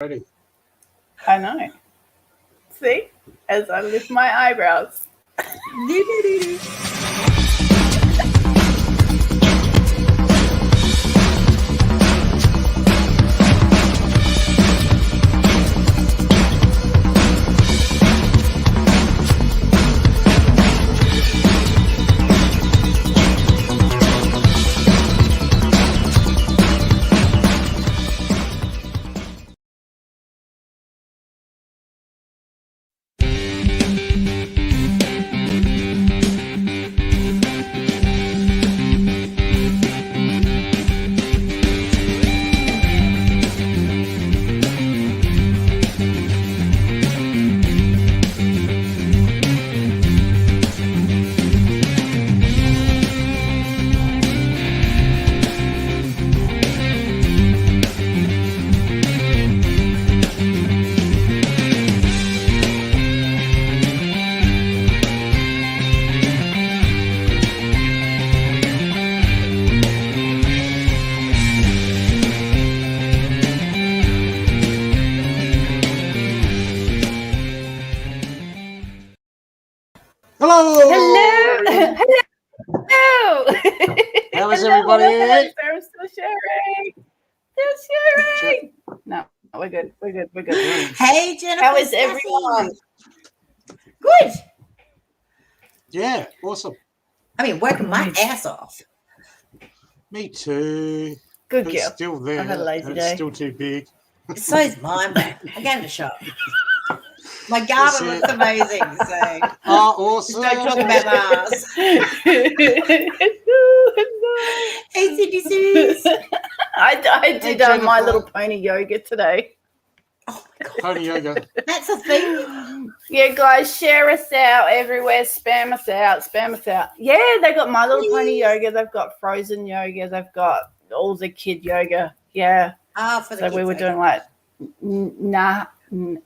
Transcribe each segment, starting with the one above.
already. I know. See? As I lift my eyebrows. Hello. Hello. How is everybody? They're still sharing. No, we're good. Hey, Jennifer. How is everyone? Good. Yeah, awesome. I mean, working my ass off. Me too. Good But girl. it's still there. I've had a lazy and day. It's still too big. So is mine, man. I gave it a shot. My garden looks amazing. So Oh, awesome. no talking about my ass. Hey, Cindy Suze. I did Jennifer. My Little Pony yoga today. Oh my God. Pony yoga. That's a thing. Yeah, guys, share us out everywhere. Spam us out. Yeah, they got My Little Pony yoga. They've got Frozen yoga. They've got all the kid yoga. Yeah. For the So we were doing like nah.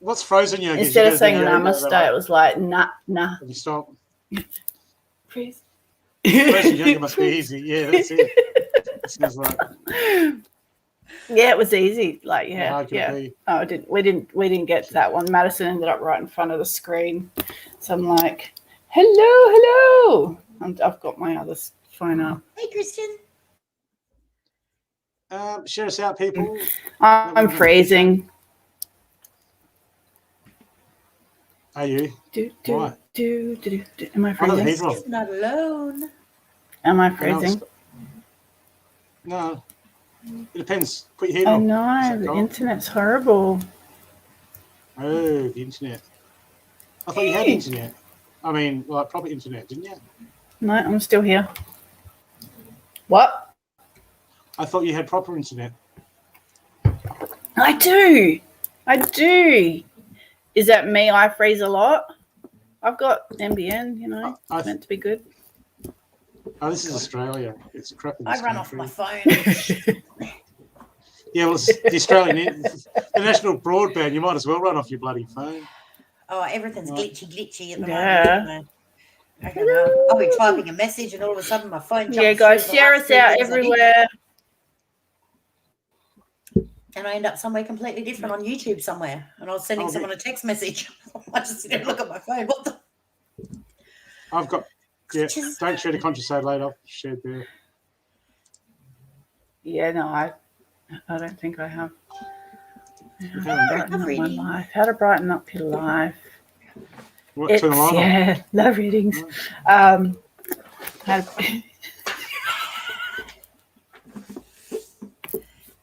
What's Frozen yoga? Instead of saying namaste, it was like nah. Can you stop? Please. Frozen yoga must be easy. Yeah, that's it. It sounds like. Yeah, it was easy. Like, yeah. Arguably. Oh, we didn't get to that one. Madison ended up right in front of the screen. So I'm like, hello. And I've got my other phone up. Hey, Christian. Share us out, people. I'm freezing. Are you? Why? Am I freezing? He's not alone. Am I freezing? No. It depends. Put your heat I on. know. The internet's horrible. Oh, the internet. I thought you had internet. I mean, like proper internet, didn't you? No, I'm still here. What? I thought you had proper internet. I do. Is that me? I freeze a lot. I've got NBN, it's meant to be good. Oh, this is Australia. It's crap in this I run country. off my phone. Yeah, well, it's the Australian, the national broadband. You might as well run off your bloody phone. Oh, everything's glitchy at the Yeah. moment. I don't know. I'll be typing a message and all of a sudden my phone jumps. Yeah, guys, through the share last us three out things I did. everywhere. And I end up somewhere completely different on YouTube somewhere. And I was sending someone a text message. I just sit there and look at my phone. What the? I've got, don't share the contraceptive later. I've shared there. Yeah, no, I don't think I have. How to brighten up your life. What, turn them on? Yeah, love readings.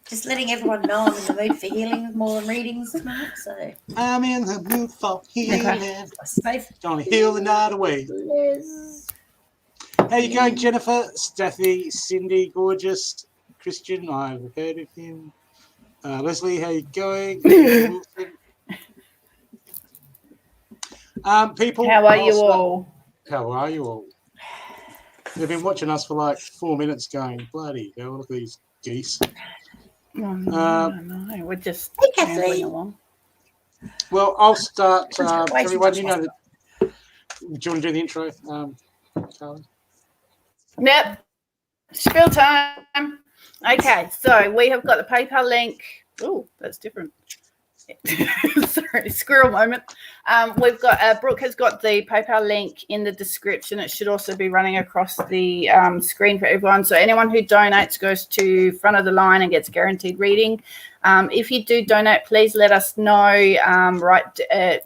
Just letting everyone know I'm in the mood for healing more than readings tonight. So I'm in the mood for healing. Safe. Gonna heal the night away. How you going, Jennifer? Steffi, Cindy, gorgeous. Christian, I've heard of him. Leslie, how you going? People. How are you all? How are you all? They've been watching us for like 4 minutes going, bloody hell, look at these geese. Oh, no, we're just rambling along. Well, I'll start. Everyone, you know that. Do you want to do the intro, Charlie? Yep. Spill time. Okay, so we have got the PayPal link. Oh, that's different. Sorry, squirrel moment. We've got Brooke has got the PayPal link in the description. It should also be running across the screen for everyone. So anyone who donates goes to front of the line and gets guaranteed reading. If you do donate, please let us know.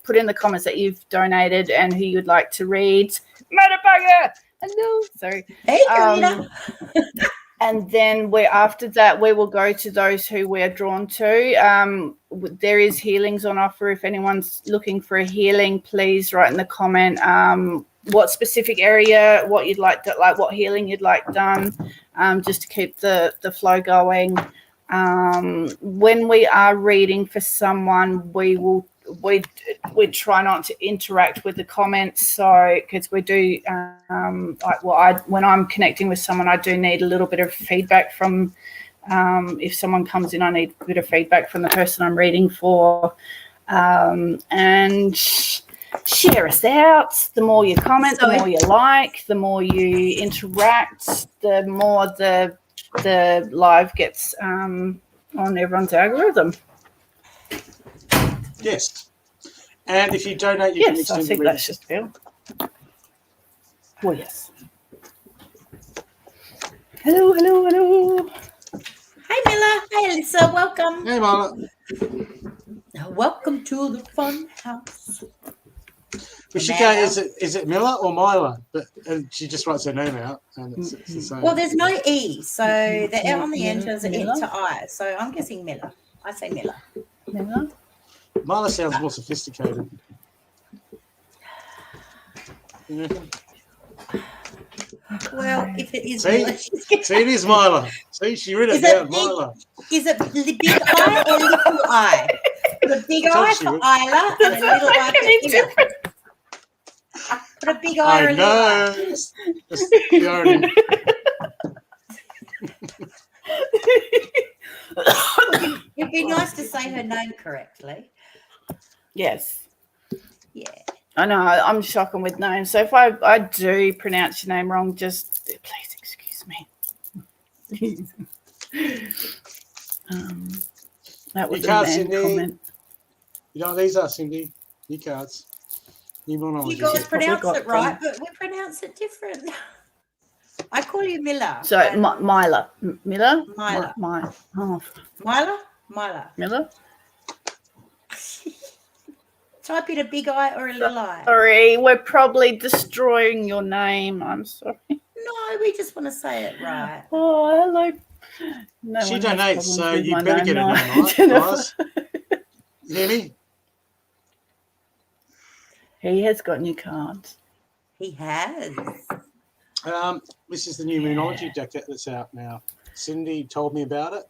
Put in the comments that you've donated and who you'd like to read. Motherfucker! Hello. Sorry. Hey, Karina. And then after that, we will go to those who we're drawn to. There is healings on offer. If anyone's looking for a healing, please write in the comment what specific area, what you'd like to, like what healing you'd like done, just to keep the flow going. When we are reading for someone, we try not to interact with the comments, so because we do when I'm connecting with someone, I do need a little bit of feedback from if someone comes in, I need a bit of feedback from the person I'm reading for, and share us out. The more you comment, the more you like, the more you interact, the more the live gets on everyone's algorithm. Yes. And if you donate, you can extend I think the that's just Bill. Oh, yes. Hello. Hi, Miller. Hi, Alyssa. Welcome. Hey, Marla. Welcome to the fun house. We should go, is it Miller or Myla? And she just writes her name out. And it's the same. Well, there's no E, so the L on the end turns it into I. So I'm guessing Miller. I say Miller. Miller? Myla sounds more sophisticated. Well, if it is See? Miller, See, it is Myla. See, she read it down, Myla. Is it the big I or little I? The big I for Isla and a little I for Miller. Put a big I or a little I. You already... It'd be nice to say her name correctly. Yes. Yeah. I know, I'm shocking with names. So if I do pronounce your name wrong, just please excuse me. That was Your cards, a Cindy. comment. You know what these are, Cindy? Your cards. You guys pronounce it right, but we pronounce it different. I call you Miller. So Myla. Miller? Myla. Myla? Miller? Type in a big I or a little I. Sorry, we're probably destroying your name. I'm sorry. No, we just want to say it right. Oh, hello. No she one has donates, problems so with you my better get name, it no. in, right, guys? You hear me? He has got new cards. He has. This is the new Moonology deck that's out now. Cindy told me about it,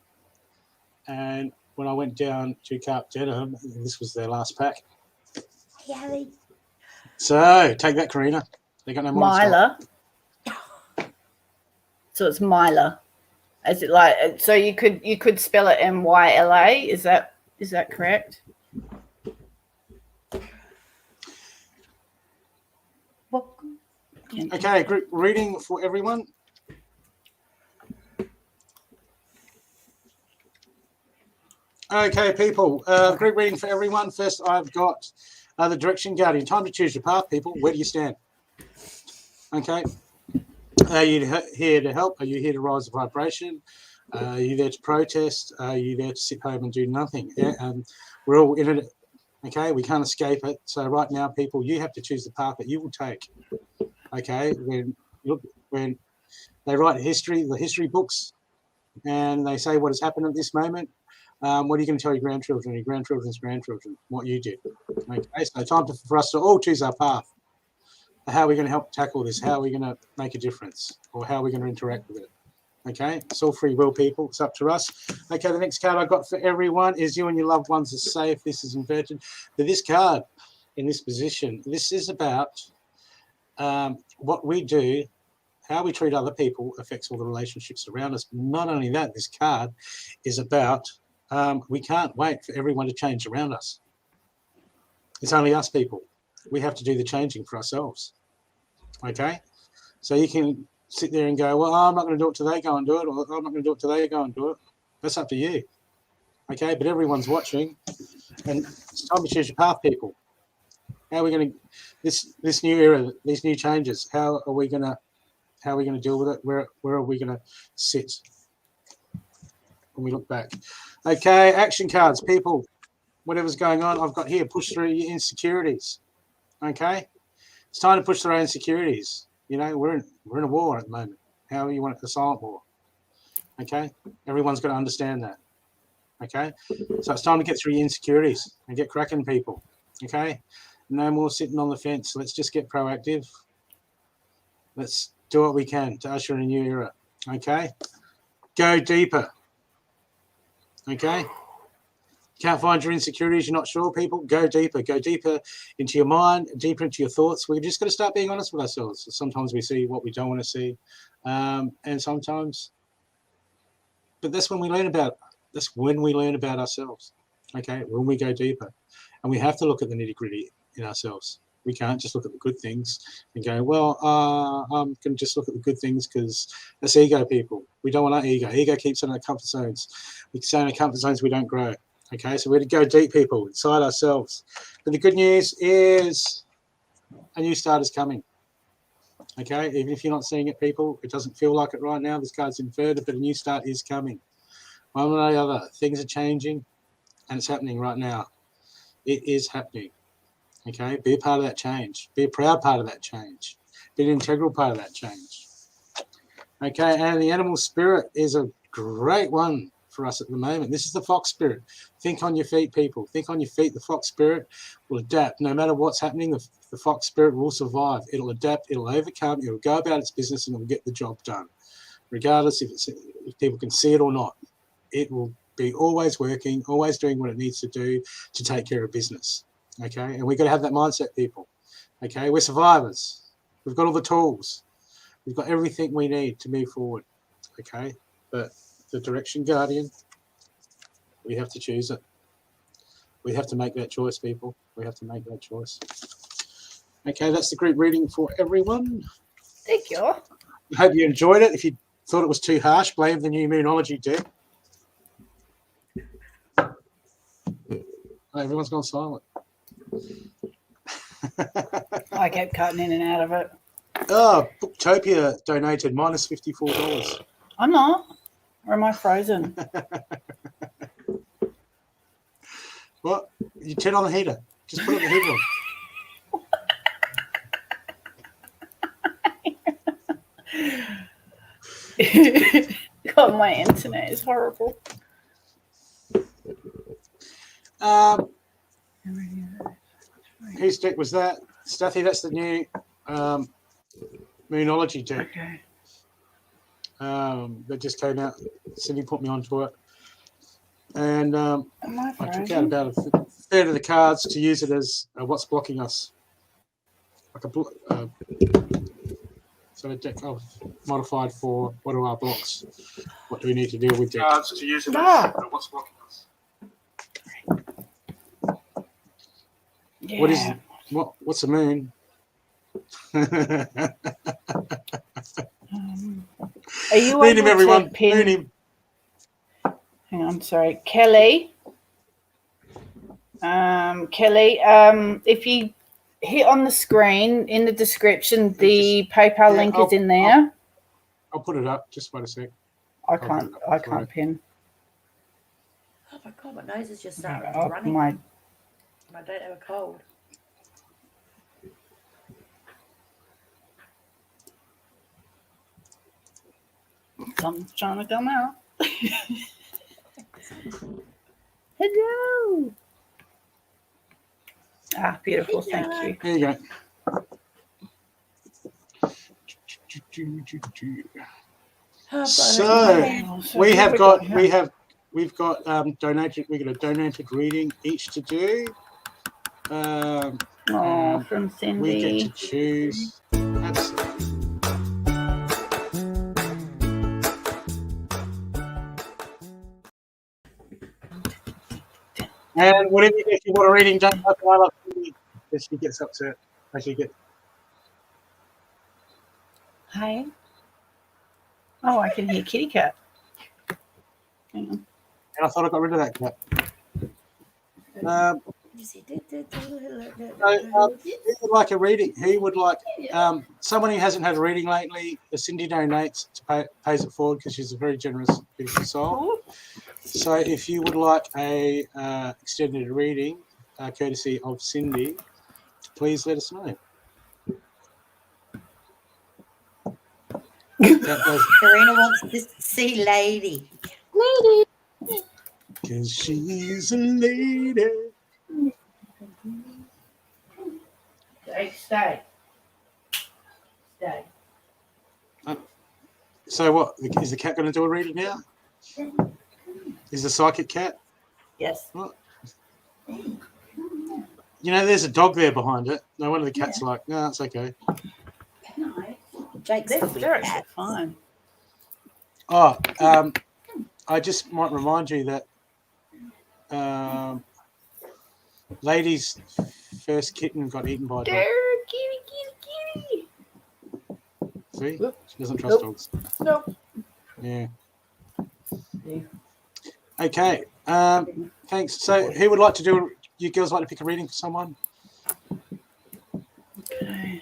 and when I went down to Carp Denham, this was their last pack. Hey, Ali. So take that, Karina. They got no more. Myla. So it's Myla. Is it like so? You could spell it Myla. Is that correct? Okay, group reading for everyone. Okay, people. Group reading for everyone. First, I've got the Direction Guardian. Time to choose your path, people. Where do you stand? Okay. Are you here to help? Are you here to rise the vibration? Are you there to protest? Are you there to sit home and do nothing? Yeah, we're all in it. Okay, we can't escape it. So right now, people, you have to choose the path that you will take. Okay, when they write history, the history books, and they say what has happened at this moment, what are you going to tell your grandchildren, your grandchildren's grandchildren, what you did? Okay, so time for us to all choose our path. How are we going to help tackle this? How are we going to make a difference? Or how are we going to interact with it? Okay, it's all free will, people. It's up to us. Okay, the next card I got for everyone is you and your loved ones are safe. This is inverted. But this card in this position, this is about what we do, how we treat other people affects all the relationships around us. Not only that, this card is about we can't wait for everyone to change around us. It's only us, people. We have to do the changing for ourselves. Okay? So you can sit there and go, well, I'm not going to do it till they go and do it, or I'm not going to do it till they go and do it. That's up to you. Okay? But everyone's watching. And it's time to choose your path, people. How are we going to this new era, these new changes? How are we going to deal with it? Where are we going to sit when we look back? Okay, action cards, people. Whatever's going on, I've got here. Push through your insecurities. Okay, it's time to push through our insecurities. You know, we're in a war at the moment. How you want it, a silent war. Okay, everyone's going to understand that. Okay, so it's time to get through your insecurities and get cracking, people. Okay, no more sitting on the fence. Let's just get proactive. Let's do what we can to usher in a new era. Okay, go deeper. Okay, can't find your insecurities, you're not sure, people, go deeper into your mind, deeper into your thoughts. We're just going to start being honest with ourselves. Sometimes we see what we don't want to see, and sometimes, but that's when we learn about ourselves. Okay, when we go deeper, and we have to look at the nitty-gritty in ourselves. We can't just look at the good things and go, well, I'm going to just look at the good things because that's ego, people. We don't want our ego. Ego keeps us in our comfort zones. We stay in our comfort zones, we don't grow. Okay, so we're to go deep, people, inside ourselves. But the good news is a new start is coming. Okay, even if you're not seeing it, people, it doesn't feel like it right now. This card's inverted, but a new start is coming. One way or the other, things are changing, and it's happening right now. It is happening. Okay, be a part of that change. Be a proud part of that change. Be an integral part of that change. Okay, and the animal spirit is a great one for us at the moment. This is the fox spirit. Think on your feet, people. Think on your feet. The fox spirit will adapt. No matter what's happening, the fox spirit will survive. It'll adapt. It'll overcome. It'll go about its business and it'll get the job done. Regardless if people can see it or not. It will be always working, always doing what it needs to do to take care of business. Okay, and we've got to have that mindset, people. Okay, we're survivors. We've got all the tools. We've got everything we need to move forward. Okay, but the direction guardian, we have to choose it. We have to make that choice, people. We have to make that choice. Okay, that's the group reading for everyone. Thank you. I hope you enjoyed it. If you thought it was too harsh, blame the new Moonology deck. Oh, everyone's gone silent. I kept cutting in and out of it. Oh, Booktopia donated minus $54. I'm not. Or am I frozen? What? You turn on the heater. Just put the heater on. God, my internet is horrible. Whose deck was that? Stuffy, that's the new Moonology deck. Okay. That just came out. Cindy put me onto it. And I took out about a third of the cards to use it as what's blocking us. Like so a deck I've modified for what are our blocks? What do we need to deal with cards to use it as what's blocking us? Yeah. What is what's a moon? Are you Moon him, able everyone. to pin? Moon him. Hang on, sorry, Kelly. Kelly, if you hit on the screen in the description, the PayPal link is in there. I'll put it up. Just wait a sec. I can't pin. Oh my God, my nose is just starting running. I don't have a cold. Something's trying to come out. Hello. Ah, beautiful. Thank you. There you go. So we've got donated. We've got a donated reading each to do. From Cindy. We get to choose. Absolutely. And whatever if you want a reading done, I love Cindy as she gets upset. As she gets. Hi. Oh, I can hear kitty cat. Hang on. And I thought I got rid of that cat. Who would like a reading? Who would like someone who hasn't had a reading lately? Cindy donates to pays it forward because she's a very generous, beautiful soul. So if you would like a extended reading, courtesy of Cindy, please let us know. Karina wants to see Lady. Because she's a lady. Stay. So what? Is the cat going to do a reading now? Is the psychic cat? Yes. What? You know, there's a dog there behind it. No wonder the cat's like, no, it's okay. Jake's They're actually fine. Oh, I just might remind you that Lady's first kitten got eaten by a dog. Kitty. See? She doesn't trust dogs. Nope. Yeah. Okay. Thanks. So who would like to do, you girls like to pick a reading for someone? Okay.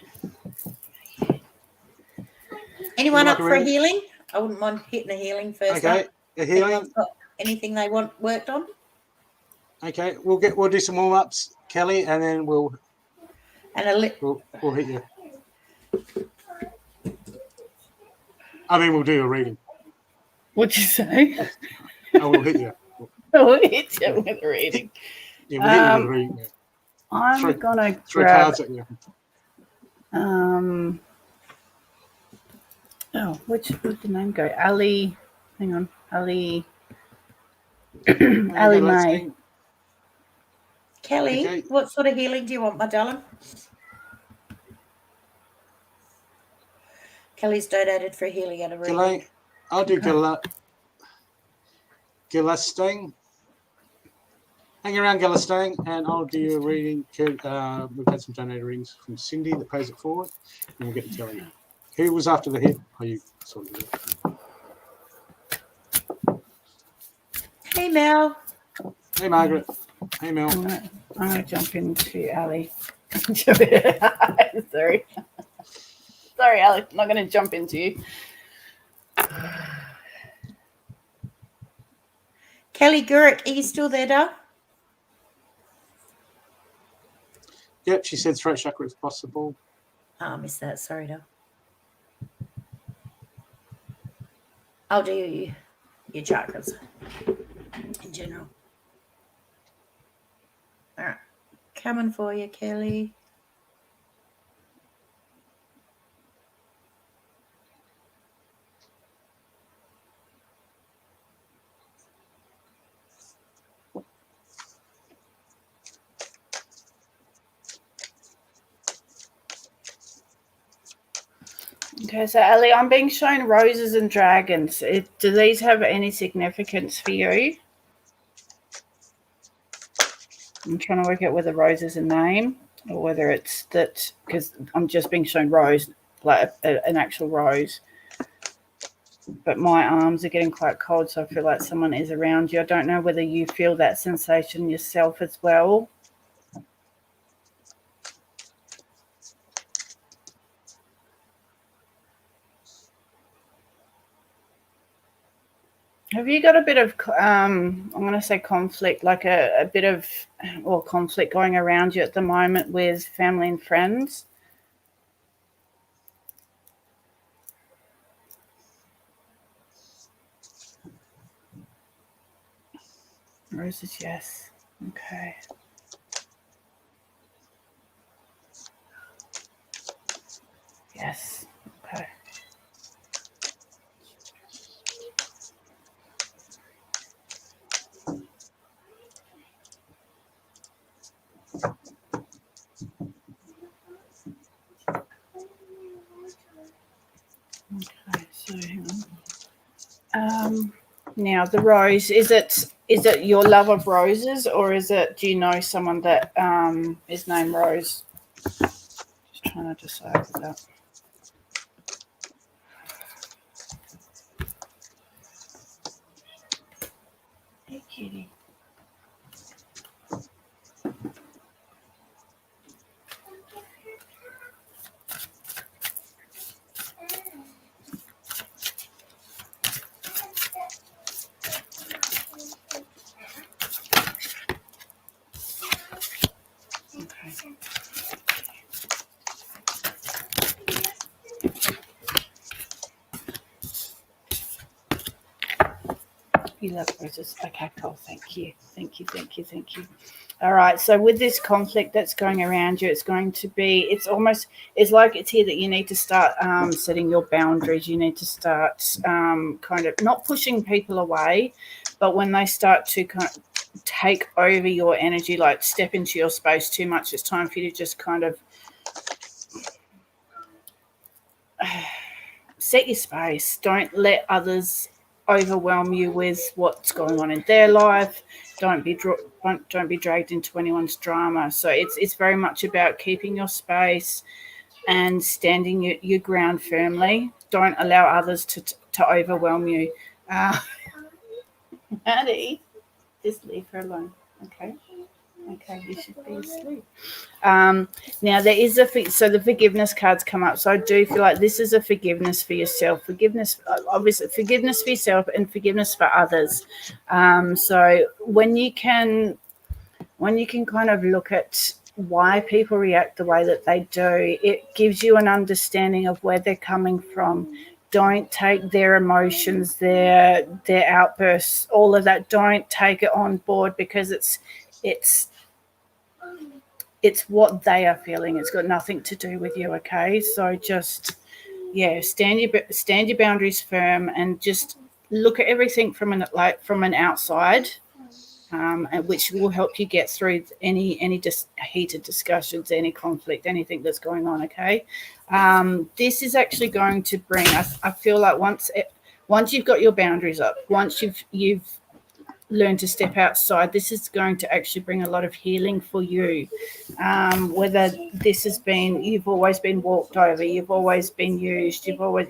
Anyone up for a healing? I wouldn't mind hitting a healing first. Okay. A healing. Anyone's got anything they want worked on? Okay. We'll do some warm ups, Kelly, and then we'll hit you. I mean, we'll do a reading. What'd you say? I will hit you. We'll hit you with a reading. Yeah, we'll hit you with a reading. Yeah. I'm gonna throw grab cards at you. Where'd the name go? Ali. Hang on. Ali. Ali May. Kelly, okay. What sort of healing do you want, my darling? Kelly's donated for healing and a reading. I'll do Gillestang. Hang around Gillestang, and I'll do a reading. We've had some donated readings from Cindy that pays it forward, and we'll get to Kelly. Who was after the hit? Oh, you sort of did. Hey, Mel. Hey, Margaret. Hey, Mel. I'm going to jump into Ali. Sorry. Sorry, Ali. I'm not going to jump into you. Kelly Gurrick, are you still there, Doug? Yep, she said throat chakra if possible. Oh, I missed that. Sorry, Doug. I'll do your chakras in general. All right. Coming for you, Kelly. Okay, so Ali, I'm being shown roses and dragons. Do these have any significance for you? I'm trying to work out whether rose is a name or whether it's that, because I'm just being shown rose, like an actual rose. But my arms are getting quite cold, so I feel like someone is around you. I don't know whether you feel that sensation yourself as well. Have you got a bit of, I'm going to say conflict, like a bit of, conflict going around you at the moment with family and friends? Roses, yes. Okay. Yes. Okay. Okay, so hang on. Now the rose, is it your love of roses, or do you know someone that is named Rose? Just trying to decide with that. Hey, kitty. You love roses. Okay, cool. Thank you. Thank you. Thank you. Thank you. All right. So with this conflict that's going around you, it's going to be, it's like it's here that you need to start setting your boundaries. You need to start kind of not pushing people away, but when they start to kind of take over your energy, like step into your space too much, it's time for you to just kind of set your space. Don't let others overwhelm you with what's going on in their life. Don't be dragged into anyone's drama. So it's very much about keeping your space and standing your ground firmly. Don't allow others to overwhelm you. Maddie, just leave her alone. Okay, you should be asleep. Now there is so the forgiveness cards come up. So I do feel like this is a forgiveness for yourself, obviously forgiveness for yourself and forgiveness for others. So when you can kind of look at why people react the way that they do, it gives you an understanding of where they're coming from. Don't take their emotions, their outbursts, all of that. Don't take it on board, because it's what they are feeling. It's got nothing to do with you. Okay, so just stand your boundaries firm and just look at everything from an outside, which will help you get through any heated discussions, any conflict, anything that's going on. Okay, this is actually going to bring. I feel like once you've got your boundaries up, once you've learn to step outside, this is going to actually bring a lot of healing for you. Whether this has been, you've always been walked over, you've always been used, you've always,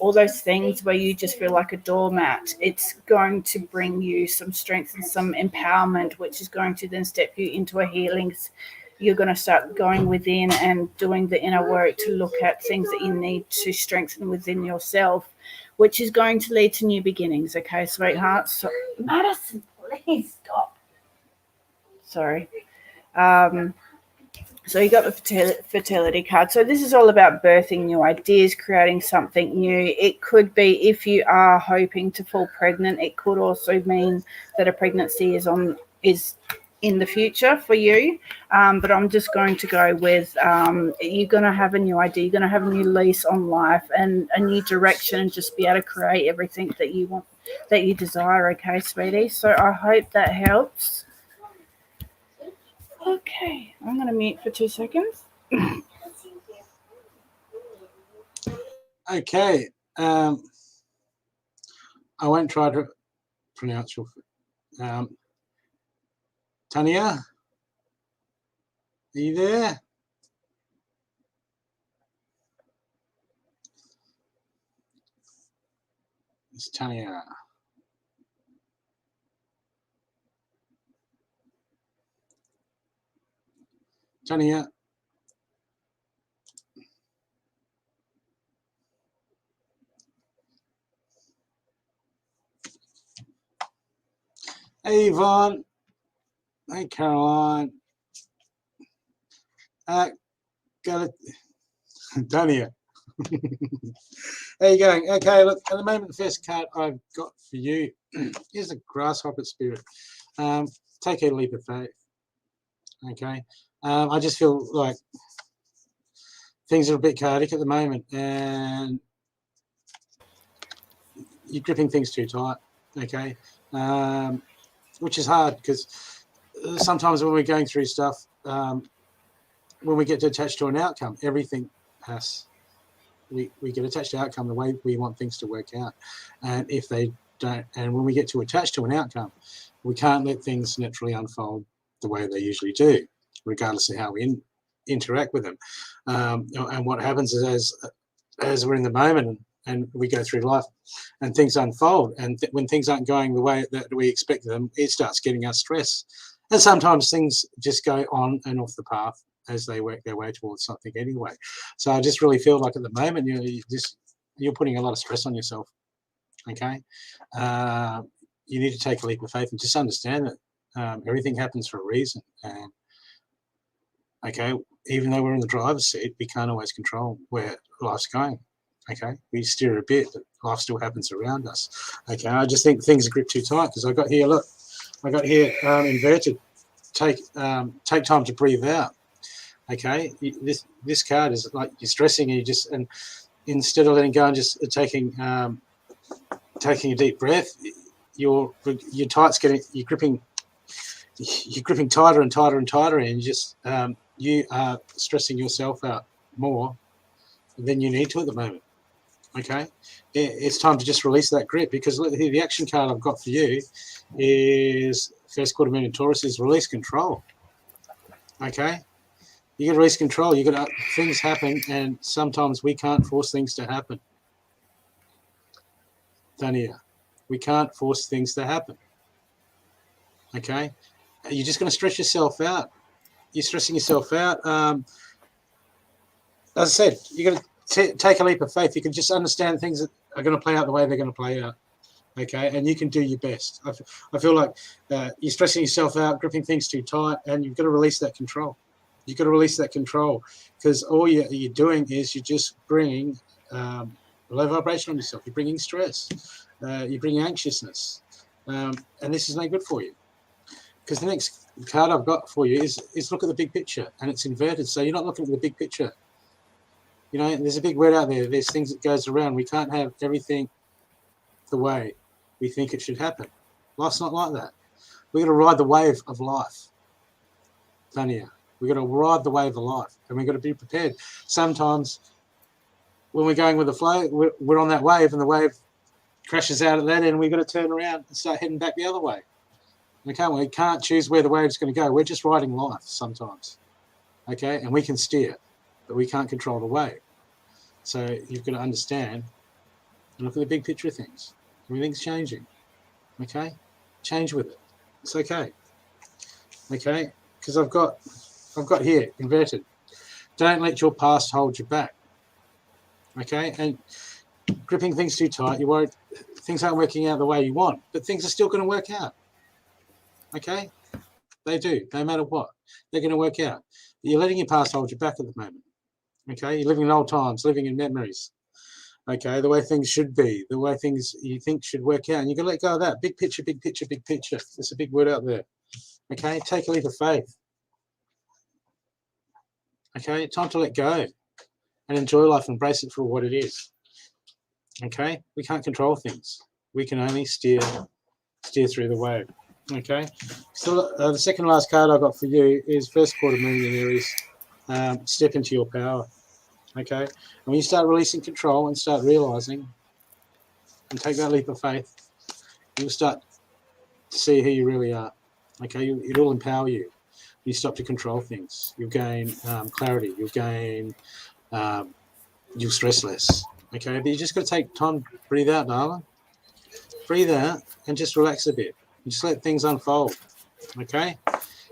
all those things where you just feel like a doormat, it's going to bring you some strength and some empowerment, which is going to then step you into a healing. You're going to start going within and doing the inner work to look at things that you need to strengthen within yourself, which is going to lead to new beginnings. Okay, sweetheart? So, Madison, please stop. Sorry. So you got the fertility card. So this is all about birthing new ideas, creating something new. It could be, if you are hoping to fall pregnant, it could also mean that a pregnancy is in the future for you, but I'm just going to go with you're going to have a new idea, you're going to have a new lease on life and a new direction, and just be able to create everything that you want, that you desire. Okay, sweetie, so I hope that helps. Okay, I'm going to mute for 2 seconds. Okay, I won't try to pronounce your Tanya, are you there? It's Tanya. Tanya. Hey, Yvonne. Hey, Caroline. Got it. Tanya. How you going? Okay, look, at the moment, the first card I've got for you is a grasshopper spirit. Take a leap of faith. Okay. I just feel like things are a bit chaotic at the moment, and you're gripping things too tight. Okay. Which is hard, because sometimes when we're going through stuff, when we get attached to an outcome, everything has. We get attached to outcome the way we want things to work out, and if they don't, and when we get too attached to an outcome, we can't let things naturally unfold the way they usually do, regardless of how we interact with them. And what happens is, as we're in the moment and we go through life, and things unfold, and when things aren't going the way that we expect them, it starts getting us stressed, and sometimes things just go on and off the path as they work their way towards something anyway. So I just really feel like at the moment you're putting a lot of stress on yourself. Okay, you need to take a leap of faith and just understand that everything happens for a reason. And okay, even though we're in the driver's seat, we can't always control where life's going. Okay, we steer a bit, but life still happens around us. Okay, I just think things are gripped too tight because I got here. Look, I got here inverted. Take time to breathe out. Okay, this card is like you're stressing and and instead of letting go and just taking a deep breath, your tight's you're gripping tighter and tighter and tighter, and you are stressing yourself out more than you need to at the moment. Okay, it's time to just release that grip, because the action card I've got for you is first quarter moon in Taurus is release control. Okay, you got to release control. You got to things happen, and sometimes we can't force things to happen. Dania, we can't force things to happen. Okay, you're just going to stress yourself out. You're stressing yourself out. As I said, you're going to take a leap of faith. You can just understand things that are going to play out the way they're going to play out. Okay, and you can do your best. I feel like you're stressing yourself out, gripping things too tight, and you've got to release that control. You've got to release that control, because all you're doing is you're just bringing low vibration on yourself. You're bringing stress. You're bringing anxiousness, and this is no good for you. Because the next card I've got for you is look at the big picture, and it's inverted, so you're not looking at the big picture. You know, there's a big word out there. There's things that goes around. We can't have everything the way we think it should happen. Life's not like that. We've got to ride the wave of life. Tanya, we've got to ride the wave of life, and we've got to be prepared. Sometimes when we're going with the flow, we're on that wave, and the wave crashes out at that end, and we've got to turn around and start heading back the other way. We can't choose where the wave's going to go. We're just riding life sometimes. Okay, and we can steer, but we can't control the wave. So you've got to understand and look at the big picture of things. Everything's changing. Okay, change with it. It's okay. Okay, because I've got here inverted. Don't let your past hold you back. Okay, and gripping things too tight, you won't. Things aren't working out the way you want, but things are still going to work out. Okay, they do. No matter what, they're going to work out. You're letting your past hold you back at the moment. Okay, you're living in old times, living in memories. Okay, the way things should be, the way things you think should work out, and you're going to let go of that. Big picture, big picture, big picture. There's a big word out there. Okay, take a leap of faith. Okay, time to let go and enjoy life, embrace it for what it is. Okay, we can't control things. We can only steer through the wave. Okay, so the second last card I got for you is first quarter moon in Aries. Step into your power. Okay, and when you start releasing control and start realizing and take that leap of faith, you'll start to see who you really are. Okay, it'll empower you. You stop to control things. You'll gain clarity. You'll gain. You'll stress less. Okay, but you just got to take time to breathe out, darling. Breathe out and just relax a bit. And just let things unfold. Okay,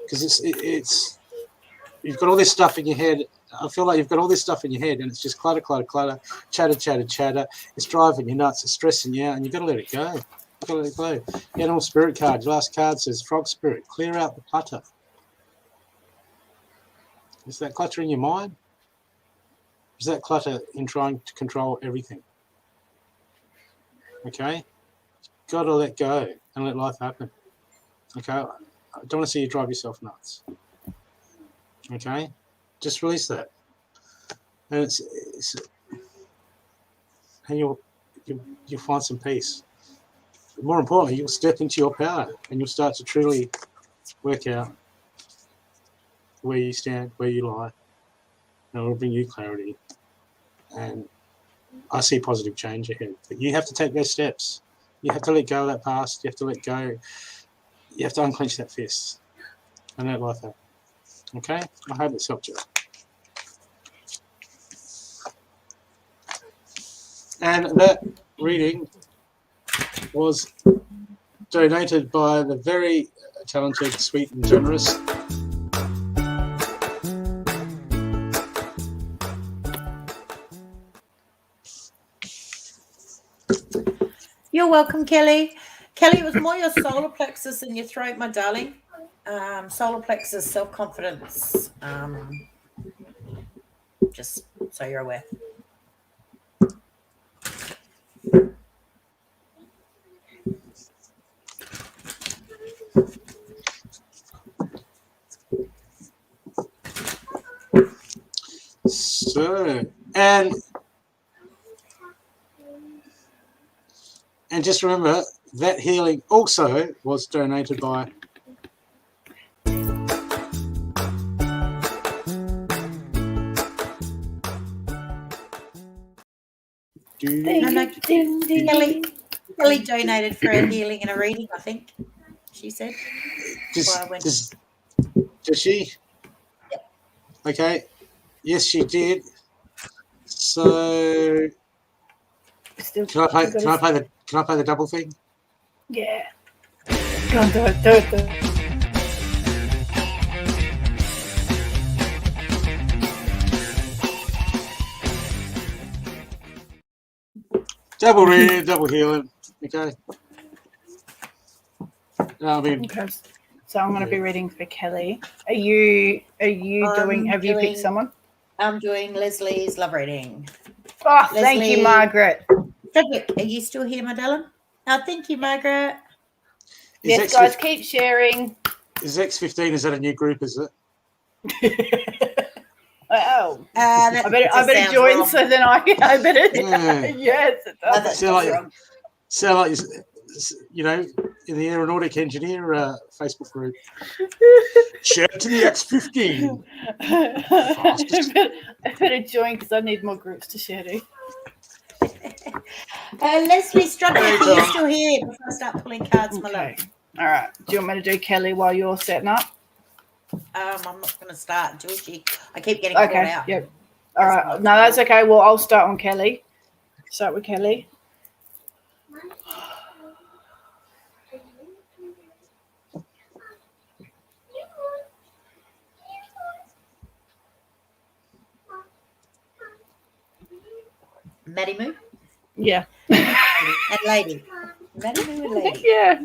because it's you've got all this stuff in your head. I feel like you've got all this stuff in your head, and it's just clutter, clutter, clutter, chatter, chatter, chatter. It's driving you nuts. It's stressing you out, and you've got to let it go. You've got to let it go. The Animal Spirit card, the last card says Frog Spirit. Clear out the clutter. Is that clutter in your mind? Is that clutter in trying to control everything? Okay? You've got to let go and let life happen. Okay? I don't want to see you drive yourself nuts. Okay? Just release that. And and you'll find some peace. But more importantly, you'll step into your power, and you'll start to truly work out where you stand, where you lie, and it will bring you clarity. And I see positive change ahead. But you have to take those steps. You have to let go of that past. You have to let go. You have to unclench that fist and let life happen. Okay? I hope it's helped you. And that reading was donated by the very talented, sweet, and generous You're welcome, Kelly. Kelly, it was more your solar plexus than your throat, my darling. Solar plexus, self-confidence. Just so you're aware. So, and just remember that healing also was donated by Kelly donated for a healing and a reading, I think she said. Does she? Yep. Okay. Yes, she did. So can I play the double thing? Yeah. Go on, do it. Double read, double healing. Okay. Okay. So I'm going to be reading for Kelly. Are you doing? Have you picked someone? I'm doing Leslie's love reading. Oh, thank you, Margaret. Are you still here, my darling? Oh, thank you, Margaret. Yes, guys, keep sharing. Is X15? Is that a new group? Is it? Oh, I better join. Wrong. So then I better. Yeah. Yes, it does. Sound like in the aeronautic engineer Facebook group. Share to the X15. I better join because I need more groups to share to. Leslie Struggle, are you still here before I start pulling cards, my love? All right. Do you want me to do Kelly while you're setting up? I'm not going to start, Georgie. I keep getting caught out. Yep. All right. No, that's okay. Well, I'll start on Kelly. Start with Kelly. Maddie Moo? Yeah. And Lady. Maddie Moo and Lady. Yeah.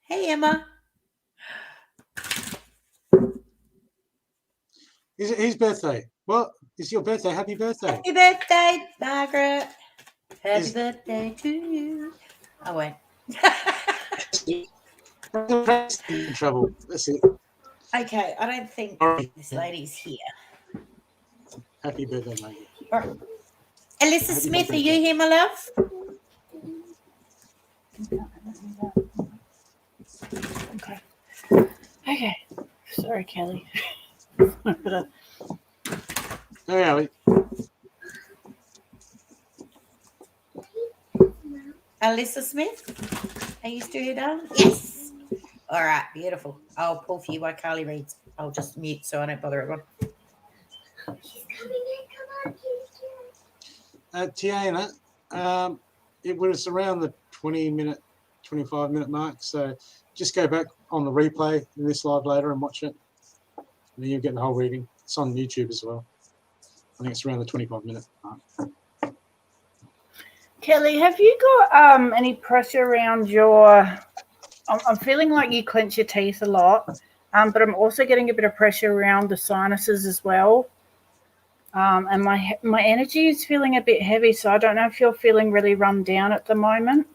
Hey, Emma. Is it his birthday? What? It's your birthday. Happy birthday. Happy birthday, Margaret. Happy birthday to you. I won't. In trouble. That's it. Okay, I don't think this lady's here. Happy birthday, mate. Right. Alyssa Smith, are you here, my love? Okay. Sorry, Kelly. Hey, Ali. Alyssa Smith, are you still here, darling? Yes. All right, beautiful. I'll pull for you while Carly reads. I'll just mute so I don't bother everyone. Tiana, it was around the 25-minute mark. So just go back on the replay in this live later and watch it. And then you'll get the whole reading. It's on YouTube as well. I think it's around the 25-minute mark. Kelly, have you got any pressure around your... I'm feeling like you clench your teeth a lot, but I'm also getting a bit of pressure around the sinuses as well. And my energy is feeling a bit heavy, so I don't know if you're feeling really run down at the moment.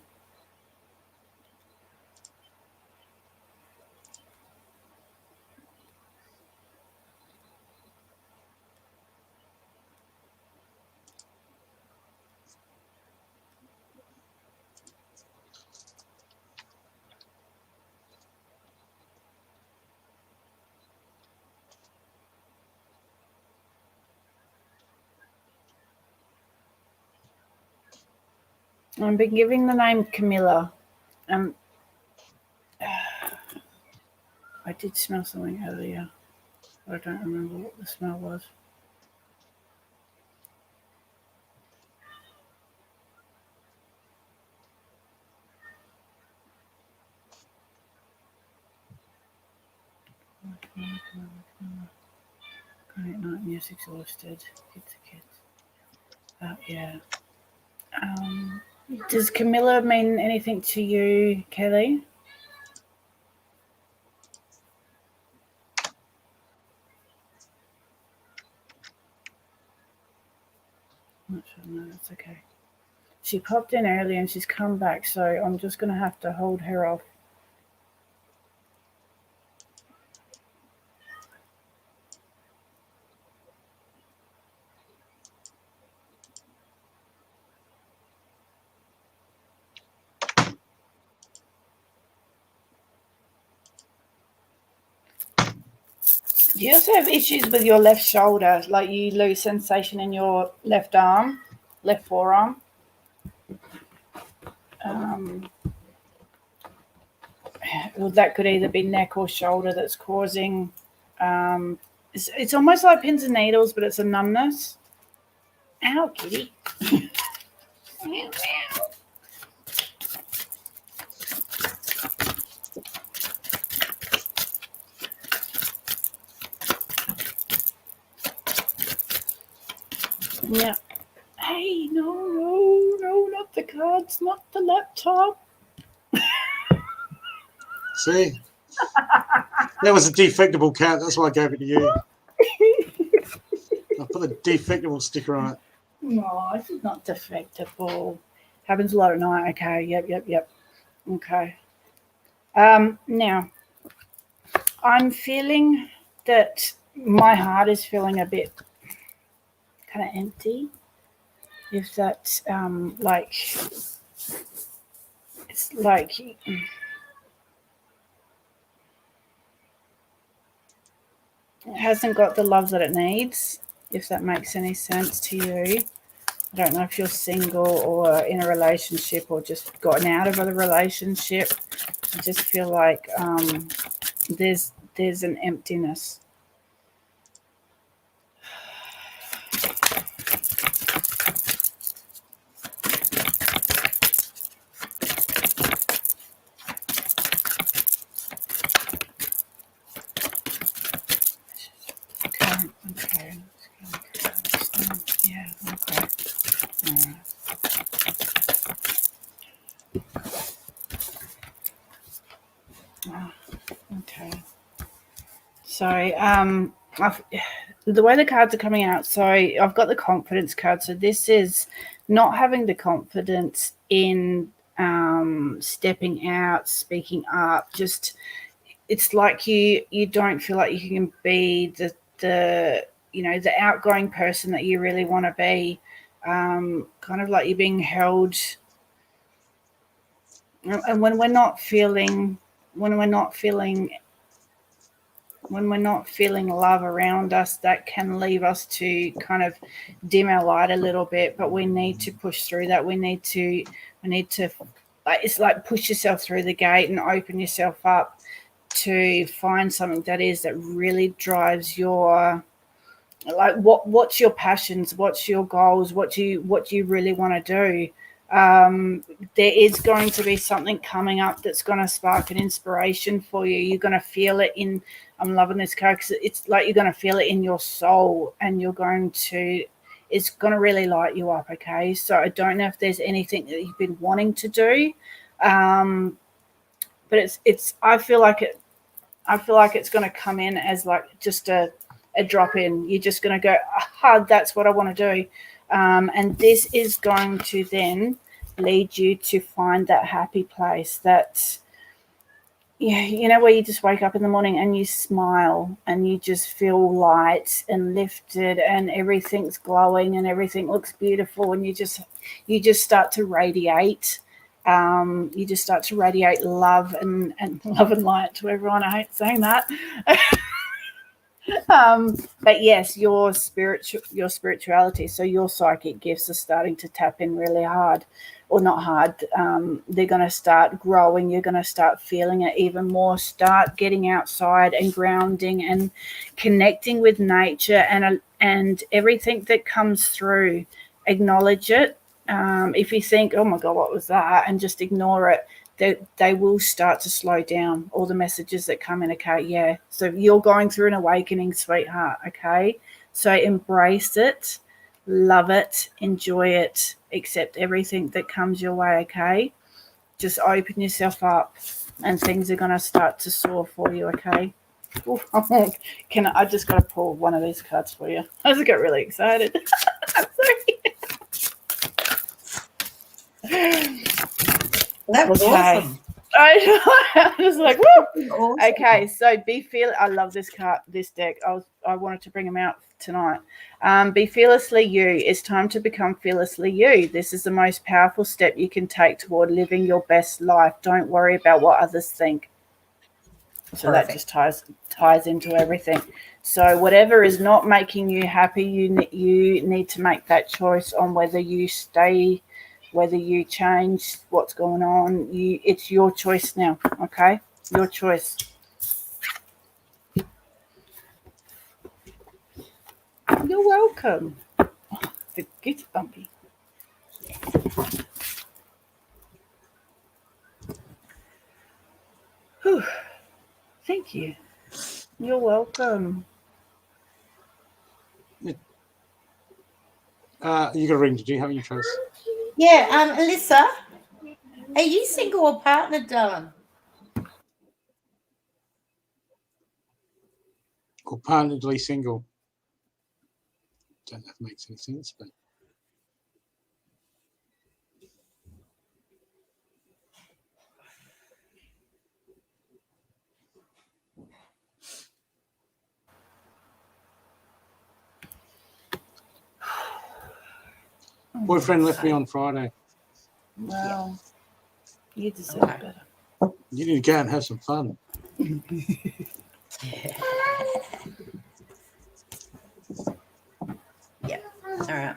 I've been giving the name Camilla. I did smell something earlier. I don't remember what the smell was. Great night, yes, exhausted. Kids. Yeah. Does Camilla mean anything to you, Kelly? No, that's okay. She popped in early and she's come back, so I'm just going to have to hold her off. Do you also have issues with your left shoulder, like you lose sensation in your left arm, left forearm? Well, that could either be neck or shoulder that's causing. It's almost like pins and needles, but it's a numbness. Ow, kitty. Ow, ow. Yeah. Hey, no, not the cards, not the laptop. See? That was a defectable cat. That's why I gave it to you. I put the defectable sticker on it. No, this is not defectable. Happens a lot at night. Okay, yep. Okay. Now, I'm feeling that my heart is feeling a bit kind of empty. If that's like, it's like, it hasn't got the love that it needs, if that makes any sense to you. I don't know if you're single or in a relationship or just gotten out of a relationship. I just feel like there's an emptiness. Okay. Yeah, okay. All right. Oh, okay. So, the way the cards are coming out, so I've got the confidence card. So this is not having the confidence in stepping out, speaking up. Just, it's like you don't feel like you can be the outgoing person that you really want to be. Kind of like you're being held. And when we're not feeling love around us, that can leave us to kind of dim our light a little bit, but we need to push through that. We need to it's like push yourself through the gate and open yourself up to find something that really drives your, like, what's your passions, what's your goals, what do you really want to do. There is going to be something coming up that's going to spark an inspiration for you. You're going to feel it in, I'm loving this card because it's like you're going to feel it in your soul, and it's going to really light you up. Okay. So I don't know if there's anything that you've been wanting to do. But I feel like it's going to come in as like just a drop in. You're just going to go, aha, that's what I want to do. And this is going to then lead you to find that happy place, that, where you just wake up in the morning and you smile and you just feel light and lifted and everything's glowing and everything looks beautiful, and you just start to radiate. You just start to radiate love and love and light to everyone. I hate saying that. But yes, your spirituality, so your psychic gifts are starting to tap in really hard, or not hard. They're going to start growing. You're going to start feeling it even more. Start getting outside and grounding and connecting with nature and everything that comes through. Acknowledge it. If you think, oh my God, what was that? And just ignore it. They will start to slow down, all the messages that come in. Okay, yeah. So you're going through an awakening, sweetheart. Okay. So embrace it, love it, enjoy it, accept everything that comes your way. Okay. Just open yourself up and things are going to start to soar for you. Okay. Oof, I just got to pull one of these cards for you. I just got really excited. I'm sorry. That was awesome. I was like, woo! Awesome. Okay, so I love this card, this deck. I wanted to bring them out tonight. Be fearlessly you. It's time to become fearlessly you. This is the most powerful step you can take toward living your best life. Don't worry about what others think. So Perfect. that just ties into everything. So whatever is not making you happy, you need to make that choice on whether you stay, whether you change what's going on. It's your choice now, okay? Your choice. You're welcome. Forget it, Bumpy. Whew. Thank you. You're welcome. You got a ring. Did you have any choice? Yeah, Alyssa, are you single or partnered, darling? Or partneredly single? Don't know if it makes any sense, but boyfriend left me on Friday. Well, you deserve better. You need to go out and have some fun. Yeah. All right.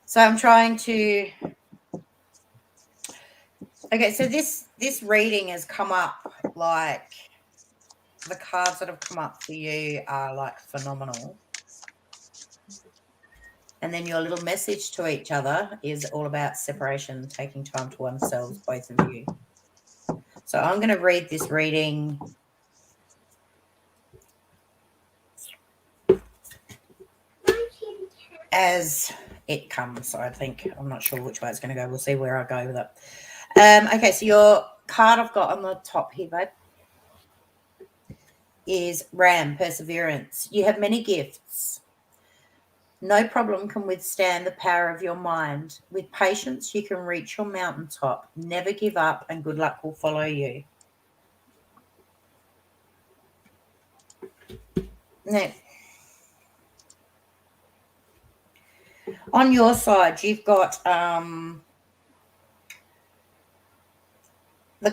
So I'm trying to. Okay, so this reading has come up like the cards that have come up for you are like phenomenal. And then your little message to each other is all about separation, taking time to oneself, both of you. So I'm going to read this reading as it comes, I think. I'm not sure which way it's going to go. We'll see where I go with it. Okay, so your card I've got on the top here, babe, is Ram, Perseverance. You have many gifts. No problem can withstand the power of your mind. With patience, you can reach your mountaintop. Never give up, and good luck will follow you. Now, on your side, you've got the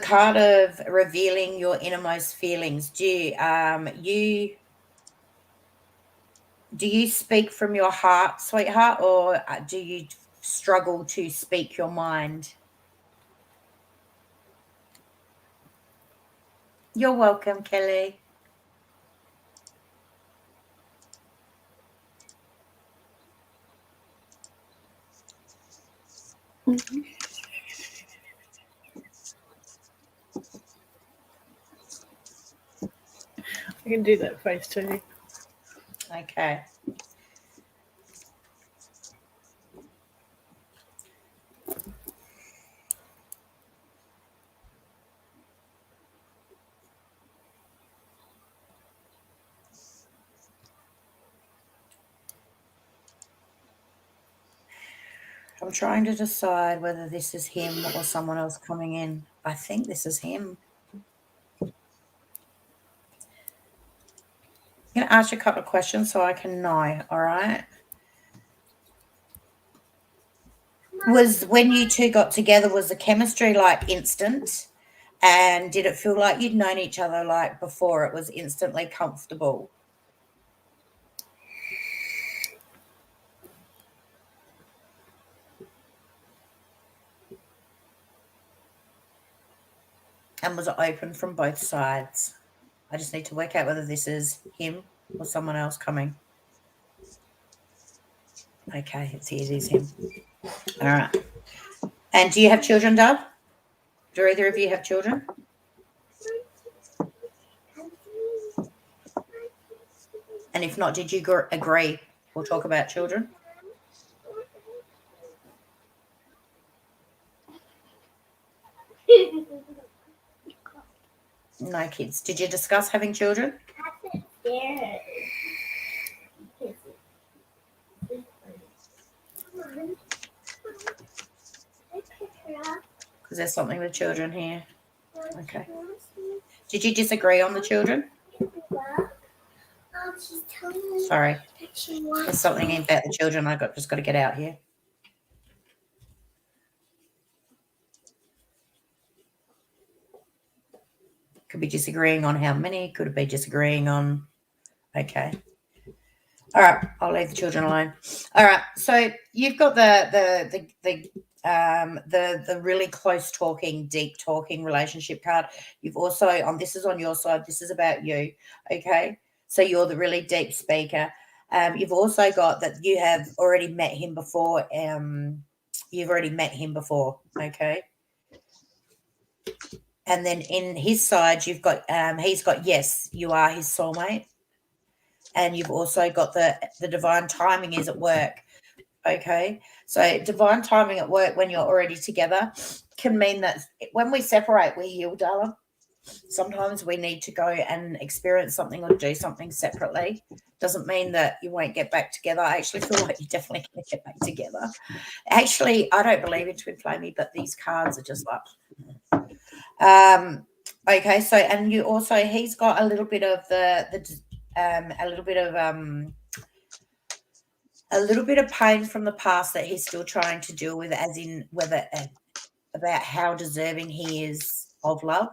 card of revealing your innermost feelings. Do you speak from your heart, sweetheart, or do you struggle to speak your mind? You're welcome, Kelly. I can do that face too. Okay. I'm trying to decide whether this is him or someone else coming in. I think this is him. I'm going to ask you a couple of questions so I can know, all right? Was when you two got together, was the chemistry like instant? And did it feel like you'd known each other like before? It was instantly comfortable? And was it open from both sides? I just need to work out whether this is him or someone else coming. Okay, it is him. All right. And do you have children, Dub? Do either of you have children? And if not, did you agree we'll talk about children? No kids. Did you discuss having children? there's something with children here. Okay. Did you disagree on the children? Sorry. There's something about the children just got to get out here. Could be disagreeing on how many. Could it be disagreeing on... Okay. All right. I'll leave the children alone. All right. So you've got the really close talking, deep talking relationship card. You've also this is on your side. This is about you. Okay. So you're the really deep speaker. You've also got that you have already met him before. You've already met him before. Okay. And then in his side, you've got he's got, yes, you are his soulmate. And you've also got the divine timing is at work. Okay. So divine timing at work when you're already together can mean that when we separate, we heal, darling. Sometimes we need to go and experience something or do something separately. Doesn't mean that you won't get back together. I actually feel like you're definitely going to get back together. Actually, I don't believe in twin flaming, but these cards are just like... okay, so and you also he's got a little bit of a little bit of pain from the past that he's still trying to deal with, as in whether about how deserving he is of love.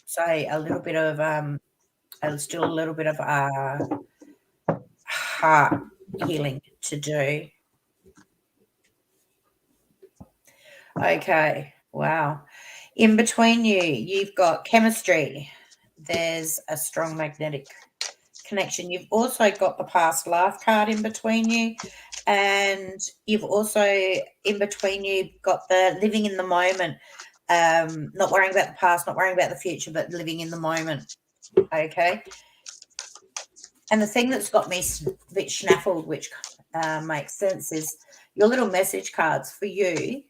So a little bit of still a little bit of heart healing to do. Okay, wow. In between you've got chemistry. There's a strong magnetic connection. You've also got the past life card in between you, and you've also in between you got the living in the moment, not worrying about the past, not worrying about the future, but living in the moment. Okay. And the thing that's got me a bit snaffled, which makes sense, is your little message cards for you.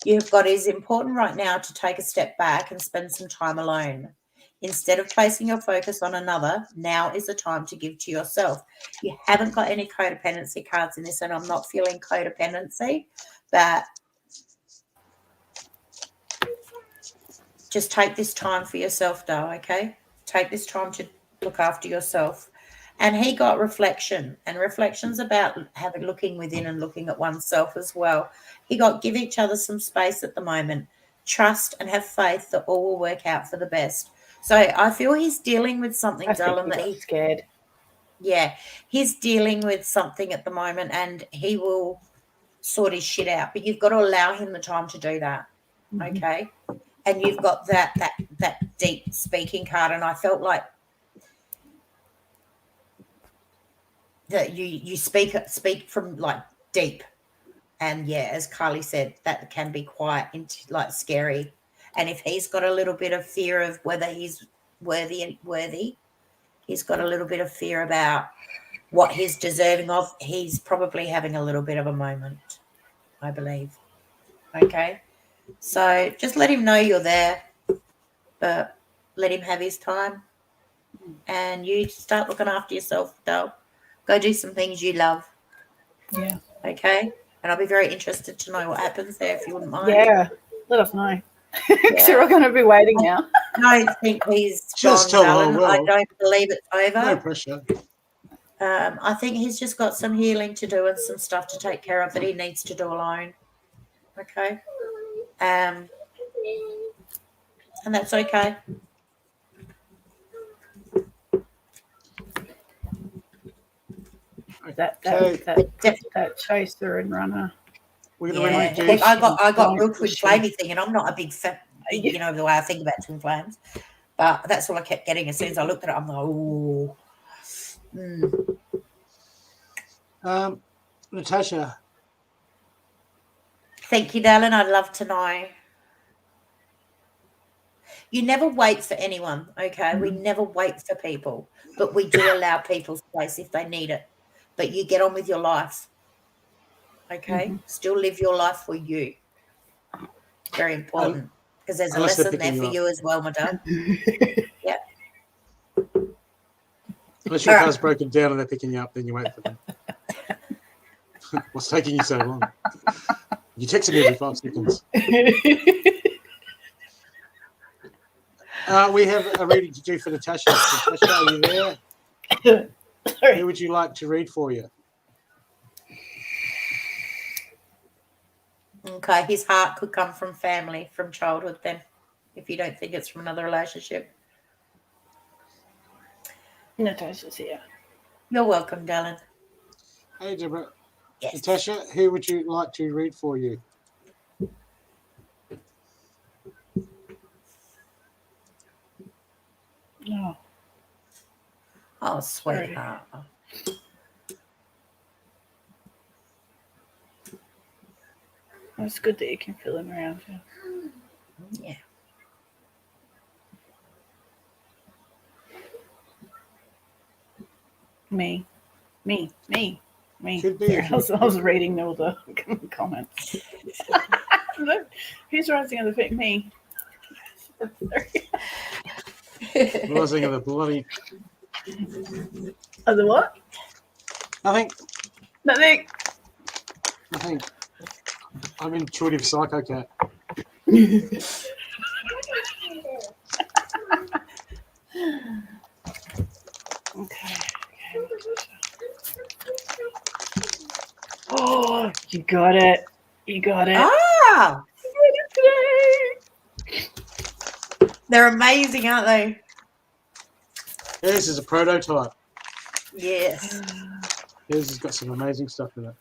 You've got, is important right now to take a step back and spend some time alone. Instead of placing your focus on another, now is the time to give to yourself. You haven't got any codependency cards in this, and I'm not feeling codependency, but just take this time for yourself, though, okay? Take this time to look after yourself. And he got reflection, and reflection's about looking within and looking at oneself as well. He got give each other some space at the moment. Trust and have faith that all will work out for the best. So I feel he's dealing with something, darling, that he's scared. Yeah, he's dealing with something at the moment, and he will sort his shit out. But you've got to allow him the time to do that, okay? And you've got that deep speaking card, and I felt like that you speak from like deep, and yeah, as Carly said, that can be quite like scary. And if he's got a little bit of fear of whether he's worthy, he's got a little bit of fear about what he's deserving of. He's probably having a little bit of a moment, I believe. Okay, so just let him know you're there, but let him have his time, and you start looking after yourself, though. Go do some things you love. Yeah. Okay. And I'll be very interested to know what happens there, if you wouldn't mind. Yeah. Let us know. Because we're all going to be waiting now. I don't think he's Just gone, tell the darling. world. I don't believe it's over. No pressure. I think he's just got some healing to do and some stuff to take care of that he needs to do alone. Okay. And that's okay. That chaser and runner. We're Yeah, going to read I got real twin flamey thing, and I'm not a big fan, you know, the way I think about twin flames. But that's all I kept getting. As soon as I looked at it, I'm like, oh. Natasha. Thank you, darling. I'd love to know. You never wait for anyone, okay? We never wait for people, but we do allow people space if they need it. But you get on with your life, okay? Still live your life for you. Very important, because there's a lesson there for you as well, my darling. Yeah. Unless your car's broken down and they're picking you up, then you wait for them. What's taking you so long? You texted me every 5 seconds. We have a reading to do for Natasha. Natasha, are you there? Sorry. Who would you like to read for you? Okay, his heart could come from family, from childhood then, if you don't think it's from another relationship. Natasha's here. You're welcome, darling. Hey, Deborah. Yes. Natasha, who would you like to read for you? Oh, Oh, sweetheart. it's good that you can feel him around you. Yeah. Could be Yeah, I was reading all the comments. Who's rising on the feet? Me. Rising of the bloody. Oh, the what? Nothing. Nothing. I'm intuitive psychocat. Okay. Oh, you got it. You got it. Ah, You got it today. they're amazing, aren't they? This is a prototype. Yes. This has got some amazing stuff in it.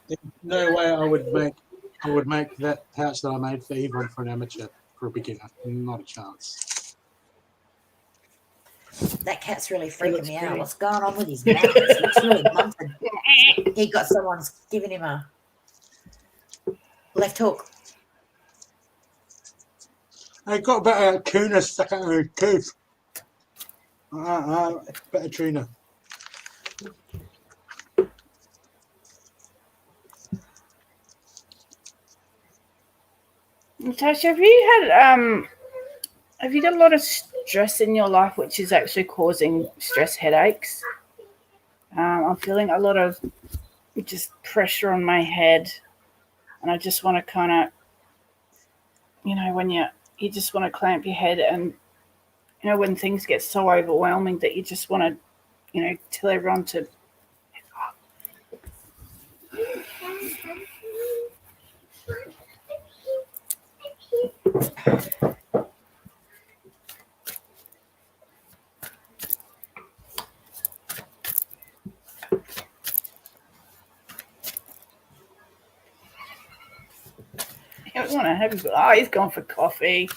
There's no way I would make that pouch that I made for Yvonne for an amateur, for a beginner. Not a chance. That cat's really freaking me out. pretty. What's going on with his mouth? It looks really bumping. He got someone's giving him a left hook. I got about a tuna stuck out of his tooth. Better tuna. Natasha, have you got a lot of stress in your life which is actually causing stress headaches? I'm feeling a lot of just pressure on my head, and I just want to kind of, when you just want to clamp your head, and when things get so overwhelming that you just want to, tell everyone to. He's gone for coffee.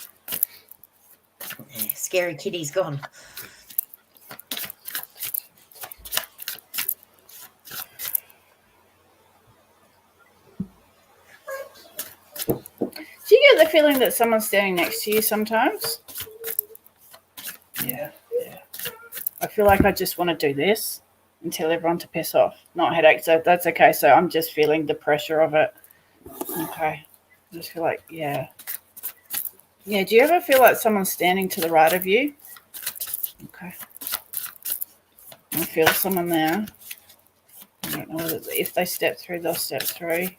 Scary kitty's gone. Do you get the feeling that someone's standing next to you sometimes? Yeah. I feel like I just want to do this and tell everyone to piss off. Not headaches, so that's okay. So I'm just feeling the pressure of it. Okay. I just feel like, yeah. Yeah, do you ever feel like someone's standing to the right of you? Okay. I feel someone there. I don't know if they step through, they'll step through.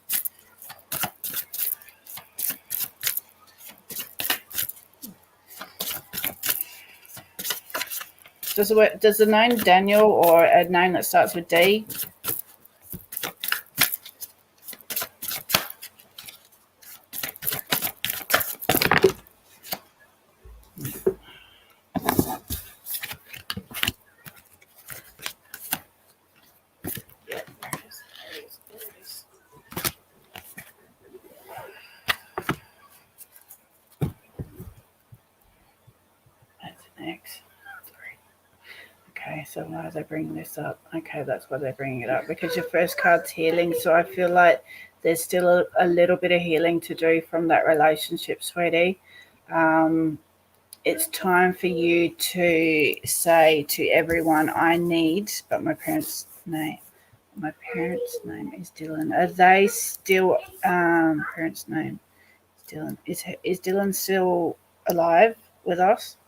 Does the name Daniel or a name that starts with D? Okay, so why are they bringing this up? Okay, that's why they're bringing it up, because your first card's healing. So I feel like there's still a little bit of healing to do from that relationship, sweetie. It's time for you to say to everyone, I need, but my parents' name is Dylan. Are they still, parents' name is Dylan. Is Dylan still alive with us?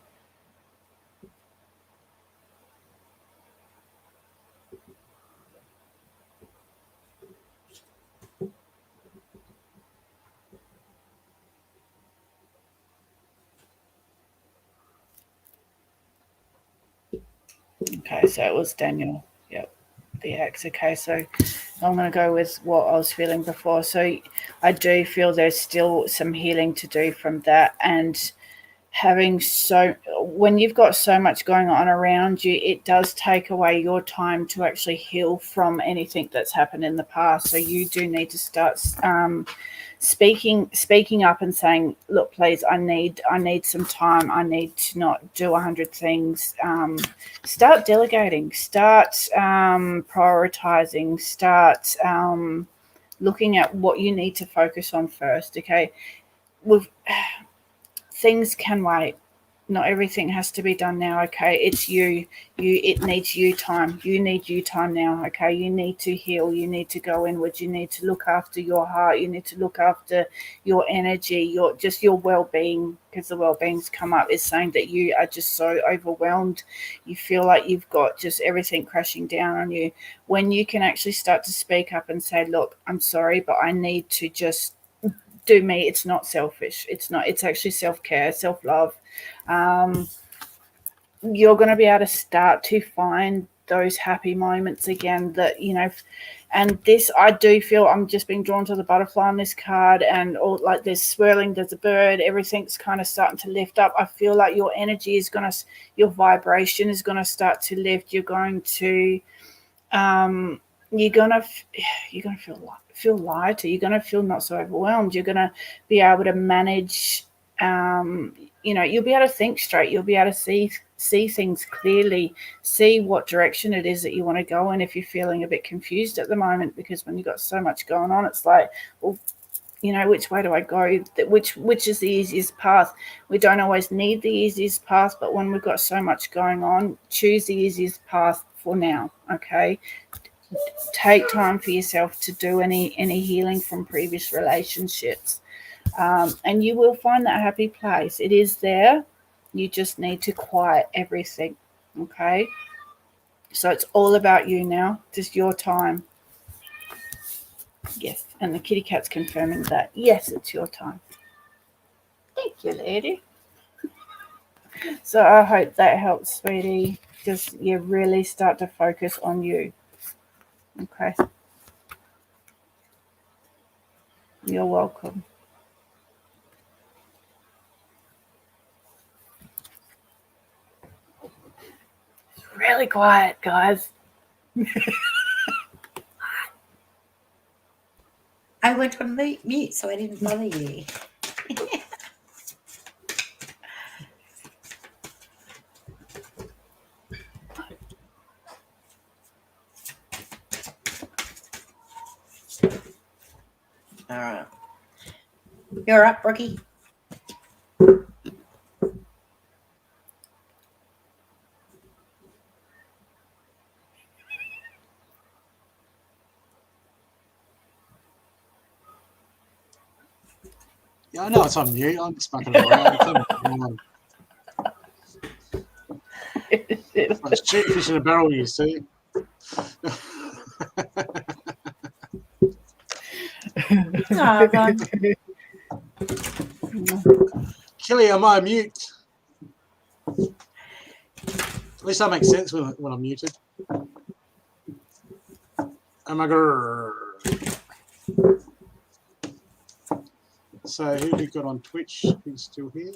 Okay, so it was Daniel. Yep, the ex. Okay, so I'm going to go with what I was feeling before. So I do feel there's still some healing to do from that, and when you've got so much going on around you, it does take away your time to actually heal from anything that's happened in the past. So you do need to start speaking up and saying, look, please, I need some time. I need to not do 100 things. Start delegating, start prioritizing, start looking at what you need to focus on first. Okay, things can wait. Not everything has to be done now. Okay, it's it needs you time. You need you time now. Okay, you need to heal. You need to go inwards. You need to look after your heart. You need to look after your energy, your well-being, because the well-being's come up is saying that you are just so overwhelmed. You feel like you've got just everything crashing down on you. When you can actually start to speak up and say, look, I'm sorry, but I need to just do me. It's not selfish. It's actually self-care, self-love. You're going to be able to start to find those happy moments again that, and this, I do feel I'm just being drawn to the butterfly on this card, and all like there's swirling, there's a bird, everything's kind of starting to lift up. I feel like your energy is your vibration is going to start to lift. You're going to, you're going to feel lighter. You're going to feel not so overwhelmed. You're going to be able to manage, you'll be able to think straight. You'll be able to see things clearly, see what direction it is that you want to go in if you're feeling a bit confused at the moment, because when you've got so much going on, it's like, well, which way do I go? Which is the easiest path? We don't always need the easiest path, but when we've got so much going on, choose the easiest path for now, okay? Take time for yourself to do any healing from previous relationships. And you will find that happy place. It is there. You just need to quiet everything, okay? So it's all about you now, just your time. Yes, and the kitty cat's confirming that. Yes, it's your time. Thank you, lady. So I hope that helps, sweetie. Just, really start to focus on you, okay? You're welcome. Really quiet, guys. I went on mute, so I didn't bother you. All right. You're up, Brookie. Yeah, I know it's on mute. I'm just fucking around. It's cheap fish in a barrel, you see. Kelly, am I mute? At least that makes sense when I'm muted. Am I good? So who we got on Twitch? Who's still here?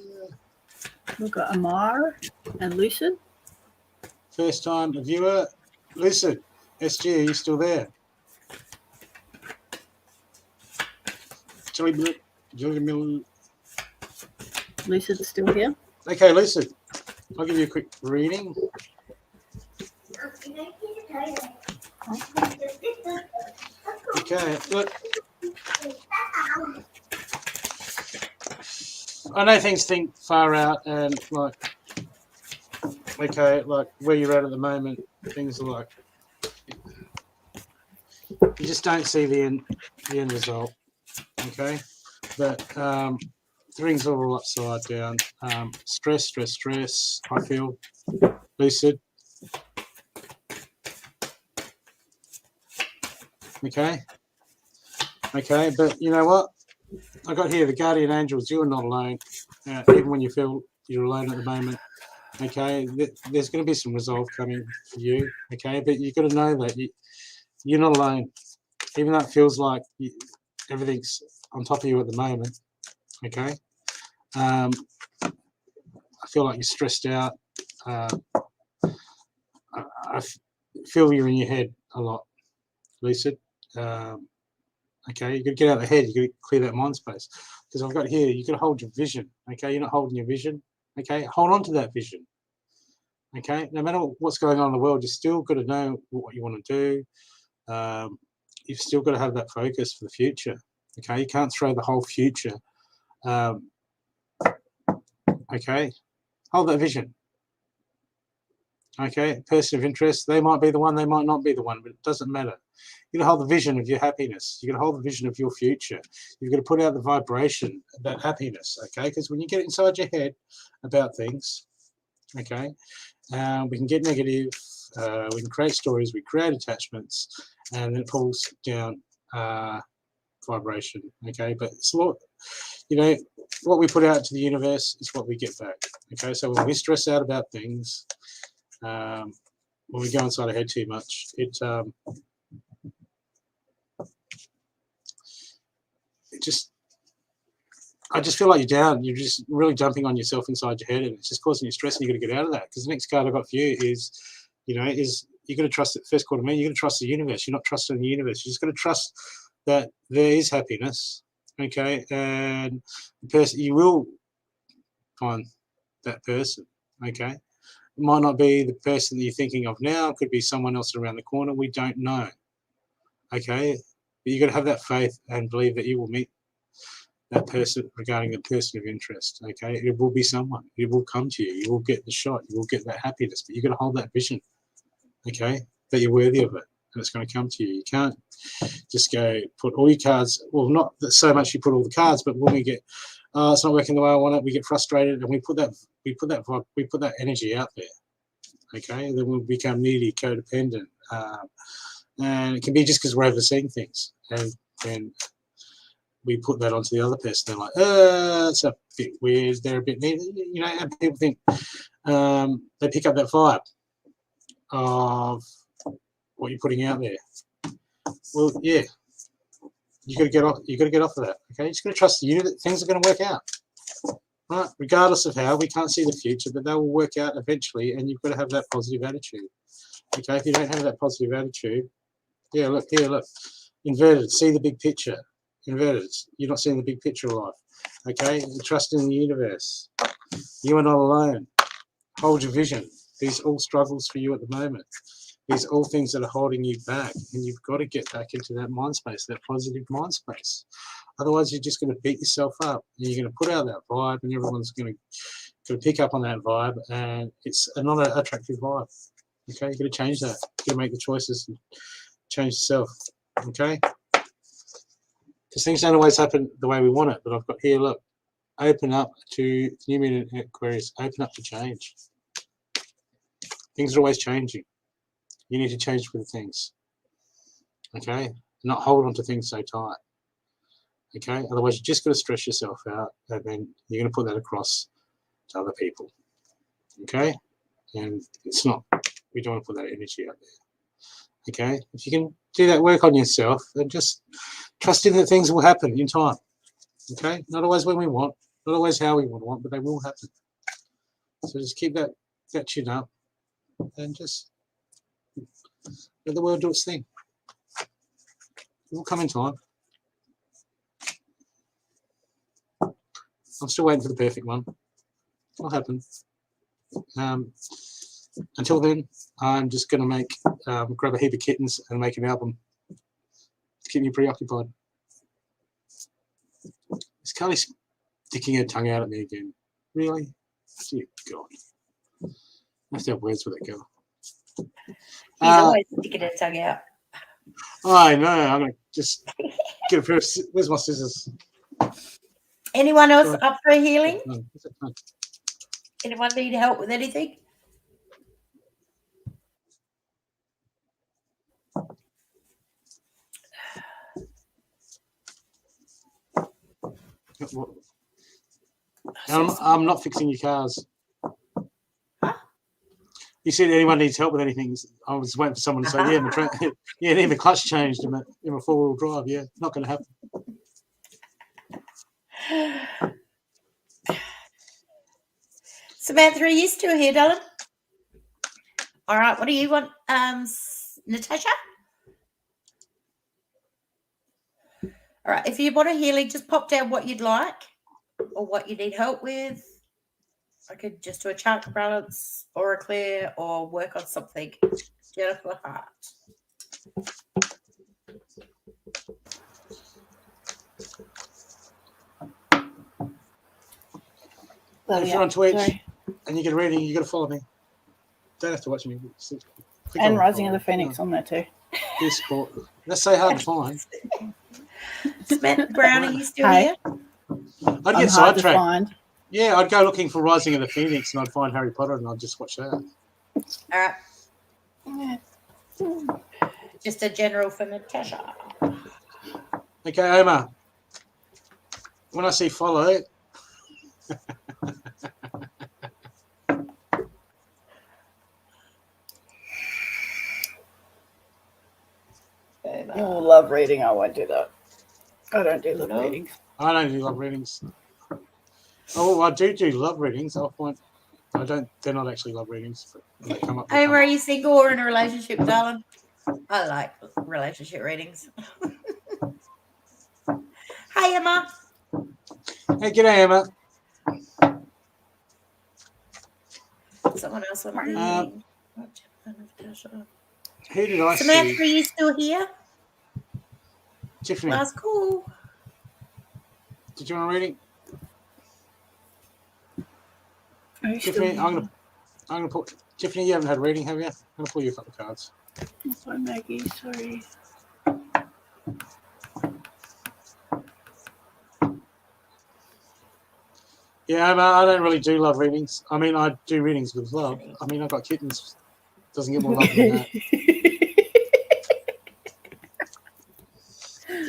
We've got Amar and Lucid. First time viewer. Lucid, SG, are you still there? Lucid's still here. Okay, Lucid, I'll give you a quick reading. Okay, look. I know things think far out and like, okay, like where you're at the moment, things are like, you just don't see the end result, okay? But things are all upside down. Stress, I feel. Lucid. Okay, but you know what? I got here the guardian angels. You're not alone, even when you feel you're alone at the moment. Okay, there's going to be some resolve coming for you. Okay, but you've got to know that you're not alone, even though it feels like everything's on top of you at the moment. Okay, I feel like you're stressed out. I feel you're in your head a lot, Lucid. Okay, you got to get out of the head. You got to clear that mind space, because I've got here. You got to hold your vision. Okay, you're not holding your vision. Okay, hold on to that vision. Okay, no matter what's going on in the world, you still got to know what you want to do. You've still got to have that focus for the future. Okay, you can't throw the whole future. Okay, hold that vision. Okay, person of interest, they might be the one, they might not be the one, but it doesn't matter. You got to hold the vision of your happiness. You got to hold the vision of your future. You've got to put out the vibration of that happiness. Okay, because when you get inside your head about things, okay, we can get negative. We can create stories. We create attachments, and then it pulls down vibration. Okay, but it's a lot. You know, what we put out to the universe is what we get back. Okay, so when we stress out about things, when we go inside our head too much, I just feel like you're down. You're just really dumping on yourself inside your head, and it's just causing you stress. And you got to get out of that, because the next card I've got for you is, you got to trust it. First card to me, you got to trust the universe. You're not trusting the universe. You just got to trust that there is happiness. Okay, and the person, you will find that person. Okay, it might not be the person that you're thinking of now. It could be someone else around the corner. We don't know. Okay, but you got to have that faith and believe that you will meet that person regarding the person of interest. Okay, it will be someone. It will come to you. You will get the shot. You will get that happiness. But you got to hold that vision. Okay, that you're worthy of it, and it's going to come to you. You can't just go put all your cards. Well, not so much you put all the cards, but when we get, it's not working the way I want it, we get frustrated, and we put that energy out there. Okay, and then we'll become needy, codependent, and it can be just because we're overseeing things, and then we put that onto the other person. They're like, it's a bit weird. They're a bit needy, you know. And people think they pick up that vibe of what you're putting out there. Well, yeah, you got to get off. You got to get off of that. Okay, you just got to trust you that things are going to work out. Right, regardless of how, we can't see the future, but they will work out eventually, and you've got to have that positive attitude. Okay, if you don't have that positive attitude, yeah, look here, look, inverted, see the big picture. Inverted, you're not seeing the big picture of life. Okay, trust in the universe. You are not alone. Hold your vision. These are all struggles for you at the moment. These are all things that are holding you back, and you've got to get back into that mind space, that positive mind space. Otherwise, you're just going to beat yourself up, and you're going to put out that vibe, and everyone's going to pick up on that vibe, and it's not an attractive vibe. Okay, you've got to change that. You've got to make the choices and change yourself. Okay, because things don't always happen the way we want it. But I've got here, look, open up to New Moon Aquarius. Open up to change. Things are always changing. You need to change with things. Okay, not hold on to things so tight. Okay, otherwise you're just going to stress yourself out, and then you're going to put that across to other people. Okay, and it's not. We don't want to put that energy out there. Okay, if you can do that work on yourself, then just trust in that things will happen in time. Okay, not always when we want, not always how we want, but they will happen. So just keep that chin up, and just let the world do its thing. It will come in time. I'm still waiting for the perfect one. It'll happen. Until then, I'm just going to grab a heap of kittens and make an album to keep me preoccupied. Is Carly sticking her tongue out at me again? Really? Dear God. I have to have words with that girl. He's always sticking her tongue out. I know. I'm going to just get a pair of scissors. Where's my scissors? Anyone else up for healing? No. Anyone need help with anything? I'm not fixing your cars. Huh? you said anyone needs help with anything, I was waiting for someone to say, yeah, need the clutch changed in a four-wheel drive. Yeah, not going to happen. Samantha, are you still here, darling? All right. What do you want, Natasha? All right. If you want a healing, just pop down what you'd like or what you need help with. I could just do a chakra balance or a clear or work on something. Jennifer Hart. If you're on Twitch and you get a reading, you got to follow me. Don't have to watch me. And Rising of the Phoenix on there too. This sport. That's so hard to find. Samantha Brown, are you still here? I'd get sidetracked. Yeah, I'd go looking for Rising of the Phoenix and I'd find Harry Potter and I'd just watch that. All right. Just a general for Natasha. Okay, Omar. When I say follow, Oh, love reading. I won't do that. I don't do love readings. I don't do love readings. Oh, I do love readings. I find they're not actually love readings. But they come up. Omar, are you single or in a relationship, darling? I like relationship readings. Hi, Emma. Hey, g'day, Emma. Someone else on reading. Who did I see? Samantha, are you still here? Tiffany. That's cool. Did you want a reading? Tiffany, I'm gonna put Tiffany. You haven't had a reading, have you? I'm gonna pull you a couple of cards. I'm sorry, Maggie. Sorry. Yeah, I don't really do love readings. I mean, I do readings with love. I mean, I've got kittens. Doesn't get more love than that.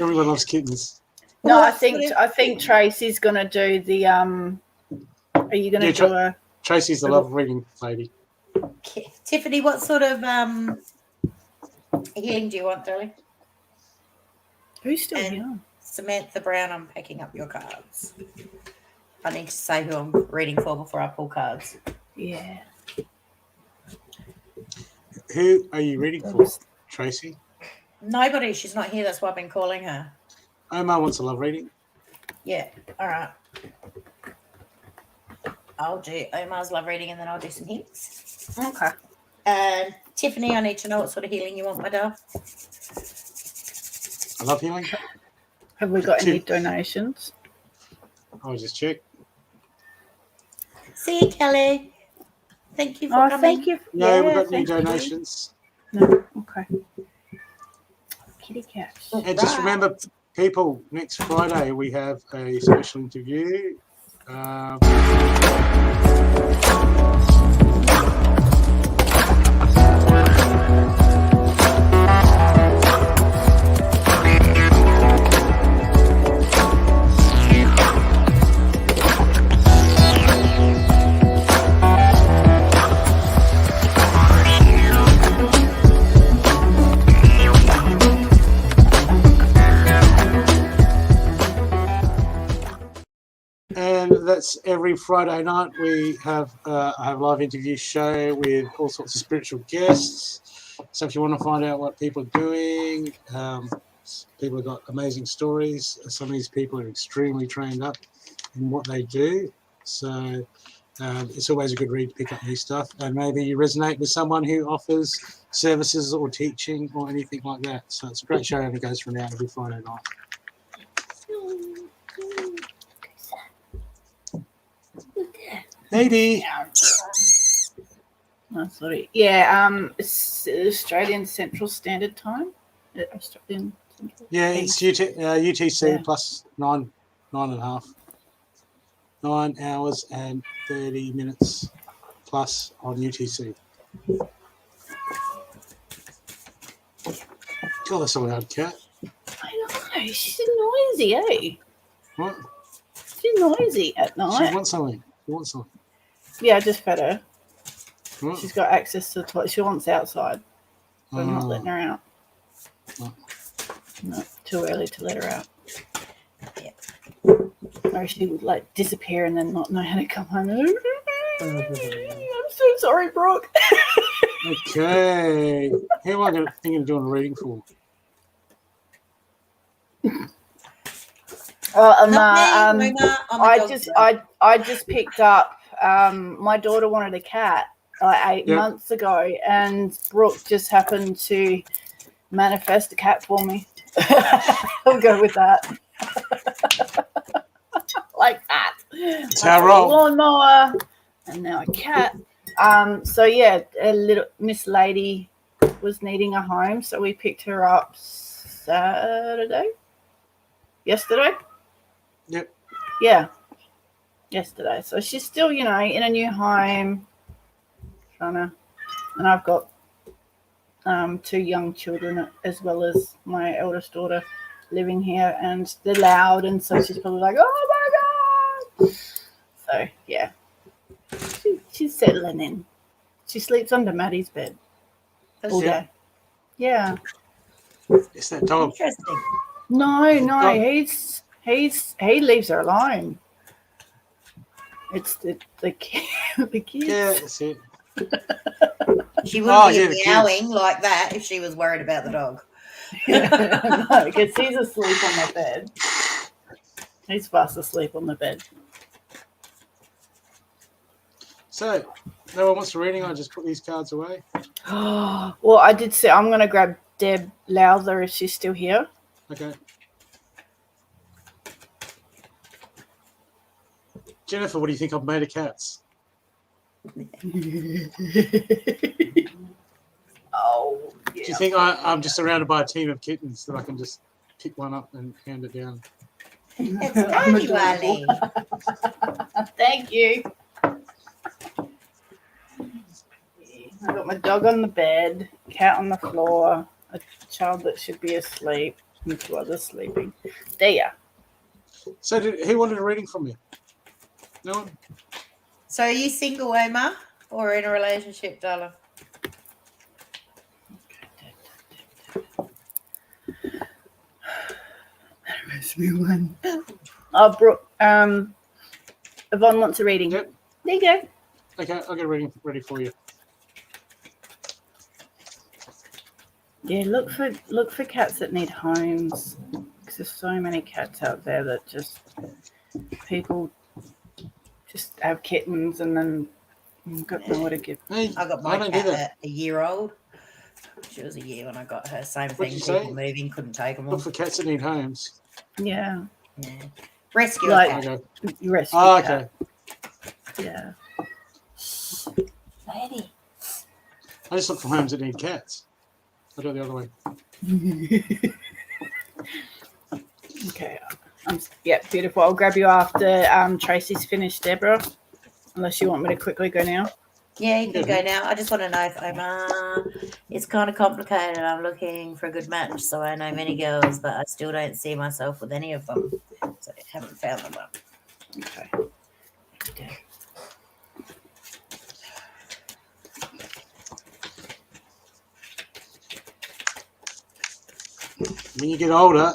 Everyone loves kittens. No, I think Tracey's gonna do the Are you gonna do a? Tracey's the love reading lady. Okay. Tiffany, what sort of healing do you want, darling? Who's still here? Samantha Brown, I'm picking up your cards. I need to say who I'm reading for before I pull cards. Yeah. Who are you reading for, Tracey? Nobody. She's not here. That's why I've been calling her. Omar wants a love reading. Yeah. All right. I'll do Omar's love reading and then I'll do some hints. Okay. And Tiffany, I need to know what sort of healing you want, my doll. I love healing. Have we got any donations? I'll just check. See you, Kelly. Thank you for coming. Thank you. No, we've got any donations. No. Okay. Kitty cats. And just remember, people, next Friday we have a special interview. And that's every Friday night. We have a live interview show with all sorts of spiritual guests. So if you want to find out what people are doing, people have got amazing stories. Some of these people are extremely trained up in what they do. So it's always a good read to pick up new stuff. And maybe you resonate with someone who offers services or teaching or anything like that. So it's a great show and it goes for an hour every Friday night. Maybe. Oh, sorry. Yeah, it's Australian Central Standard Time. Australian Central. Yeah, it's UTC plus 9.5. 9 hours and 30 minutes plus on UTC. God, that's a loud cat. I know. She's noisy, eh? What? She's noisy at night. She wants something. You want something? Yeah, I just fed her. What? She's got access to the toilet. She wants outside. But I'm not Oh. letting her out. Oh. No, too early to let her out. Yeah. Or she would like disappear and then not know how to come home. I'm so sorry, Brooke. Okay. Who am I thinking of doing a reading for? Oh, Not me, Roma. I'm a I dog just girl. I just picked up. My daughter wanted a cat like 8 Yep. months ago, and Brooke just happened to manifest a cat for me. I'll go with that. Like that. It's I how I saw a roll. lawnmower, and now a cat. So yeah, a little Miss Lady was needing a home, so we picked her up yesterday. Yep. Yeah, yesterday. So she's still, in a new home, and I've got 2 young children as well as my eldest daughter living here, and they're loud, and so she's probably like, oh my god. So yeah, she's settling in. She sleeps under Maddie's bed all Yeah. day. Yeah. It's that dog. Interesting. No, Oh. he leaves her alone. It's the kids. Yeah, that's it. She wouldn't be yeah, the kids. meowing like that if she was worried about the dog. No, because he's asleep on the bed. He's fast asleep on the bed. So, no one wants a reading. I just put these cards away. Well, I did say I'm going to grab Deb Lowther if she's still here. Okay. Jennifer, what do you think I've made of cats? Oh, Do yeah. you think I'm just surrounded by a team of kittens that I can just pick one up and hand it down? It's Tony Wally. Thank you. I got my dog on the bed, cat on the floor, a child that should be asleep, and 2 others sleeping. There. So, who wanted a reading from me? No one? So are you single, Omar, or in a relationship, darling? Oh, Brooke, Yvonne wants a reading. Yep. There you go. Okay, I'll get a reading ready for you. Yeah, look for cats that need homes, because there's so many cats out there that people just have kittens and then got nowhere to give. Hey, I got my cat a year old. She was a year when I got her. Same thing. People moving, couldn't take them all. Look for cats that need homes. Yeah. Rescue Like, a cat. Okay. Rescue okay. cat. Yeah. Lady. I just look for homes that need cats. I do it the other way. Okay. Yeah, beautiful. I'll grab you after Tracey's finished, Deborah. Unless you want me to quickly go now. Yeah, you can go now. I just want to know if Omar, it's kind of complicated. I'm looking for a good match, so I know many girls, but I still don't see myself with any of them. So I haven't found the one. Okay. When you get older,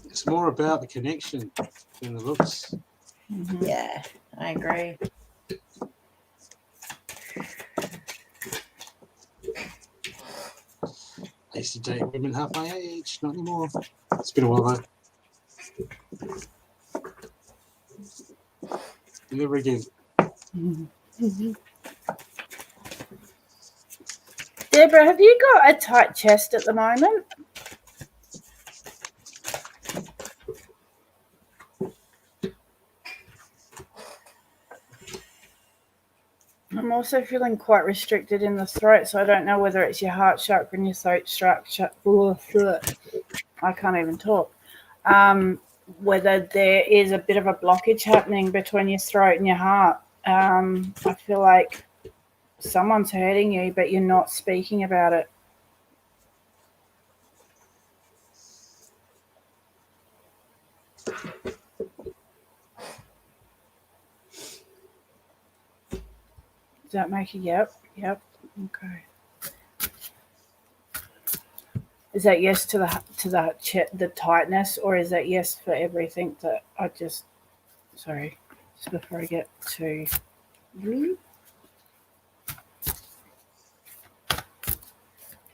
it's more about the connection than the looks. Mm-hmm. Yeah, I agree. I used to date women half my age, not anymore. It's been a while though. Never again. Mm-hmm. Deborah, have you got a tight chest at the moment? I'm also feeling quite restricted in the throat, so I don't know whether it's your heart chakra and your throat chakra. I can't even talk. Whether there is a bit of a blockage happening between your throat and your heart. I feel like someone's hurting you, but you're not speaking about it. Does that make a yep? Yep. Okay. Is that yes to the tightness, or is that yes for everything that I just? Sorry, just before I get to.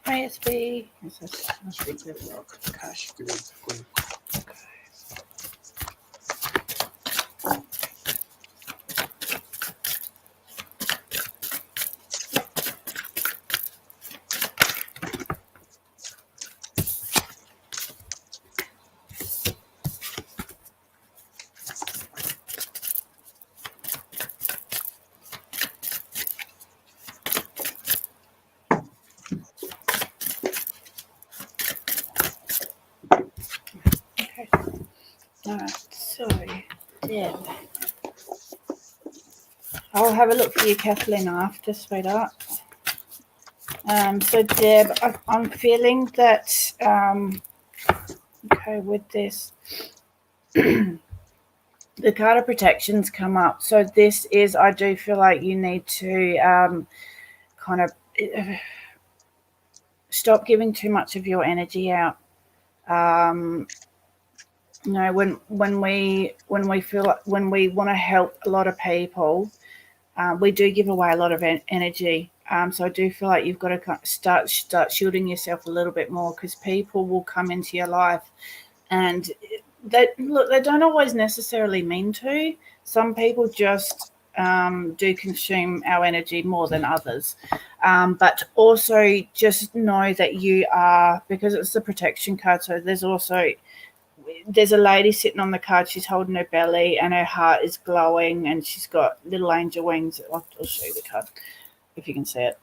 ISB. Cash, good. Okay. All right. So, Deb, I'll have a look for you, Kathleen, after, sweetheart. So, Deb, I'm feeling that. Okay, with this, the card of protections come up. So this is, I do feel like you need to kind of stop giving too much of your energy out. You know, when we feel like, when we want to help a lot of people, we do give away a lot of energy. So I do feel like you've got to start shielding yourself a little bit more, because people will come into your life, and they don't always necessarily mean to. Some people just do consume our energy more than others. But also just know that you are, because it's the protection card. So there's a lady sitting on the card. She's holding her belly and her heart is glowing, and she's got little angel wings. I'll show you the card if you can see it.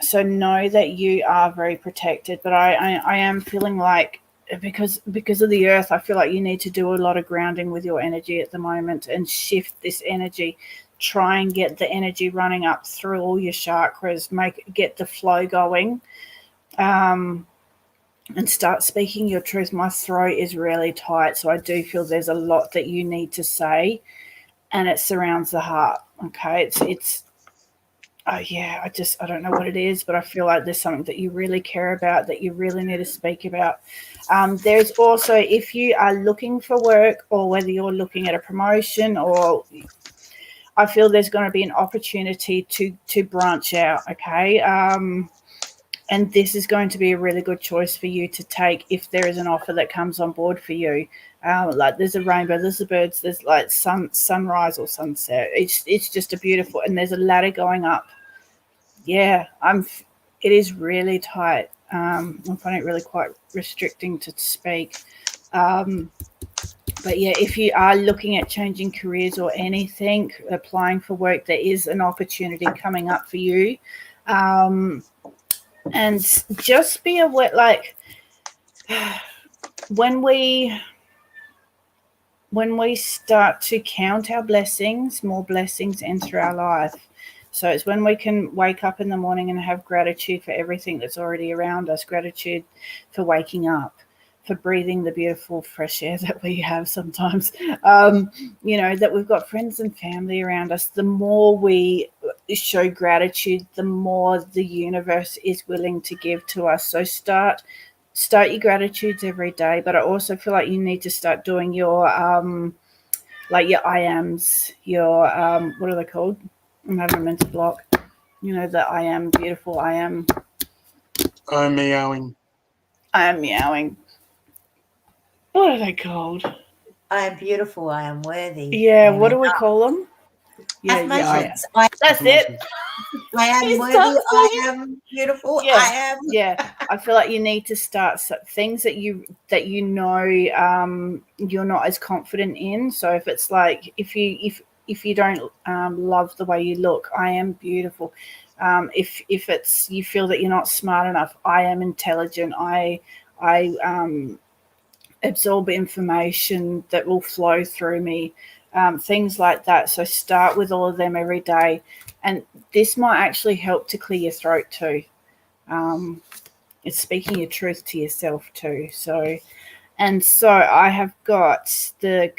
So know that you are very protected, but I am feeling like, because of the earth, I feel like you need to do a lot of grounding with your energy at the moment and shift this energy. Try and get the energy running up through all your chakras, get the flow going. And start speaking your truth. My throat is really tight, so I do feel there's a lot that you need to say, and it surrounds the heart. Okay, it's oh yeah, I don't know what it is, but I feel like there's something that you really care about, that you really need to speak about. There's also, if you are looking for work, or whether you're looking at a promotion, or I feel there's going to be an opportunity to branch out. Okay. And this is going to be a really good choice for you to take if there is an offer that comes on board for you. Like there's a rainbow, there's the birds, there's like sunrise or sunset. It's just a beautiful, and there's a ladder going up. Yeah, it is really tight. I'm finding it really quite restricting to speak. But yeah, if you are looking at changing careers or anything, applying for work, there is an opportunity coming up for you. And just be aware, like when we start to count our blessings, more blessings enter our life. So it's when we can wake up in the morning and have gratitude for everything that's already around us, gratitude for waking up, for breathing the beautiful fresh air that we have sometimes, you know, that we've got friends and family around us. The more we show gratitude, the more the universe is willing to give to us. So start your gratitudes every day. But I also feel like you need to start doing your like your I ams, your what are they called? I'm having a mental block. You know, that I am beautiful, I am Meowing. I am meowing. What are they called? I am beautiful. I am worthy. Yeah, what do we call them? Yeah, affirmations. That's it. I am worthy. I am beautiful. Yeah, I am. Yeah, I feel like you need to start things that you know you're not as confident in. So if it's like if you don't love the way you look, I am beautiful. If it's you feel that you're not smart enough, I am intelligent. I absorb information that will flow through me, things like that. So start with all of them every day, and this might actually help to clear your throat too. It's speaking your truth to yourself too. So And so I have got the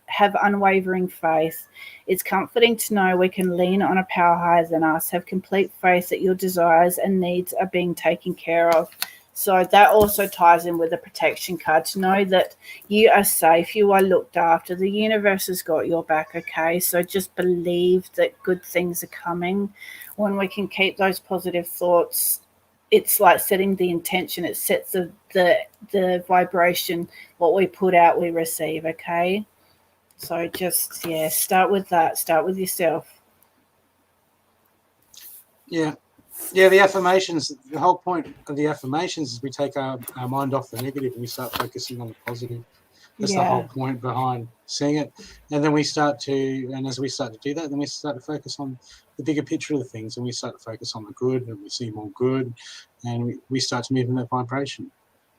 have unwavering faith. It's comforting to know we can lean on a power higher than us, have complete faith that your desires and needs are being taken care of. So that also ties in with the protection card, to know that you are safe, you are looked after, the universe has got your back, okay? So just believe that good things are coming. When we can keep those positive thoughts, it's like setting the intention. It sets the vibration. What we put out, we receive, okay? So just, start with that. Start with yourself. Yeah. Yeah, the affirmations, the whole point of the affirmations is we take our mind off the negative and we start focusing on the positive. That's the whole point behind seeing it. And then we start to, and as we start to do that, then we start to focus on the bigger picture of the things, and we start to focus on the good, and we see more good, and we start to move in that vibration.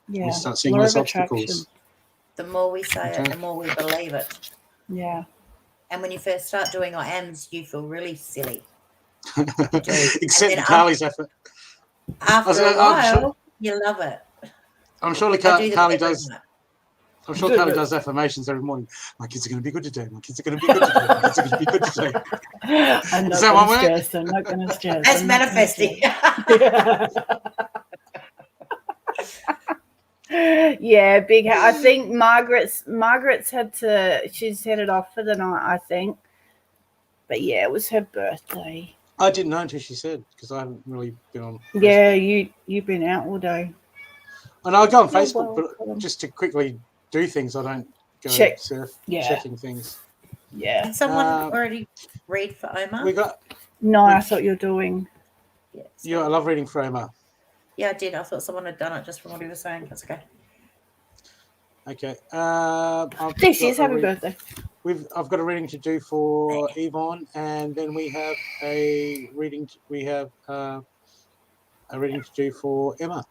Yeah. We start seeing Law less of obstacles. attraction. The more we say it, the more we believe it. Yeah. And when you first start doing our AMs, you feel really silly. Except Carly's effort. After a while, you love it. I'm sure Carly does. I'm sure Carly does affirmations every morning. My kids are going to be good today. My kids are going to be good today. My kids are going to be good today. I'm not going to stress. I'm not going to stress. That's manifesting. Yeah, big. I think Margaret's she's headed off for the night, I think. But yeah, it was her birthday. I didn't know until she said, because I haven't really been on Facebook. Yeah, you've been out all day. And I go on Facebook, but just to quickly do things, I don't go checking things. Yeah. Did someone already read for Omar? I thought you were doing. Yeah, I love reading for Omar. Yeah, I did. I thought someone had done it just from what he was saying. That's okay. Okay. This is happy birthday. I've got a reading to do for Yvonne, and then we have a reading. We have a reading to do for Emma.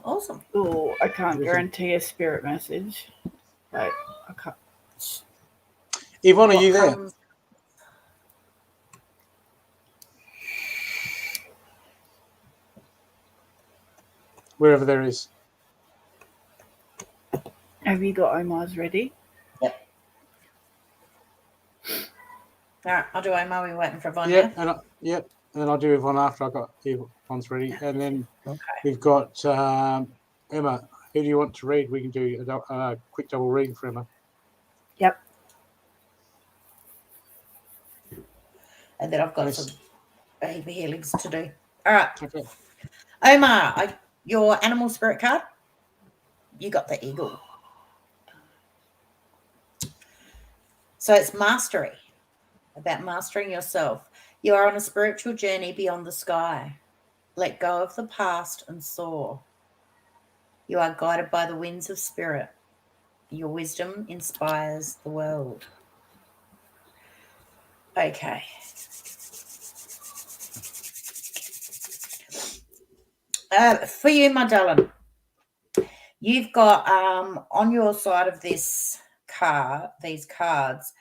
Awesome. Oh, I can't guarantee a spirit message. Like, I can't. Yvonne, are you there? Wherever there is. Have you got Omar's ready? Yep. All right, I'll do Omar. We're waiting for Yvonne. Yep, and then I'll do Yvonne after I've got Yvonne's ready. And then we've got Emma. Who do you want to read? We can do a quick double reading for Emma. Yep. And then I've got some baby healings to do. All right. Okay. Omar, your animal spirit card, you got the eagle. So it's mastery, about mastering yourself. You are on a spiritual journey beyond the sky. Let go of the past and soar. You are guided by the winds of spirit. Your wisdom inspires the world. Okay. For you, my darling, you've got on your side of these cards,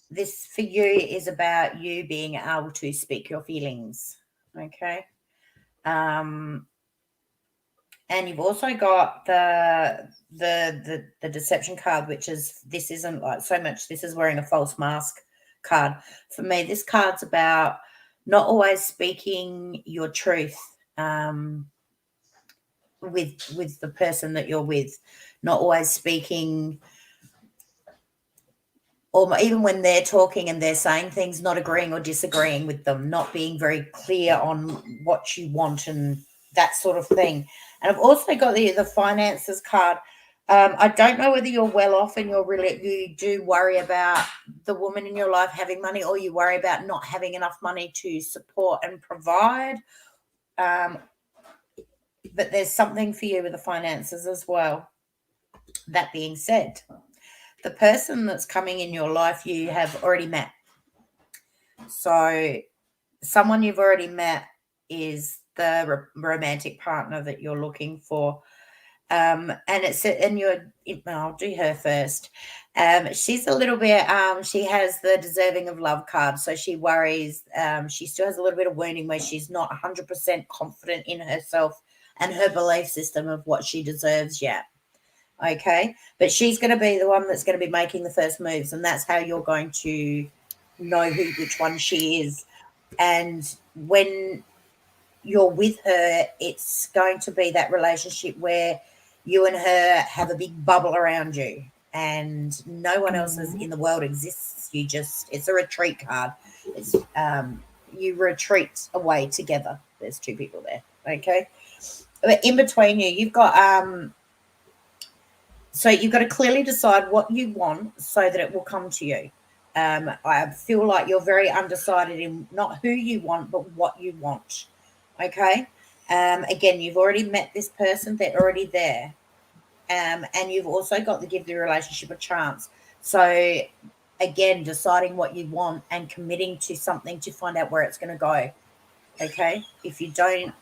this for you is about you being able to speak your feelings. Okay. And you've also got the deception card, which is, this isn't like so much, this is wearing a false mask card. For me, this card's about not always speaking your truth with the person that you're with, not always speaking, or even when they're talking and they're saying things, not agreeing or disagreeing with them, not being very clear on what you want and that sort of thing. And I've also got the finances card. I don't know whether you're well off and you do worry about the woman in your life having money, or you worry about not having enough money to support and provide. But there's something for you with the finances as well. That being said, the person that's coming in your life you have already met. So someone you've already met is the romantic partner that you're looking for. I'll do her first. She's a little bit, she has the deserving of love card. So she worries, she still has a little bit of wounding where she's not 100% confident in herself and her belief system of what she deserves yet. Okay, but she's going to be the one that's going to be making the first moves, and that's how you're going to know which one she is. And when you're with her, it's going to be that relationship where you and her have a big bubble around you, and no one else in the world exists. It's a retreat card. It's you retreat away together. There's two people there. Okay, but in between you've got so you've got to clearly decide what you want so that it will come to you. I feel like you're very undecided in not who you want, but what you want. Okay. Again, you've already met this person. They're already there. And you've also got to give the relationship a chance. So, again, deciding what you want and committing to something to find out where it's going to go. Okay. If you don't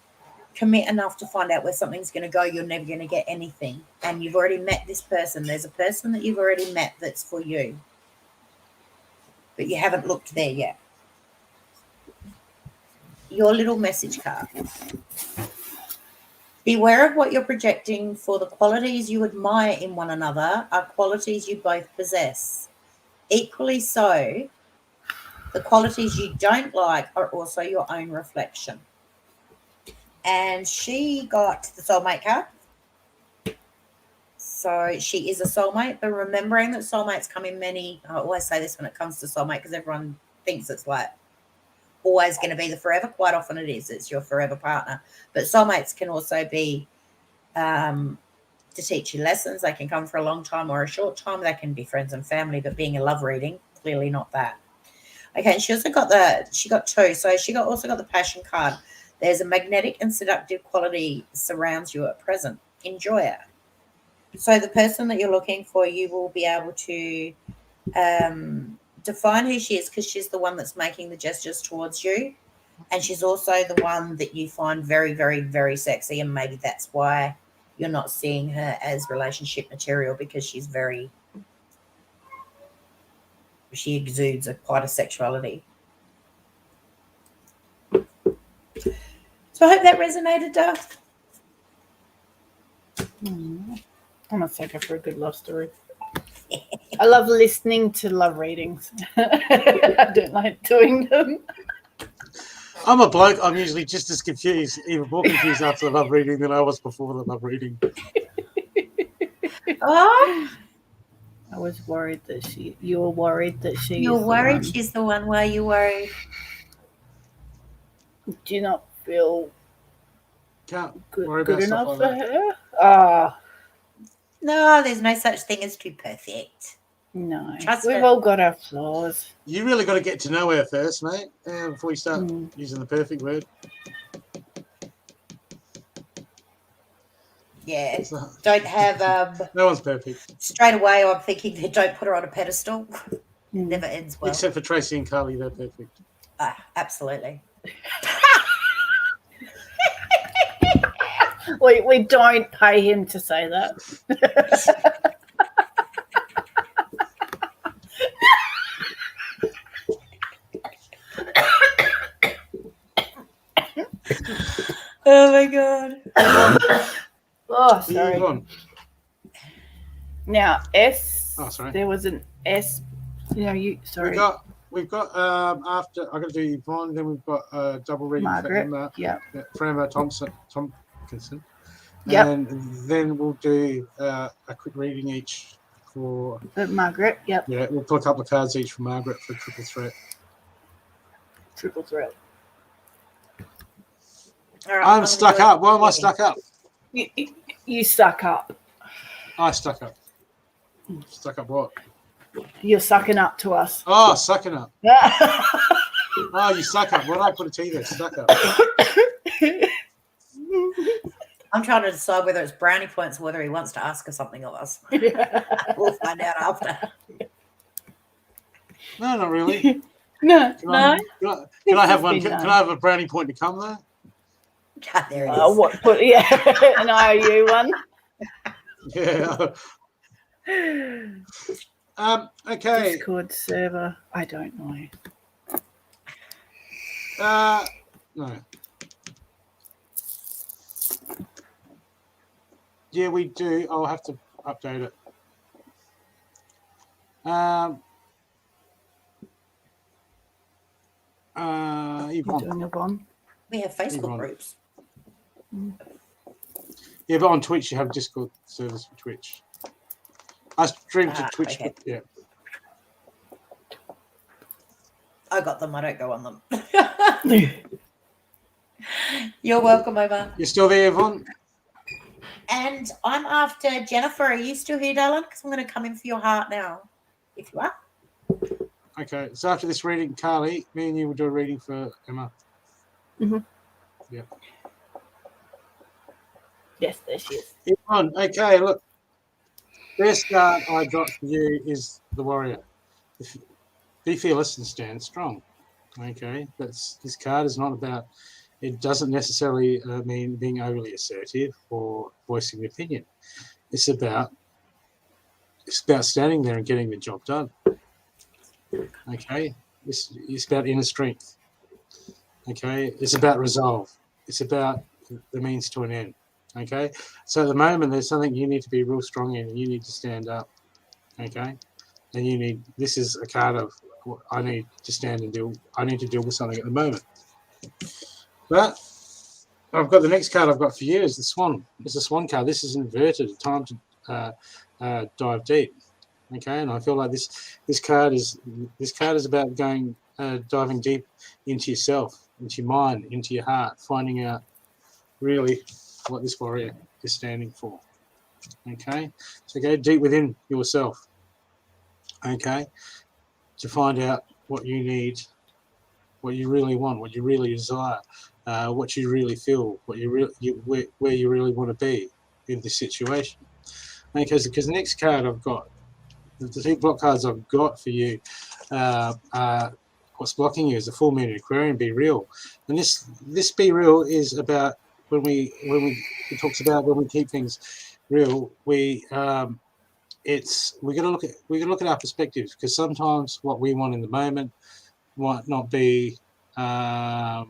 commit enough to find out where something's going to go, you're never going to get anything. And you've already met this person. There's a person that you've already met that's for you, but you haven't looked there yet. Your little message card. Beware of what you're projecting, for the qualities you admire in one another are qualities you both possess. Equally so, the qualities you don't like are also your own reflection. And she got the soulmate card. So she is a soulmate, but remembering that soulmates come in many, I always say this when it comes to soulmate because everyone thinks it's like always going to be the forever. Quite often it is. It's your forever partner. But soulmates can also be to teach you lessons. They can come for a long time or a short time. They can be friends and family, but being a love reading, clearly not that. Okay, she also got she got two. So she also got the passion card. There's a magnetic and seductive quality surrounds you at present. Enjoy it. So the person that you're looking for, you will be able to define who she is, because she's the one that's making the gestures towards you. And she's also the one that you find very, very, very sexy. And maybe that's why you're not seeing her as relationship material, because she exudes quite a sexuality. So I hope that resonated, Duff. I'm a sucker for a good love story. I love listening to love readings. I don't like doing them. I'm a bloke. I'm usually just as confused, even more confused after the love reading than I was before the love reading. Oh, I was worried that you were worried that she you're is worried the one. she's the one. Why are you worried? Do you not feel Can't good worry about stuff enough like for that. her? No, there's no such thing as too perfect. No. Trust We've her. all got our flaws. You really got to get to know her first, mate, before you start using the perfect word. Yeah. So, Don't have no one's perfect. straight away I'm thinking that don't put her on a pedestal. Never ends well. Except for Tracey and Carly, they're perfect. Absolutely. We don't pay him to say that. Oh my god. Oh, sorry. Now S. Oh, sorry. There was an S. Sorry. We've got after I'm going to do Yvonne, then we've got a double reading Margaret. for Emma Tompkinson. Yep. And then we'll do a quick reading each for Margaret. Yep. Yeah, we'll put a couple of cards each for Margaret for triple threat. Triple threat. All right, I'm stuck up. Why am I stuck up? You stuck up. I stuck up. Stuck up what? You're sucking up to us. Oh, sucking up. Oh, you suck up. Why don't I put a T there? Stuck up. I'm trying to decide whether it's brownie points or whether he wants to ask us something of us. We'll find out after. No, not really. No. Can I have one? Can I have a brownie point to come there? God, there it is. What? An IOU one. Yeah. Okay. Discord server. I don't know. No. Yeah, we do. I'll have to update it. You're Yvonne. doing your bond. We have Facebook Yvonne. groups. Yeah, but on Twitch you have Discord service for Twitch. I stream to Twitch. Okay. Yeah. I got them. I don't go on them. You're welcome, Omar. You still there, Yvonne? And I'm after Jennifer. Are you still here, darling? Because I'm going to come in for your heart now. If you are. Okay. So after this reading, Carly, me and you will do a reading for Emma. Mhm. Yeah. Yes, there she is. Yvonne, okay, look. Best card I got for you is the Warrior. Be fearless and stand strong. Okay, this card is not about. It doesn't necessarily mean being overly assertive or voicing an opinion. It's about standing there and getting the job done. Okay, it's about inner strength. Okay, it's about resolve. It's about the means to an end. Okay, so at the moment there's something you need to be real strong in, and you need to stand up. Okay, and this is a card of I need to stand and deal. I need to deal with something at the moment. But I've got the next card I've got for you is the Swan. It's a Swan card. This is inverted. Time to dive deep. Okay, and I feel like this card is about going diving deep into yourself, into your mind, into your heart, finding out really what this warrior is standing for. Okay, so go deep within yourself. Okay, to find out what you need, what you really want, what you really desire, what you really feel, where you really want to be in this situation. Okay, because the next card I've got, the two block cards I've got for you, what's blocking you is the full moon in Aquarium. Be real, and this be real is about it talks about when we keep things real. We got to look at our perspectives, because sometimes what we want in the moment might not be when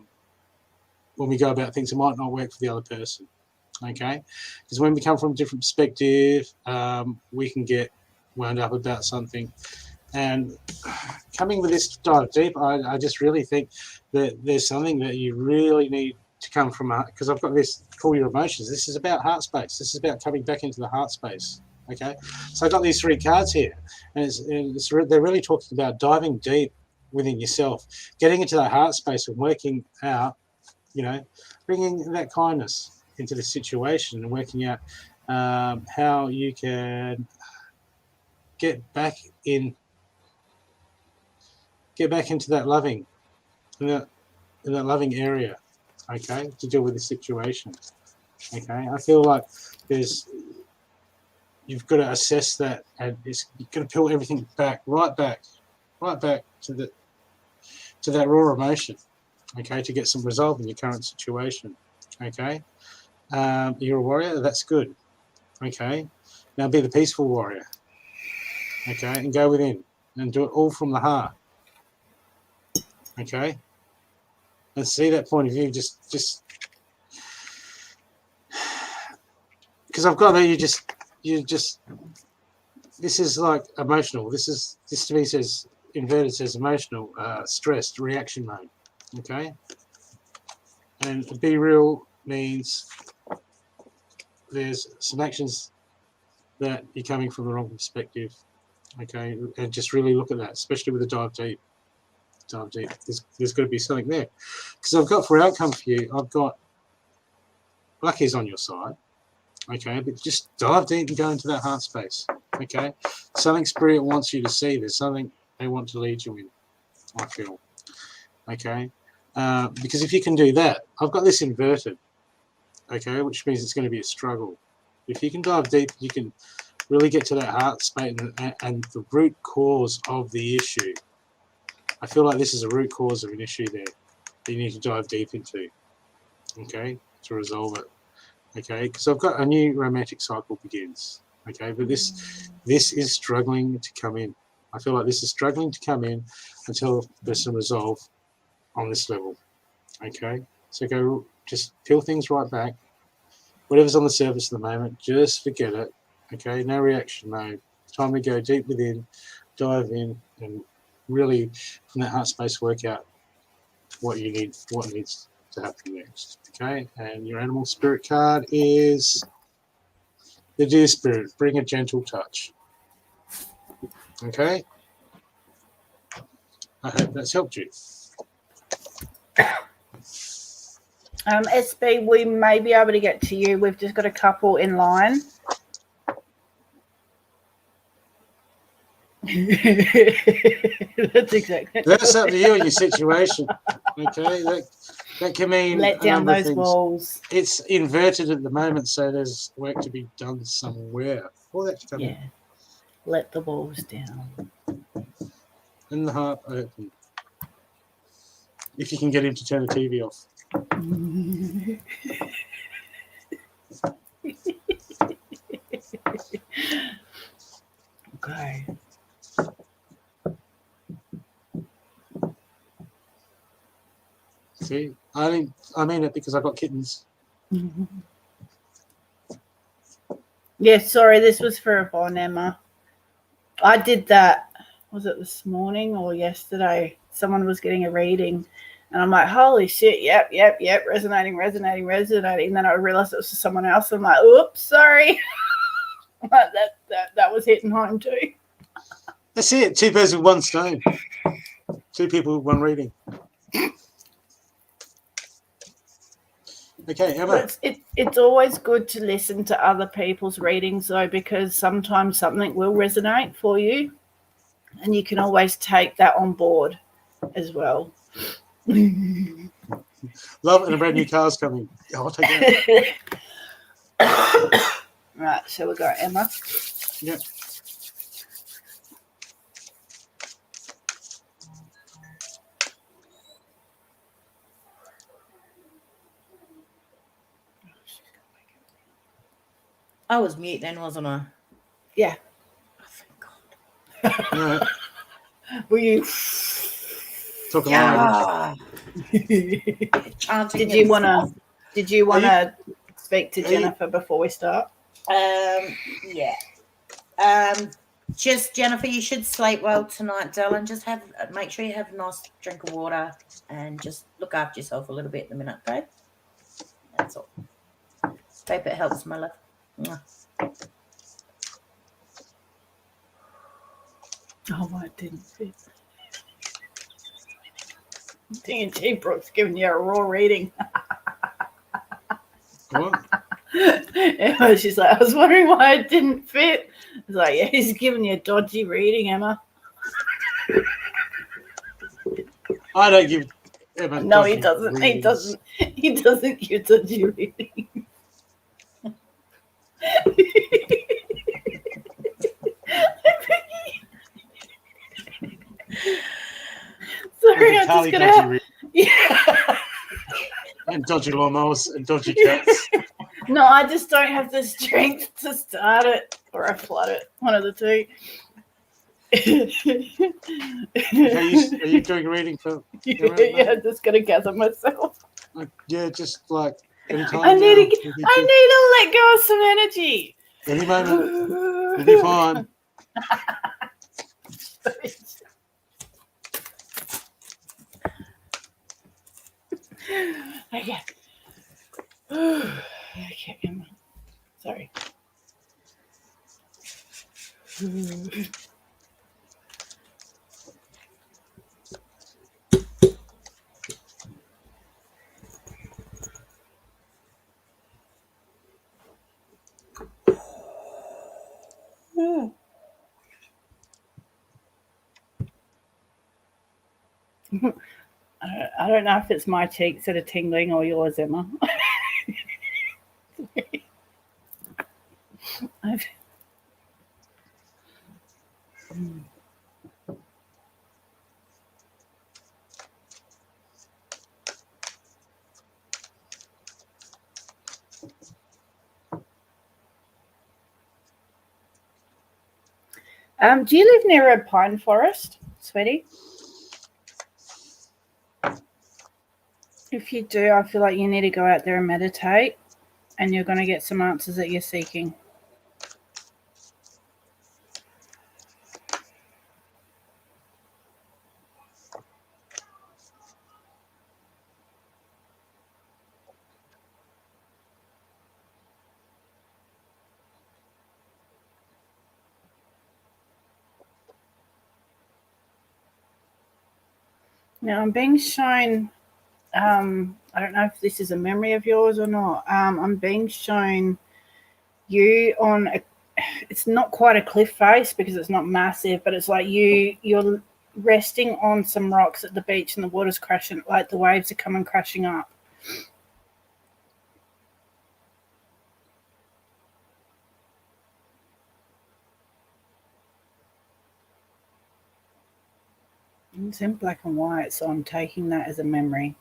we go about things, it might not work for the other person. Okay, because when we come from a different perspective, we can get wound up about something. And coming with this dive deep, I just really think that there's something that you really need to come from, because I've got this, call your emotions. This is about heart space. This is about coming back into the heart space. Okay, so I've got these three cards here, and they're really talking about diving deep within yourself, getting into that heart space and working out, bringing that kindness into the situation and working out how you can get back into that loving, in that loving area, okay, to deal with the situation. Okay, I feel like you've got to assess that, and you've got to peel everything right back to that raw emotion, okay, to get some resolve in your current situation. Okay, you're a warrior, that's good. Okay, now be the peaceful warrior. Okay, and go within and do it all from the heart. Okay, and see that point of view, just because I've got that you just this is like emotional. This to me says inverted, says emotional, stressed reaction mode. Okay, and be real means there's some actions that you're coming from the wrong perspective. Okay, and just really look at that, especially with the dive deep. There's got to be something there, because I've got for outcome for you, I've got luck is on your side. Okay, but just dive deep and go into that heart space. Okay, something spirit wants you to see. There's something they want to lead you in, I feel. Okay, because if you can do that, I've got this inverted. Okay, which means it's going to be a struggle. If you can dive deep, you can really get to that heart space and the root cause of the issue. I feel like this is a root cause of an issue there that you need to dive deep into, okay, to resolve it. Okay, because I've got a new romantic cycle begins. Okay, but this is struggling to come in. I feel like this is struggling to come in until there's some resolve on this level. Okay, so go just peel things right back whatever's on the surface at the moment, just forget it. Okay, no reaction mode. It's time to go deep within, dive in, and really, from that heart space, work out what you need, what needs to happen next. Okay, and your animal spirit card is the Deer Spirit. Bring a gentle touch. Okay, I hope that's helped you. SB, we may be able to get to you. We've just got a couple in line. That's exactly. That's up to you and your situation. Okay, that can mean Let down those walls. It's inverted at the moment, so there's work to be done somewhere. Oh, that's coming. Yeah. Let the walls down. And the heart open. If you can get him to turn the TV off. Okay. See, I mean it because I've got kittens. Yeah, sorry, this was for Yvonne, Emma. I did that, was it this morning or yesterday? Someone was getting a reading, and I'm like, holy shit, yep, resonating. And then I realized it was for someone else. I'm like, oops, sorry. that was hitting home too. That's it. 2 birds with 1 stone. 2 people with 1 reading. Okay, Emma. It's always good to listen to other people's readings, though, because sometimes something will resonate for you, and you can always take that on board as well. Love, and a brand new car's coming. Yeah, I'll take that. Right, so we got Emma. Yep. I was mute then, wasn't I? Yeah. Oh, thank God. All right. Were you? Talk a lot. Chanting Did you want to speak to Are you- Jennifer before we start? Yeah. Just Jennifer, you should sleep well tonight, darling. Just make sure you have a nice drink of water and just look after yourself a little bit in a minute, okay? That's all. Hope it helps, my love. Mwah. Oh, it didn't fit. D&T Brooke's giving you a raw reading. What? Emma, she's like, I was wondering why it didn't fit. It's like, yeah, he's giving you a dodgy reading, Emma. I don't give Emma. No, he doesn't. readings. He doesn't. He doesn't give dodgy reading. Sorry, I'm just gonna have... Yeah. And dodgy lawnmowers and dodgy cats. No, I just don't have the strength to start it, or I flood it. One of the two. Are you doing a reading for? Yeah, I'm just gonna gather myself. Yeah, just like any time. I need to let go of some energy. Any moment, you'll be fine. Okay. Okay, Emma. Sorry. I don't know if it's my cheeks that are tingling or yours, Emma. Do you live near a pine forest, sweetie? If you do, I feel like you need to go out there and meditate and you're going to get some answers that you're seeking. Now I'm being shown, I don't know if this is a memory of yours or not. I'm being shown you on it's not quite a cliff face because it's not massive, but it's like you're resting on some rocks at the beach and the water's crashing, like the waves are coming crashing up. It's in black and white, so I'm taking that as a memory.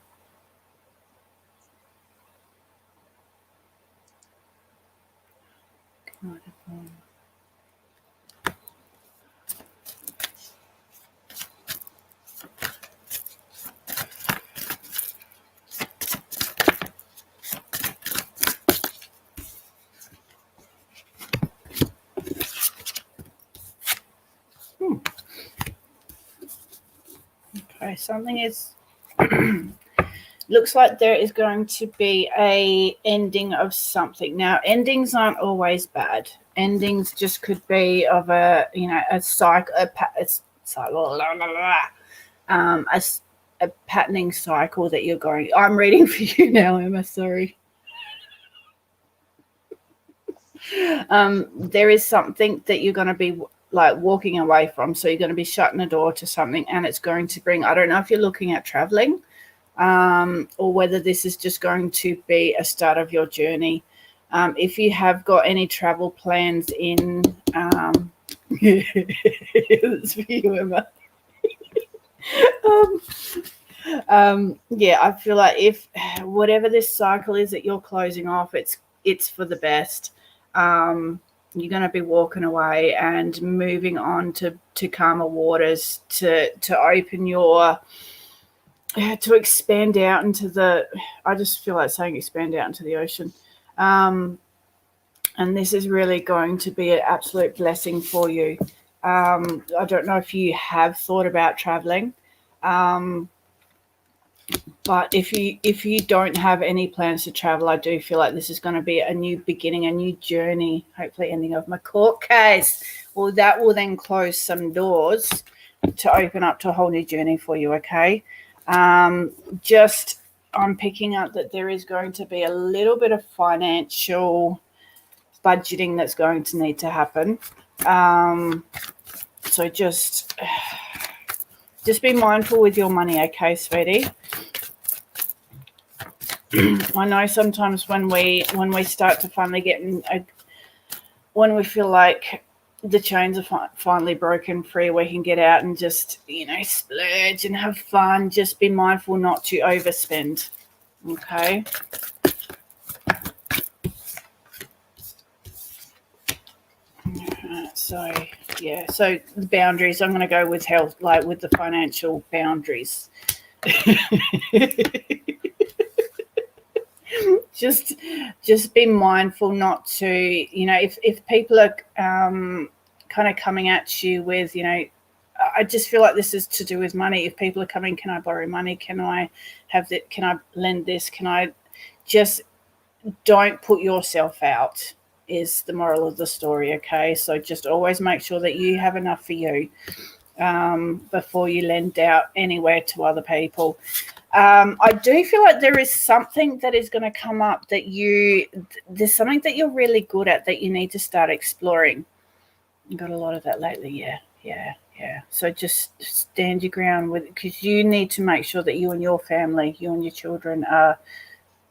Okay, something is looks like there is going to be a ending of something. Now, endings aren't always bad. Endings just could be of a cycle, a patterning cycle that you're going. I'm reading for you now, Emma. Sorry. There is something that you're going to be like walking away from, so you're going to be shutting the door to something, and it's going to bring, I don't know if you're looking at traveling, or whether this is just going to be a start of your journey. If you have got any travel plans in it's for you, Emma. Yeah, I feel like if whatever this cycle is that you're closing off, it's for the best. You're going to be walking away and moving on to calmer waters, to open your, to expand out into the, I just feel like saying expand out into the ocean. And this is really going to be an absolute blessing for you. I don't know if you have thought about traveling, but if you don't have any plans to travel, I do feel like this is going to be a new beginning, a new journey, hopefully ending of my court case. Well, that will then close some doors to open up to a whole new journey for you, okay? I'm picking up that there is going to be a little bit of financial budgeting that's going to need to happen. So just be mindful with your money, okay, sweetie? I know sometimes when we start to finally get in, when we feel like the chains are finally broken free, we can get out and just, splurge and have fun. Just be mindful not to overspend, okay? So the boundaries, I'm going to go with health, like with the financial boundaries. just be mindful not to, if people are kind of coming at you with, I just feel like this is to do with money. If people are coming, can I borrow money? Can I have that? Can I lend this? Can I just don't put yourself out is the moral of the story, okay? So just always make sure that you have enough for you before you lend out anywhere to other people. I do feel like there is something that is going to come up that there's something that you're really good at that you need to start exploring. I've got a lot of that lately, yeah. So just stand your ground with it, because you need to make sure that you and your family, you and your children are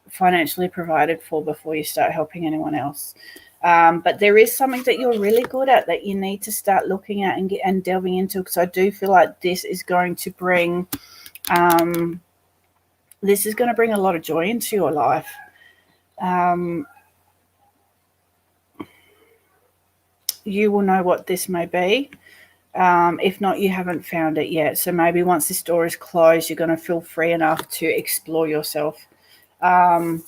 financially provided for before you start helping anyone else. But there is something that you're really good at that you need to start looking at and delving into, because I do feel like this is going to bring a lot of joy into your life. You will know what this may be. If not, you haven't found it yet. So maybe once this door is closed, you're going to feel free enough to explore yourself. And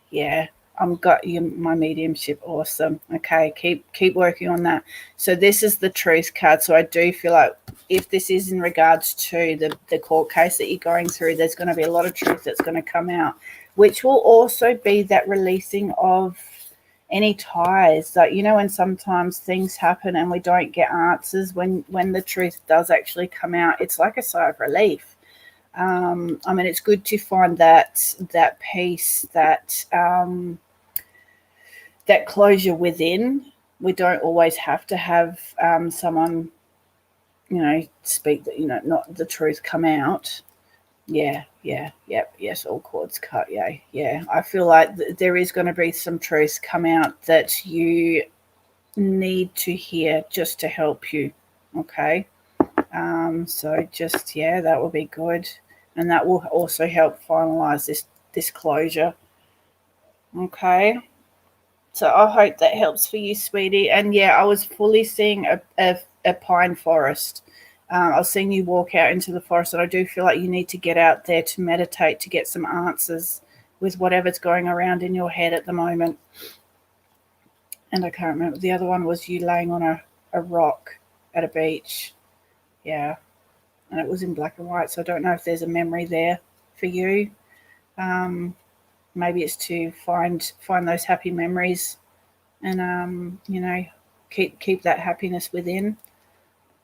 yeah, got you my mediumship. Awesome. Okay, keep working on that. So this is the truth card. So I do feel like if this is in regards to the court case that you're going through, there's going to be a lot of truth that's going to come out, which will also be that releasing of any ties. Like, you know, when sometimes things happen and we don't get answers, when the truth does actually come out, it's like a sigh of relief. I mean, it's good to find that peace, that that closure within. We don't always have to have someone, you know, speak that, you know, not the truth come out. Yes, all cords cut. Yeah. I feel like there is going to be some truths come out that you need to hear just to help you. Okay. So just, that will be good. And that will also help finalize this closure. Okay. So I hope that helps for you, sweetie. And I was fully seeing a pine forest. I was seeing you walk out into the forest, and I do feel like you need to get out there to meditate, to get some answers with whatever's going around in your head at the moment. And I can't remember. The other one was you laying on a rock at a beach. Yeah. And it was in black and white, so I don't know if there's a memory there for you. Maybe it's to find those happy memories and, you know, keep that happiness within.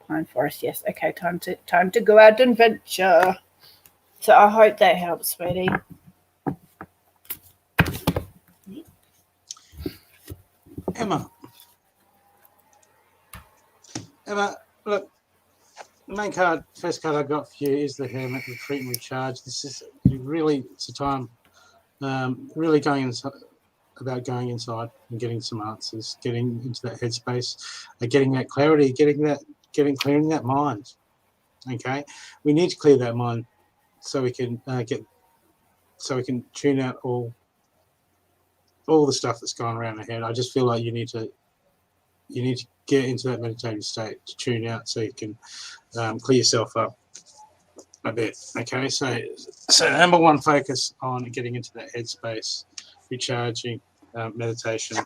Pine forest, yes. Okay, time to go out and venture. So I hope that helps, sweetie. Emma, look, the main card, first card I got for you is the Hermit, Retreat and Recharge. This is really, it's a time really going inside and getting some answers, getting into that headspace, getting that clarity, clearing that mind. Okay, we need to clear that mind so we can tune out all the stuff that's going around our head. I just feel like you need to get into that meditative state to tune out so you can clear yourself up a bit. Okay, so number one, focus on getting into that headspace, recharging, meditation.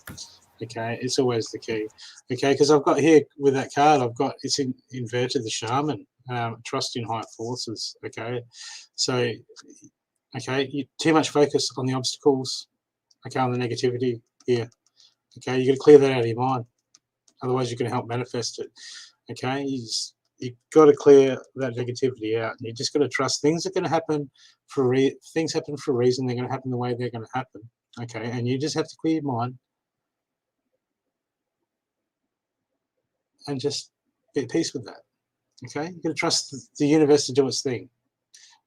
Okay, it's always the key. Okay, because I've got here with that card, it's inverted, the shaman, trust in higher forces. Okay, so too much focus on the obstacles, on the negativity here. Okay, you got to clear that out of your mind, otherwise you're going to help manifest it. Okay, you've got to clear that negativity out, and you just got to trust things are going to happen things happen for a reason. They're going to happen the way they're going to happen. Okay, and you just have to clear your mind and just be at peace with that. Okay, you've got to trust the universe to do its thing.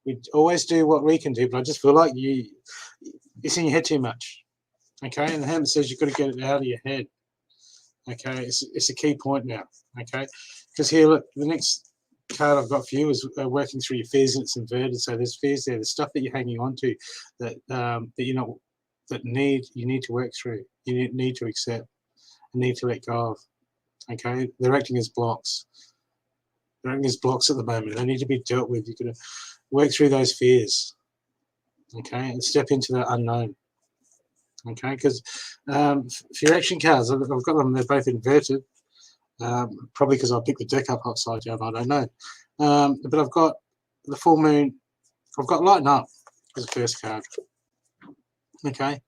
We always do what we can do, but I just feel like it's in your head too much. Okay, and the Hermit says you've got to get it out of your head. Okay, it's a key point now. Okay, because here, look, the next card I've got for you is working through your fears, and it's inverted. So there's fears there, there's stuff that you're hanging on to that you need to work through. You need to accept and need to let go of. Okay, they're acting as blocks. They're acting as blocks at the moment. They need to be dealt with. You're going to work through those fears. Okay, and step into the unknown. Okay, because for your action cards, I've got them. They're both inverted. Probably because I picked the deck up upside down. I don't know. But I've got the full moon. I've got lighten up as the first card. Okay.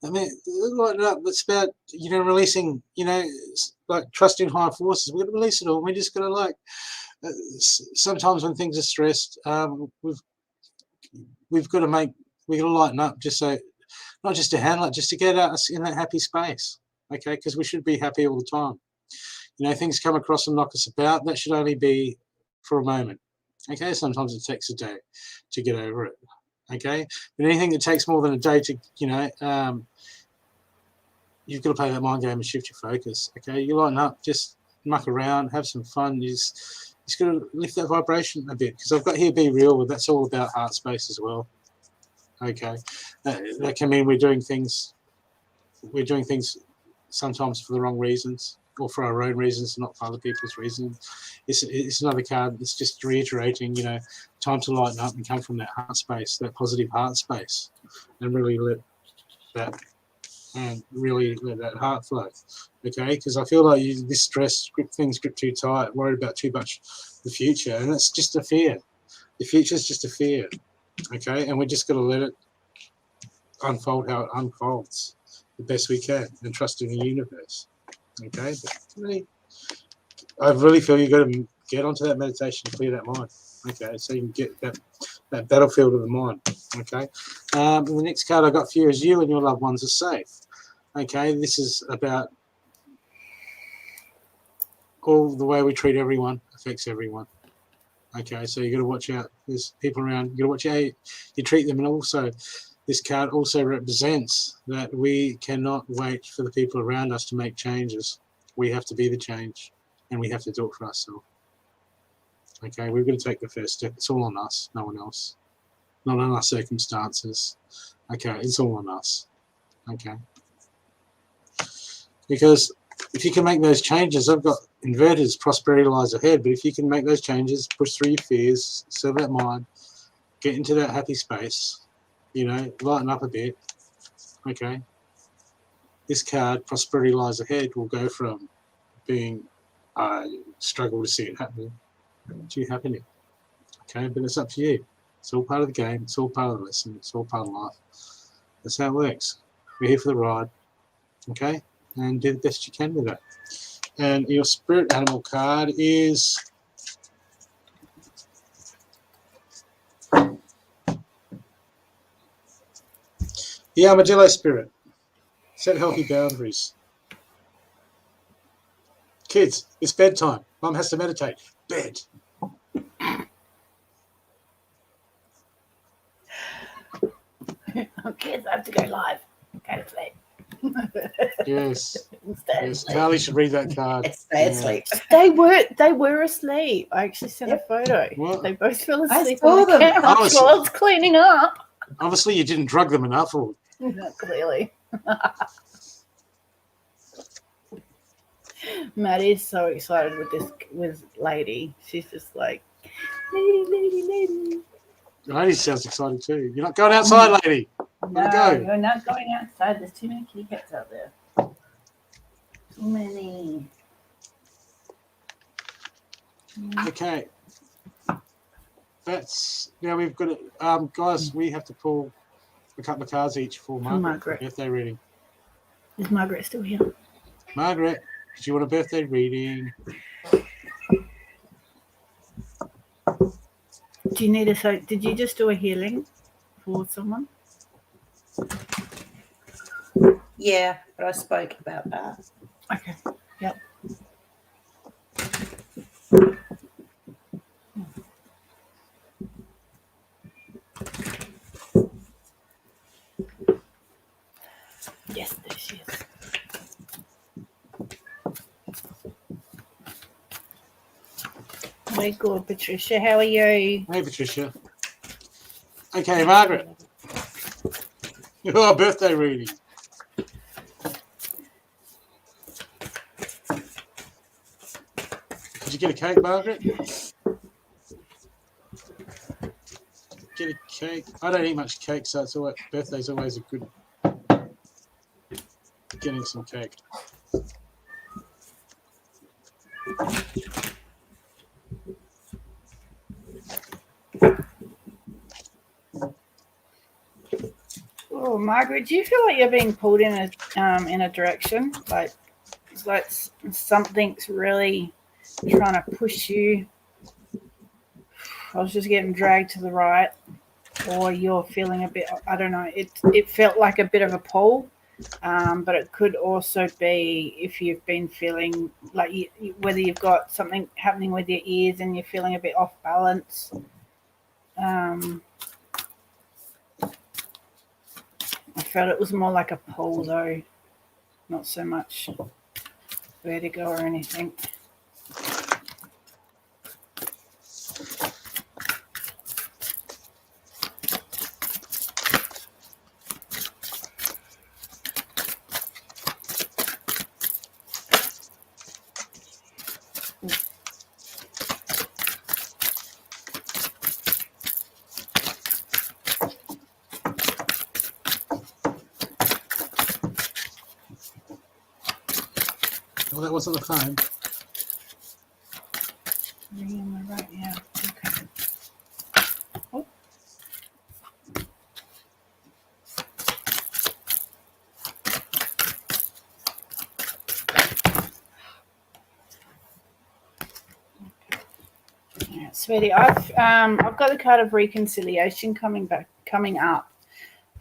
I mean, lighten up. It's about releasing. Like trusting higher forces. We're gonna release it all. We're just gonna sometimes when things are stressed, we've got to lighten up just so. Not just to handle it, just to get us in that happy space, okay? Because we should be happy all the time. Things come across and knock us about. That should only be for a moment, okay? Sometimes it takes a day to get over it, okay? But anything that takes more than a day to, you've got to play that mind game and shift your focus, okay? You lighten up, just muck around, have some fun. You just got to lift that vibration a bit, because I've got here, be real, but that's all about heart space as well. Okay, that can mean we're doing things sometimes for the wrong reasons, or for our own reasons, not for other people's reasons. It's another card that's just reiterating, time to lighten up and come from that heart space, that positive heart space, and really let and really let that heart flow. Okay, because I feel like this stress, things grip too tight, worried about too much the future, and it's just a fear. The future is just a fear. Okay, and we just got to let it unfold how it unfolds the best we can, and trust in the universe. Okay, but really, I really feel you got to get onto that meditation to clear that mind. Okay, so you can get that battlefield of the mind. Okay, the next card I got for you is you and your loved ones are safe. Okay, this is about all the way we treat everyone affects everyone. Okay, so you got to watch out. There's people around. You got to watch how you treat them, and also this card also represents that we cannot wait for the people around us to make changes. We have to be the change, and we have to do it for ourselves. Okay, we're going to take the first step. It's all on us, no one else. Not on our circumstances. Okay, it's all on us. Okay. Because if you can make those changes, I've got inverteds, prosperity lies ahead, but if you can make those changes, push through your fears, settle that mind, get into that happy space, you know, lighten up a bit, okay, this card, prosperity lies ahead, will go from being struggle to see it happening to happening. Okay, but it's up to you. It's all part of the game, it's all part of the lesson, it's all part of life. That's how it works. We're here for the ride, okay, and do the best you can with that. And your spirit animal card is the Armadillo Spirit. Set healthy boundaries. Kids, it's bedtime. Mum has to meditate. Bed. Kids, I have to go live. Go to sleep. Yes. Yes. Carly should read that card. Stay asleep. They were asleep. I actually sent a photo. What? They both fell I asleep saw on the them. couch I was- while I was cleaning up. Obviously, you didn't drug them enough. Or Clearly. Maddie's so excited with Lady. She's just like, lady. Lady sounds excited too. You're not going outside, lady. No, go. you're not going outside. There's too many kitty cats out there. Too many. Okay. That's now we've got it. Guys, we have to pull a couple of cards each for Margaret. Birthday reading. Is Margaret still here? Margaret, did you want a birthday reading? Do you need a so? Did you just do a healing for someone? Yeah, but I spoke about that. Okay. Yep. Yes, there she is. Very good, Patricia. How are you? Hey, Patricia. Okay, Margaret. Your birthday reading. Did you get a cake, Margaret? Get a cake. I don't eat much cake, so it's always, birthday's always a good getting some cake. Oh, Margaret, do you feel like you're being pulled in a direction? Like it's like something's really trying to push you. I was just getting dragged to the right, or you're feeling a bit. I don't know. It felt like a bit of a pull, but it could also be if you've been feeling like whether you've got something happening with your ears and you're feeling a bit off balance. I felt it was more like a pull though, not so much vertigo or anything. Well, that wasn't the phone. Ring on my right, yeah. Okay. Oh. Yeah, sweetie, I've got the card of reconciliation coming up.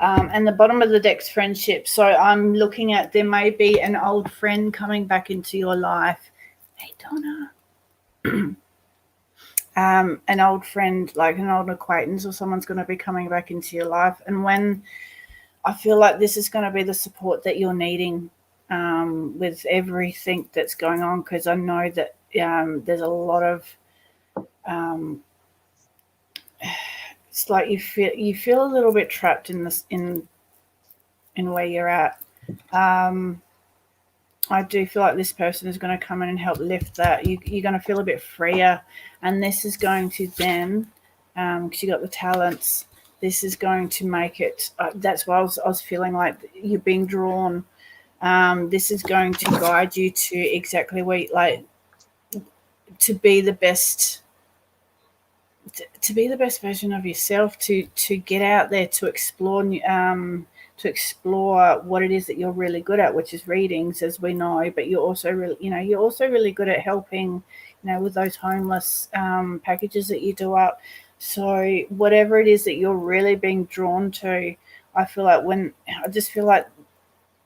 And the bottom of the deck's friendship. So I'm looking at, there may be an old friend coming back into your life. Hey, Donna. An old friend, like an old acquaintance or someone's going to be coming back into your life. And when I feel like this is going to be the support that you're needing with everything that's going on, because I know that there's a lot of it's like you feel a little bit trapped in this in where you're at. I do feel like this person is going to come in and help lift that. You're going to feel a bit freer, and this is going to then, because you got the talents, this is going to make it. That's why I was feeling like you're being drawn. This is going to guide you to exactly where, like, to be the best. To be the best version of yourself, to get out there, to explore what it is that you're really good at, which is readings, as we know. But you're also really good at helping, with those homeless packages that you do up. So whatever it is that you're really being drawn to, I just feel like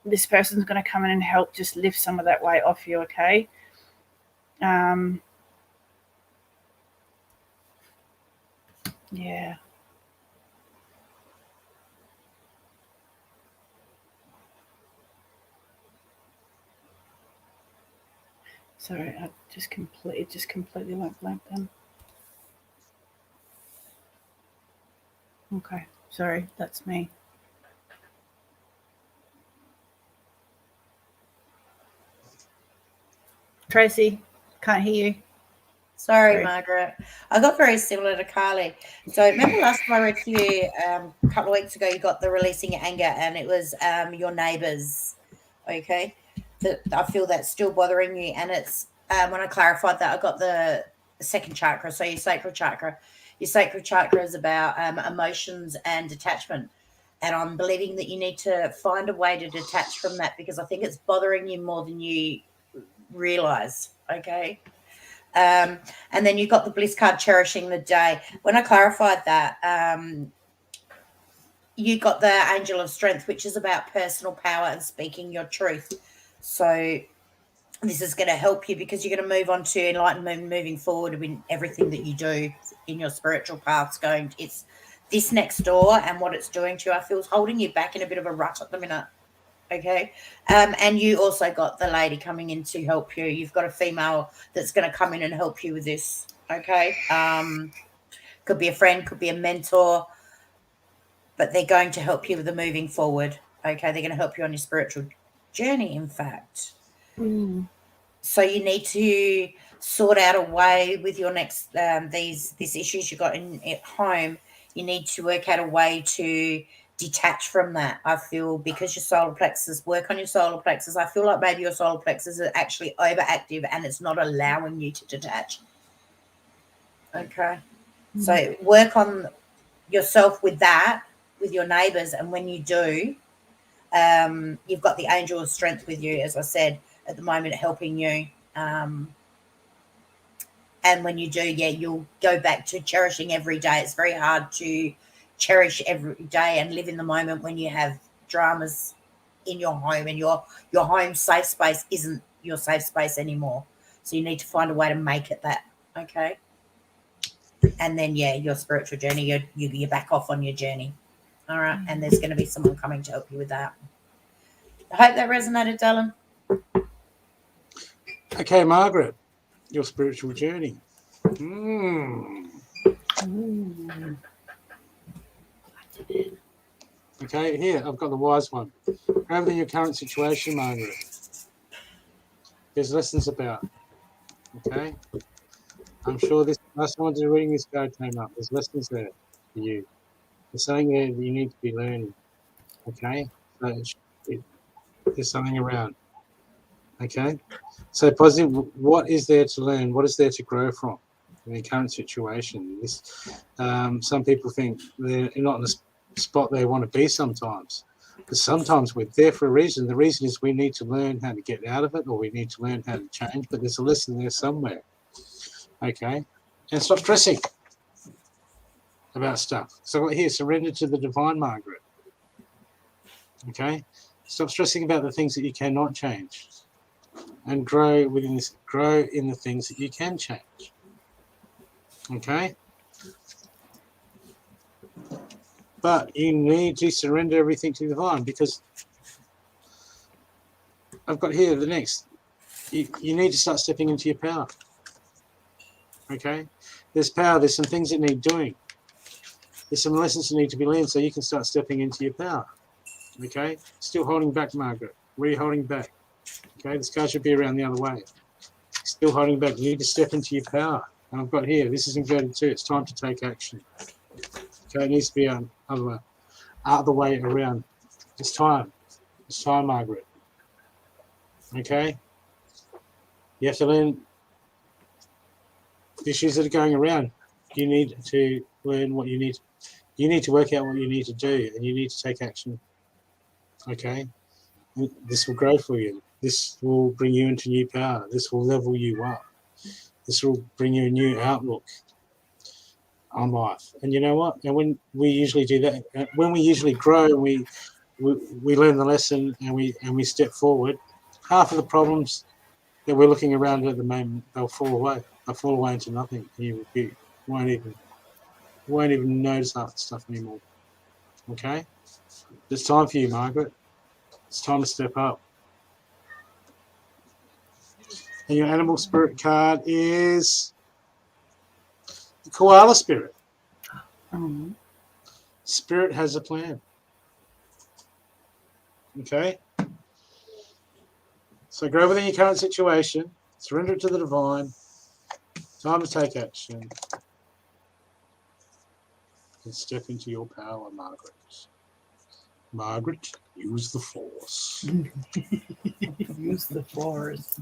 this person's going to come in and help just lift some of that weight off you. Okay. Yeah. Sorry, I just completely went blank then. Okay, sorry, that's me. Tracey, can't hear you. Sorry, Margaret. I got very similar to Carly. So remember last time I read to you a couple of weeks ago, you got the releasing your anger, and it was your neighbours. Okay, that I feel that's still bothering you, and it's when I clarified that, I got the second chakra. So your sacral chakra. Your sacral chakra is about emotions and detachment. And I'm believing that you need to find a way to detach from that, because I think it's bothering you more than you realize. Okay. And then you got the bliss card, cherishing the day. When I clarified that, you got the angel of strength, which is about personal power and speaking your truth. So this is going to help you, because you're going to move on to enlightenment, moving forward in everything that you do in your spiritual paths. It's this next door, and what it's doing to you, I feel, is holding you back in a bit of a rut at the minute. Okay. And you also got the lady coming in to help you. You've got a female that's going to come in and help you with this. Okay. Could be a friend, could be a mentor, but they're going to help you with the moving forward. Okay. They're going to help you on your spiritual journey, in fact. So you need to sort out a way with your next, these issues you got at home. You need to work out a way to detach from that. I feel, because your solar plexus, work on your solar plexus. I feel like maybe your solar plexus is actually overactive and it's not allowing you to detach. Okay. So work on yourself with that, with your neighbors. And when you do, you've got the angel of strength with you, as I said, at the moment, helping you. And when you do, you'll go back to cherishing every day. It's very hard to cherish every day and live in the moment when you have dramas in your home, and your home safe space isn't your safe space anymore. So you need to find a way to make it that. Okay. And then, your spiritual journey, you're back off on your journey. All right. And there's going to be someone coming to help you with that. I hope that resonated, darling. Okay, Margaret, your spiritual journey. Okay, here, I've got the wise one. Rather than your current situation, Margaret, there's lessons about. Okay? I'm sure this last time I did reading this card came up. There's lessons there for you. There's something there that you need to be learning. Okay? So there's something around. Okay, so positive. What is there to learn? What is there to grow from in the current situation? Some people think they're not in the spot they want to be sometimes. But sometimes we're there for a reason. The reason is we need to learn how to get out of it, or we need to learn how to change. But there's a lesson there somewhere. Okay, and stop stressing about stuff. So here, surrender to the divine, Margaret. Okay, stop stressing about the things that you cannot change. And grow within this. Grow in the things that you can change. Okay, but you need to surrender everything to the divine, because I've got here the next. You need to start stepping into your power. Okay, there's power. There's some things that need doing. There's some lessons that need to be learned, so you can start stepping into your power. Okay, still holding back, Margaret. Where are you holding back? Okay, this card should be around the other way. Still holding back. You need to step into your power. And I've got here, this is inverted too. It's time to take action. Okay, it needs to be other way around. It's time. It's time, Margaret. Okay? You have to learn the issues that are going around. You need to learn what you need. You need to work out what you need to do, and you need to take action. Okay? This will grow for you. This will bring you into new power. This will level you up. This will bring you a new outlook on life. And you know what? And when we usually do that, when we usually grow, and we learn the lesson, and we step forward, half of the problems that we're looking around at the moment, they'll fall away. They'll fall away into nothing. You won't even notice half the stuff anymore. Okay? It's time for you, Margaret. It's time to step up. And your animal spirit card is the koala spirit. Spirit has a plan. Okay? So grow within your current situation. Surrender it to the divine. Time to take action. And step into your power, Margaret. Margaret, use the force. Use the force.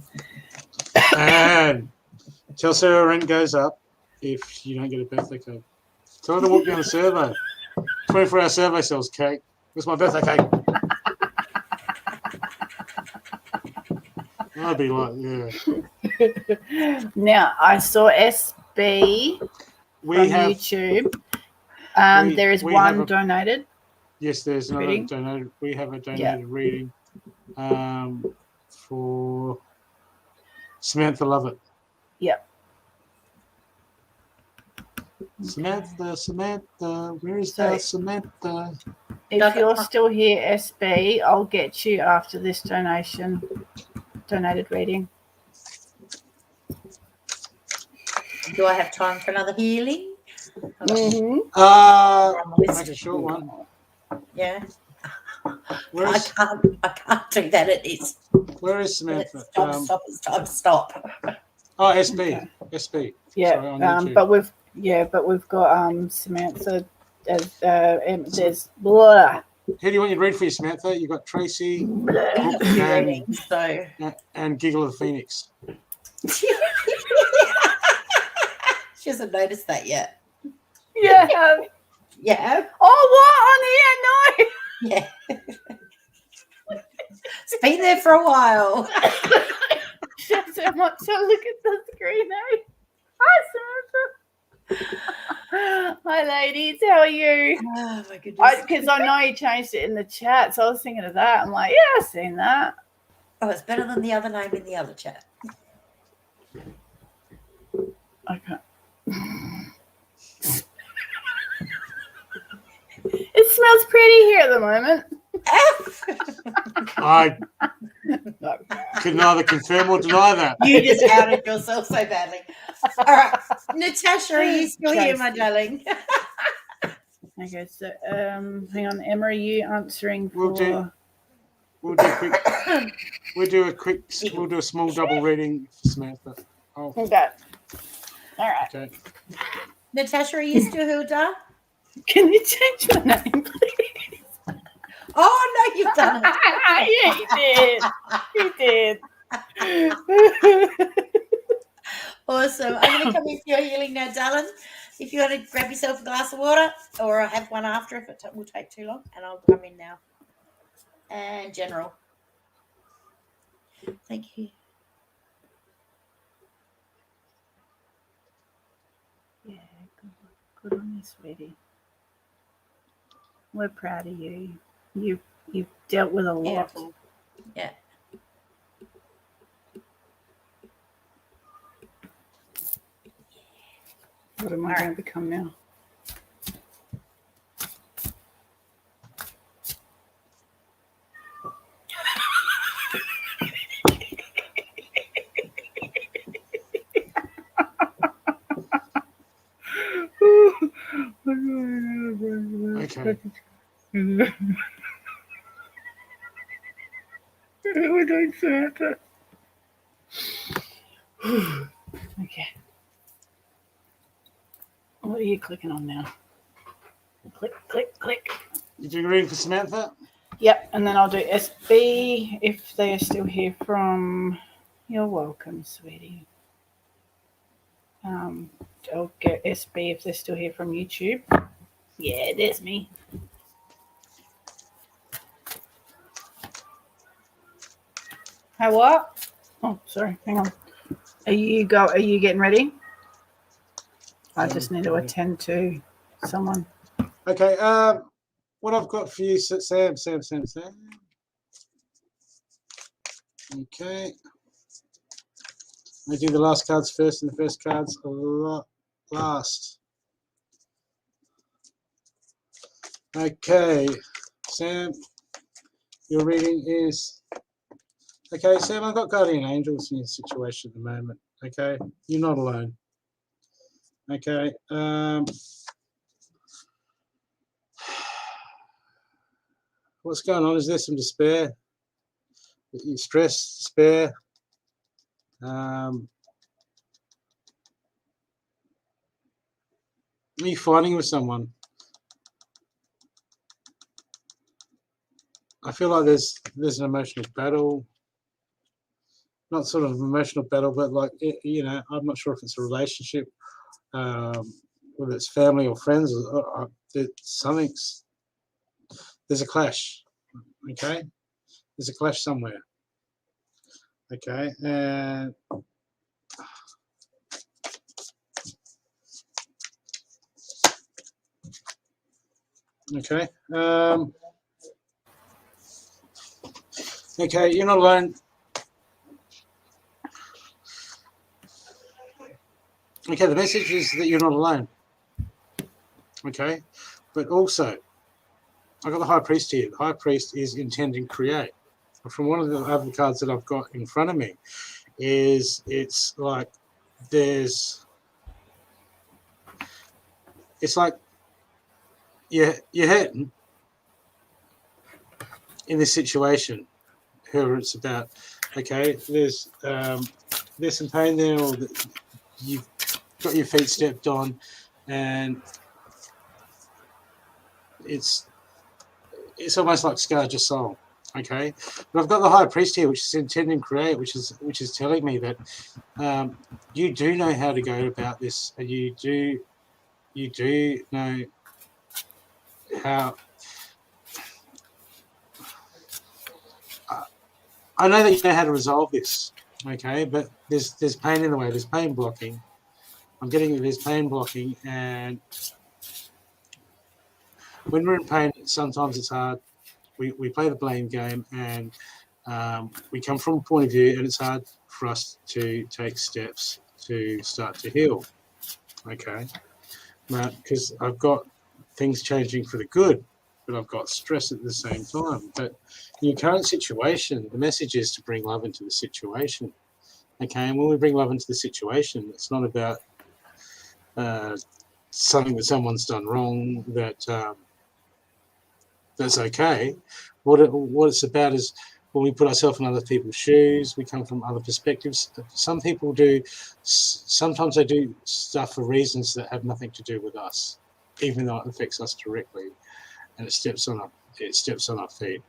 And tell Sarah rent goes up if you don't get a birthday cake. Tell her to walk down the survey. 24-hour survey sells cake. Where's my birthday cake? I'd be like, yeah. Now, I saw SB on YouTube. There is one donated. Yes, there's another reading. donated. We have a donated reading for Samantha Lovett. Yep. Samantha, where is that Samantha? If you're still here, SB, I'll get you after this donated reading. Do I have time for another healing? Mm-hmm. Make a short one. Yeah. I can't do that at this. Where is Samantha? It's time to stop. Oh, SB. SB. Yeah, Sorry, but we've got Samantha. There's blah. Who do you want you to read for you, Samantha? You've got Tracey and Giggle of the Phoenix. She hasn't noticed that yet. Yeah. Yeah. Oh, what on here? No. Yeah. It's been there for a while. Just so much to look at the screen. Hi, Samantha. Hi, ladies. How are you? Oh my goodness. Because I know you changed it in the chat, so I was thinking of that. I'm like, yeah, I've seen that. Oh, it's better than the other name in the other chat. Okay. It smells pretty here at the moment. I can neither confirm or deny that. You just outed yourself so badly. All right. Natasha, are you still here, my darling? Okay, so hang on, Emma, are you answering for... We'll do a small double reading for Samantha. Oh. Okay. All right. Okay. Natasha, are you still Hilda? Can you change my name, please? Oh, no, you've done it. Yeah, you did. You did. Awesome. I'm going to come in for your healing now, darling. If you want to grab yourself a glass of water, or I'll have one after if it will take too long, and I'll come in now. And general. Thank you. Yeah, good on you, sweetie. We're proud of you. You've dealt with a lot. Beautiful. Yeah. What am I going to become now? Okay. We're doing Santa. Okay. What are you clicking on now? Click, click, click. You doing reading for Samantha? Yep, and then I'll do SB if they are still here from. You're welcome, sweetie. I'll get SB if they're still here from YouTube. Yeah, there's me. How what? Oh, sorry. Hang on. Are you getting ready? I just need to attend to someone. Okay. What I've got for you, Sam. Okay. I do the last cards first, and the first cards last. Okay, Sam, your reading is... Okay, Sam, I've got guardian angels in your situation at the moment. Okay, you're not alone. Okay, what's going on? Is there some despair? Stress, despair? Are you fighting with someone? I feel like there's an emotional battle. Not sort of emotional battle, but like, you know, I'm not sure if it's a relationship, whether it's family or friends. There's a clash. Okay, there's a clash somewhere. Okay, and okay, okay, you're not alone. Okay, the message is that you're not alone. Okay, but also, I got the High Priest here. The High Priest is intending create. From one of the other cards that I've got in front of me, it's like it's like you're hurting in this situation, whoever it's about. Okay, there's some pain there, or you've got your feet stepped on, and it's almost like scarred your soul. Okay, but I've got the High Priest here, which is intending create, which is telling me that you do know how to go about this, and you do know how. I know that you know how to resolve this. Okay, but there's pain in the way. There's pain blocking. I'm getting that there's pain blocking, and when we're in pain, sometimes it's hard. We play the blame game, and we come from a point of view, and it's hard for us to take steps to start to heal. Okay, because I've got things changing for the good, but I've got stress at the same time. But in your current situation, the message is to bring love into the situation. Okay, and when we bring love into the situation, it's not about something that someone's done wrong that's okay. What it's about is when we put ourselves in other people's shoes, we come from other perspectives. Some people do, sometimes they do stuff for reasons that have nothing to do with us, even though it affects us directly, and it steps on our feet.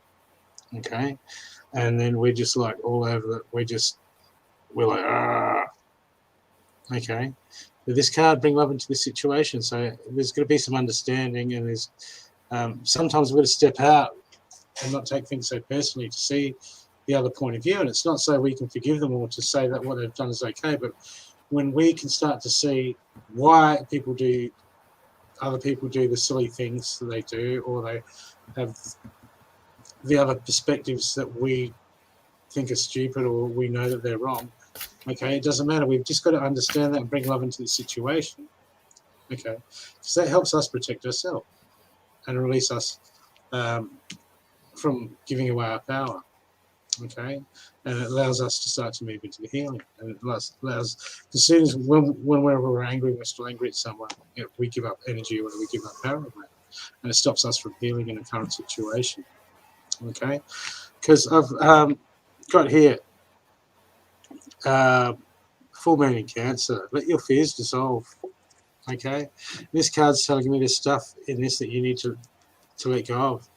Okay, and then we're just like all over it. We're like, ah, okay. But this card bring love into this situation, so there's going to be some understanding, and there's sometimes we're going to step out and not take things so personally to see the other point of view. And it's not so we can forgive them or to say that what they've done is okay, but when we can start to see why other people do the silly things that they do, or they have the other perspectives that we think are stupid or we know that they're wrong. Okay, it doesn't matter. We've just got to understand that and bring love into the situation. Okay, because that helps us protect ourselves and release us from giving away our power. Okay, and it allows us to start to move into the healing. And it allows as soon as whenever we're angry, we're still angry at someone, we give up energy or we give up power away, and it stops us from healing in a current situation. Okay, because I've got here full moon in Cancer. Let your fears dissolve. Okay, this card's telling me there's stuff in this that you need to let go of.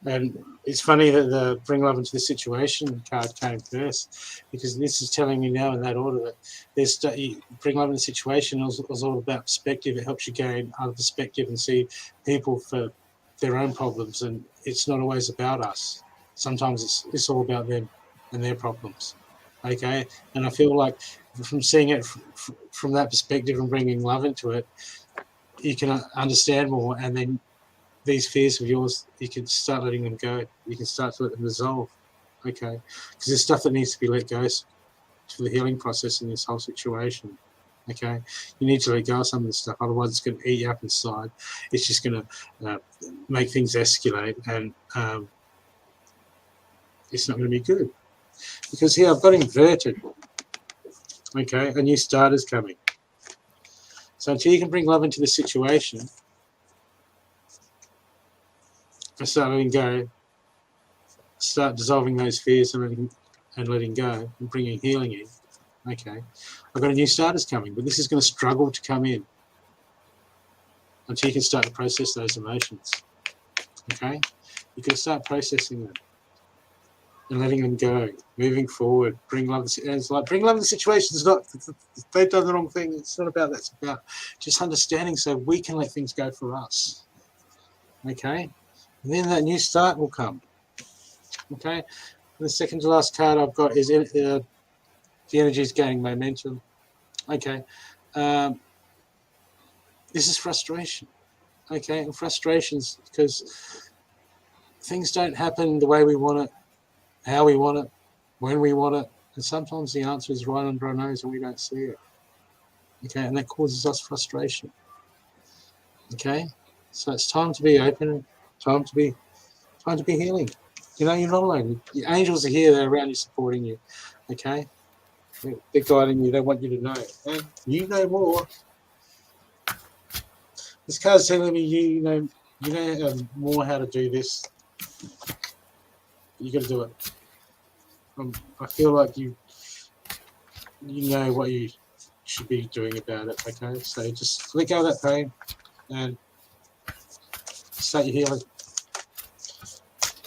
And it's funny that the bring love into the situation card came first, because this is telling me now in that order that there's bring love in the situation is all about perspective. It helps you gain other perspective and see people for their own problems, and it's not always about us. Sometimes it's all about them and their problems. Okay, and I feel like from seeing it from that perspective and bringing love into it, you can understand more, and then these fears of yours, you can start letting them go. You can start to let them dissolve. Okay, because there's stuff that needs to be let go for the healing process in this whole situation. Okay, you need to let go of some of this stuff, otherwise it's going to eat you up inside. It's just going to make things escalate, and it's not going to be good. Because here I've got inverted. Okay, a new start is coming. So until you can bring love into the situation, and start letting go, start dissolving those fears and letting go and bringing healing in. Okay, I've got a new start is coming, but this is going to struggle to come in until you can start to process those emotions. Okay, you can start processing them and letting them go, moving forward. Bring love. It's like bring love in the situation. It's not they've done the wrong thing. It's not about that. It's about just understanding so we can let things go for us. Okay, and then that new start will come. Okay, and the second to last card I've got is the energy is gaining momentum. Okay, this is frustration. Okay, and frustrations because things don't happen the way we want it, how we want it, when we want it, and sometimes the answer is right under our nose and we don't see it. Okay, and that causes us frustration. Okay, so it's time to be open, time to be healing. You know, you're not alone. Your angels are here, they're around you, supporting you. Okay, they're guiding you. They want you to know, and you know more. This card's telling me you know more how to do this. You got to do it. I feel like you know what you should be doing about it. Okay, so just let go of that pain and start your healing,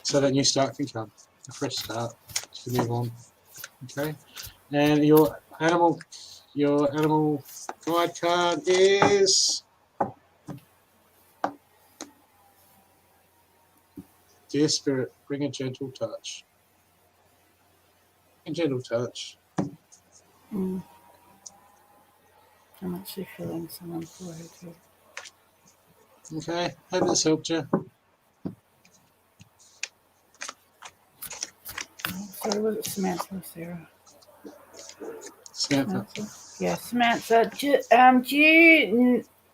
so that new start can come, a fresh start to move on. Okay, and your animal guide card is Dear Spirit, bring a gentle touch. A gentle touch. I'm actually feeling someone's forehead here. Okay, hope this helped you. Sorry, was it Samantha or Sarah? Samantha. Yeah, Samantha.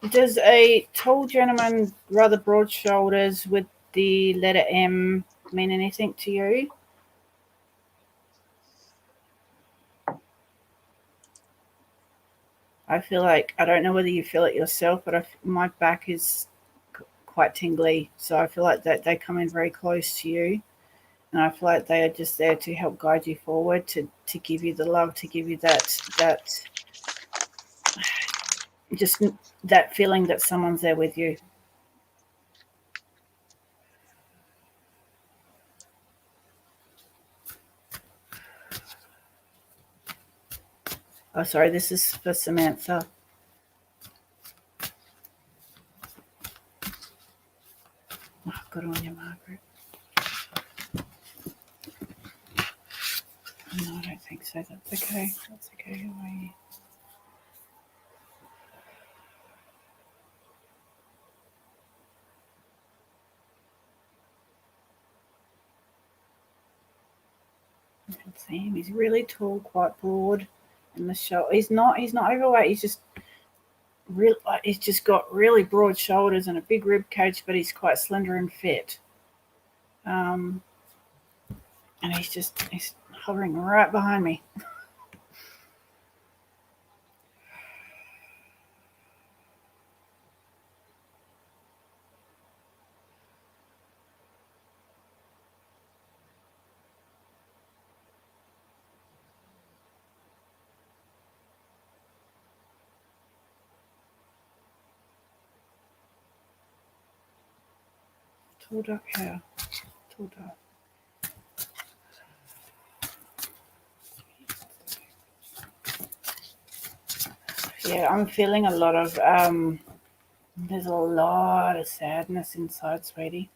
Does a tall gentleman, rather broad shoulders, with the letter M mean anything to you? I feel like, I don't know whether you feel it yourself, but my back is quite tingly. So I feel like that they come in very close to you. And I feel like they are just there to help guide you forward, to give you the love, to give you that just that feeling that someone's there with you. Oh, sorry, this is for Samantha. Oh, good on you, Margaret. No, I don't think so. That's okay. That's okay. How are you? You can see him. He's really tall, quite broad in the shoulder. He's not overweight. He's just got really broad shoulders and a big rib cage, but he's quite slender and fit. And he's hovering right behind me. Tall dark hair. Tall dark. Yeah, I'm feeling a lot of there's a lot of sadness inside, sweetie.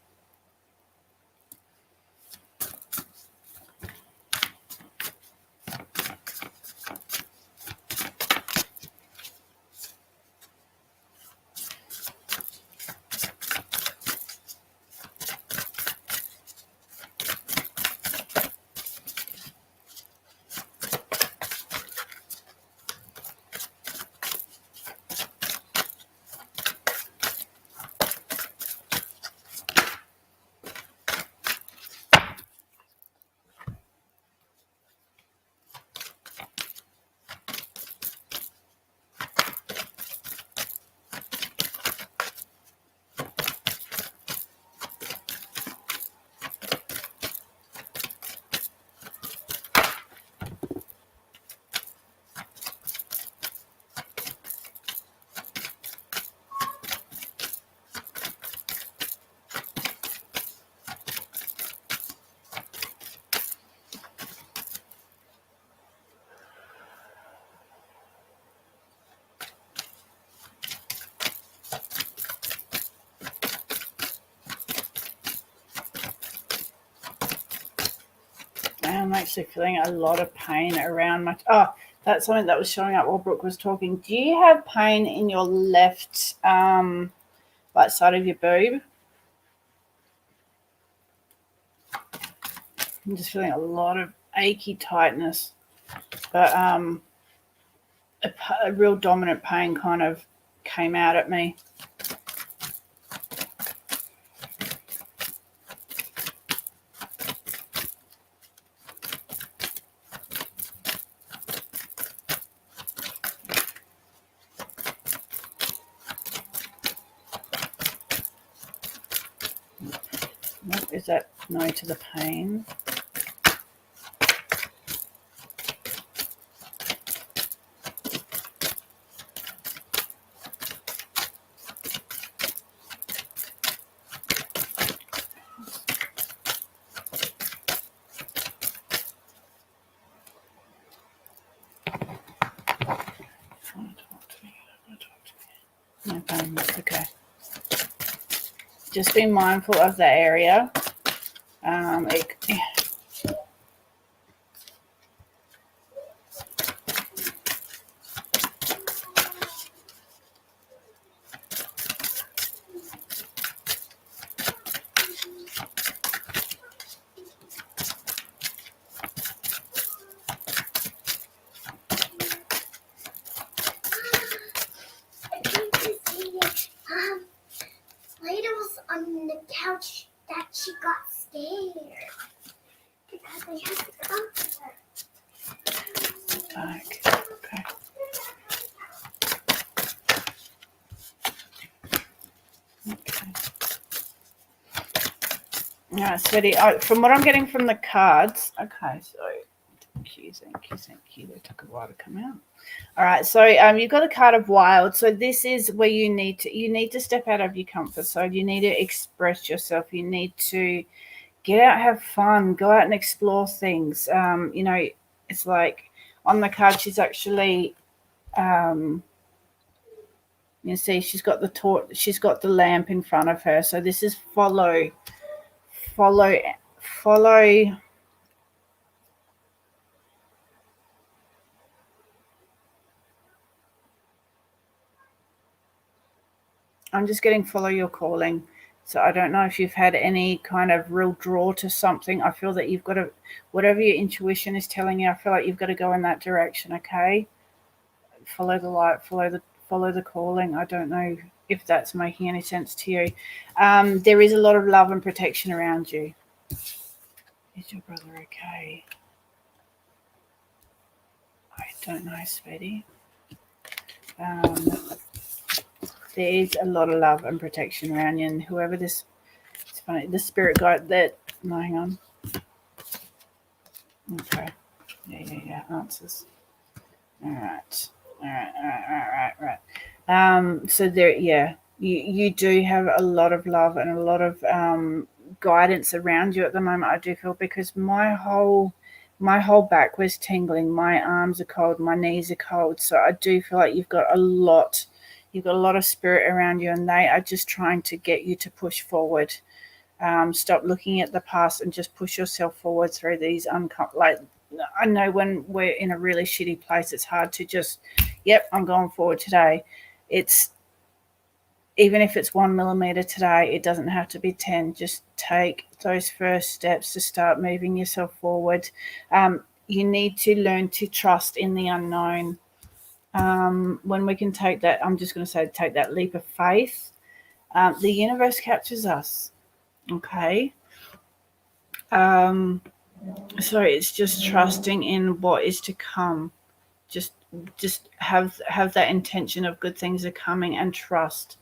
I'm actually feeling a lot of pain around my... Oh, that's something that was showing up while Brooke was talking. Do you have pain in your left right side of your boob? I'm just feeling a lot of achy tightness. But a real dominant pain kind of came out at me. Is that no to the pain? No pain, that's okay. Just be mindful of that area. Later was on the couch that she got scared because I had to comfort her. Okay. Yeah, sweetie. From what I'm getting from the cards, okay, so thank you. They took a while to come out. All right, so you've got a card of wild. So this is where you need to step out of your comfort zone. You need to express yourself. You need to get out, have fun, go out and explore things. It's like on the card, she's actually, you see, she's got the torch, she's got the lamp in front of her. So this is follow. I'm just getting follow your calling. So I don't know if you've had any kind of real draw to something. I feel that you've got to, whatever your intuition is telling you, I feel like you've got to go in that direction, okay? Follow the light, follow the calling. I don't know if that's making any sense to you. There is a lot of love and protection around you. Is your brother okay? I don't know, sweetie. There's a lot of love and protection around you, and whoever this, it's funny, the spirit guide that, no, hang on. Okay. Yeah, answers. All right. So there, yeah, you do have a lot of love and a lot of guidance around you at the moment, I do feel, because my whole back was tingling, my arms are cold, my knees are cold. So I do feel like you've got a lot of spirit around you, and they are just trying to get you to push forward. Stop looking at the past and just push yourself forward through these I know when we're in a really shitty place, it's hard to just, yep, I'm going forward today. It's, even if it's 1 millimeter today, it doesn't have to be 10. Just take those first steps to start moving yourself forward. You need to learn to trust in the unknown. When we can take that, I'm just going to say, take that leap of faith. The universe captures us. Okay. So it's just trusting in what is to come. Just have that intention of good things are coming, and trust.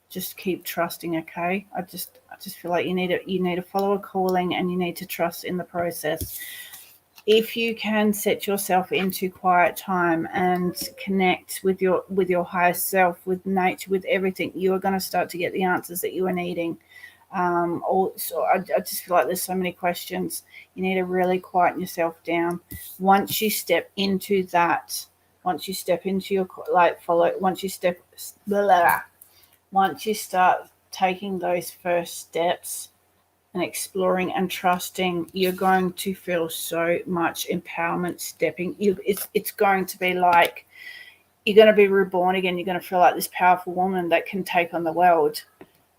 Just keep trusting, okay? I just feel like you need to follow a calling, and you need to trust in the process. If you can set yourself into quiet time and connect with your higher self, with nature, with everything, you are going to start to get the answers that you are needing. Also, I just feel like there's so many questions. You need to really quieten yourself down. Once you step into that, once you step into your once you start taking those first steps and exploring and trusting, you're going to feel so much empowerment stepping. It's going to be like you're going to be reborn again. You're going to feel like this powerful woman that can take on the world.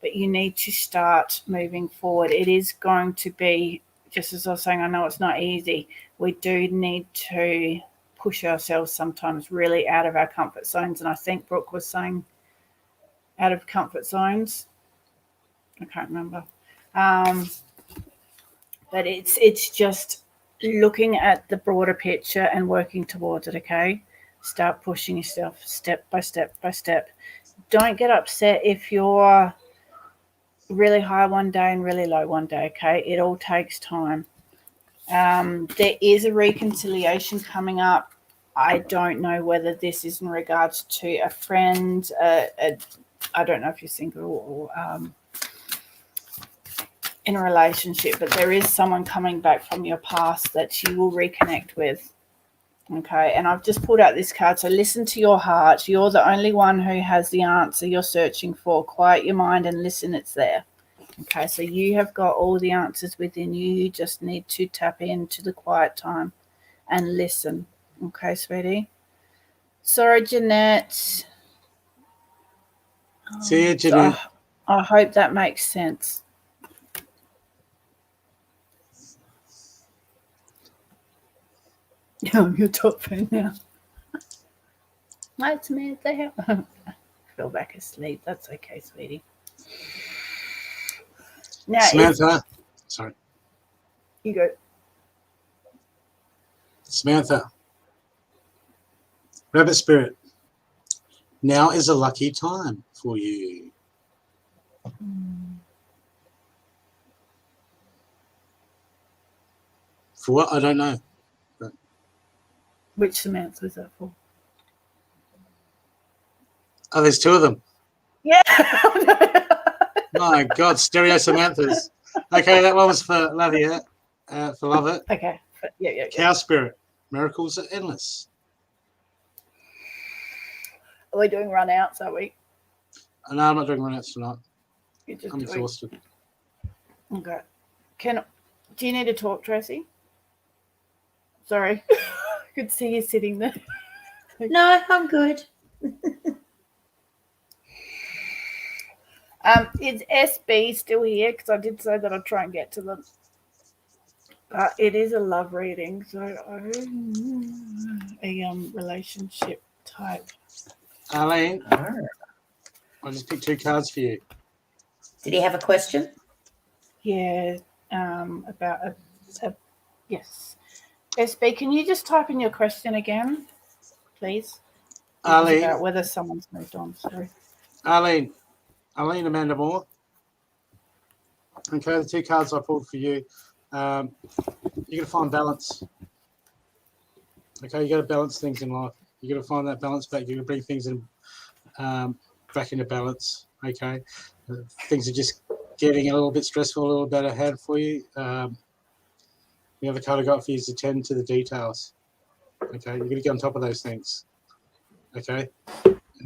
But you need to start moving forward. It is going to be, just as I was saying, I know it's not easy. We do need to push ourselves sometimes really out of our comfort zones. And I think Brooke was saying out of comfort zones. I can't remember. But it's just looking at the broader picture and working towards it, okay? Start pushing yourself step by step by step. Don't get upset if you're really high one day and really low one day, okay? It all takes time. There is a reconciliation coming up. I don't know whether this is in regards to a friend. I don't know if you're single or in a relationship, but there is someone coming back from your past that you will reconnect with. Okay, and I've just pulled out this card. So listen to your heart. You're the only one who has the answer you're searching for. Quiet your mind and listen, it's there. Okay, so you have got all the answers within you. You just need to tap into the quiet time and listen. Okay, sweetie? Sorry, Jeanette. See you, Jeanette. So I hope that makes sense. I'm your top fan now. Hi, Samantha. Fell back asleep. That's okay, sweetie. Now, Samantha. Sorry. You go. Samantha. Rabbit Spirit. Now is a lucky time for you. For what? I don't know. Which Samantha is that for? Oh, there's two of them. Yeah. My God, stereo Samanthas. Okay, that one was for Lavia, for Love It. Okay. Yeah. Cow Spirit. Miracles are endless. Are we doing run outs, are we? No, I'm not doing run-outs tonight. You're just I'm doing... exhausted. Okay. Do you need to talk, Tracey? Sorry. I could see you sitting there. No, I'm good. Is SB still here? Because I did say that I'd try and get to them. It is a love reading, so a relationship type. Arlene, Oh. I just picked 2 cards for you. Did he have a question? Yeah, about a yes. SB, can you just type in your question again, please? Arlene, About whether someone's moved on. Sorry. Arlene Amanda Moore. Okay, the 2 cards I pulled for you. You're going to find balance. Okay, you got to balance things in life. You got to find that balance back. You're going to bring things in back into balance. Okay, things are just getting a little bit stressful, a little bit ahead for you. The other card I got for you is to tend to the details. Okay, you're going to get on top of those things. Okay,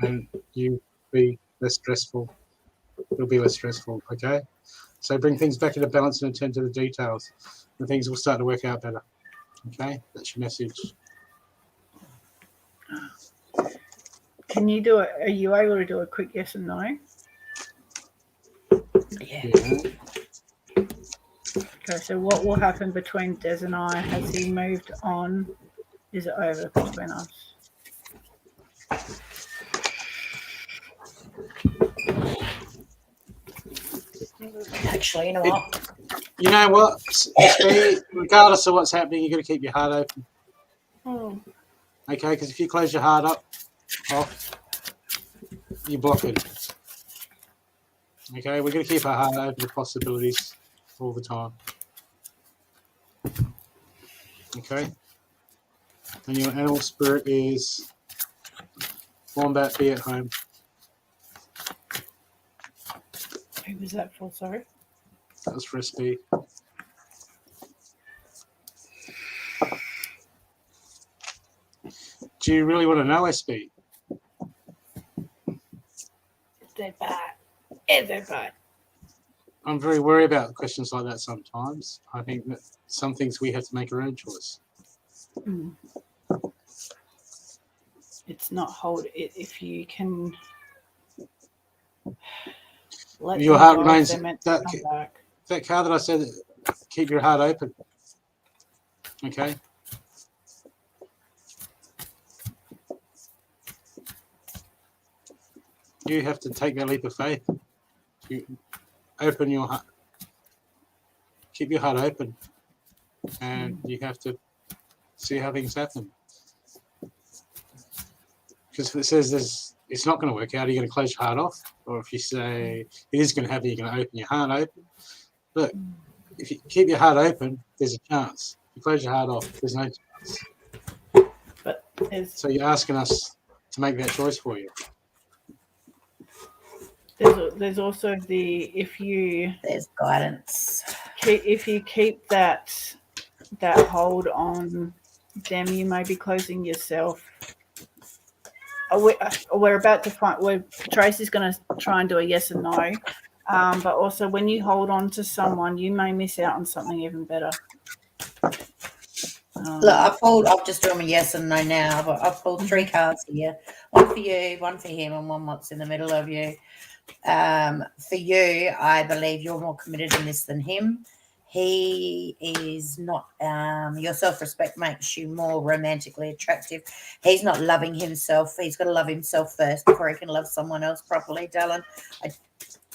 and you be less stressful. It'll be less stressful. Okay, so bring things back into balance and attend to the details, and things will start to work out better. Okay, that's your message. Can you do it? Are you able to do a quick yes and no? Yeah. Okay, so what will happen between Des and I? Has he moved on? Is it over between us? Actually, you know what? You know what, SB, regardless of what's happening, you've got to keep your heart open. Okay, because if you close your heart off, you block it. Okay, we're going to keep our heart open to possibilities all the time. Okay, and your animal spirit is Wombat, be at home. Who was that for? Sorry. That was for SB. Do you really want to know, SB? They're bad. Yeah, they're bad. I'm very worried about questions like that sometimes. I think that some things we have to make our own choice. It's not hold it if you can let Your them heart go if remains they're meant to come back. that card that I said, keep your heart open. Okay. You have to take that leap of faith. You open your heart. Keep your heart open. And you have to see how things happen. Because if it says it's not going to work out, are you going to close your heart off? Or if you say it is going to happen, you're going to open your heart open. Look, if you keep your heart open, there's a chance. If you close your heart off, there's no chance. But So you're asking us to make that choice for you. there's also There's guidance. if you keep that hold on them, you may be closing yourself. We're about to find. Tracey's going to try and do a yes and no, but also when you hold on to someone, you may miss out on something even better. Look, I've just drawn a yes and no now, but I've pulled 3 cards here. One for you, one for him, and one what's in the middle of you. For you, I believe you're more committed in this than him. He is not, your self-respect makes you more romantically attractive. He's not loving himself. He's got to love himself first before he can love someone else properly, darling.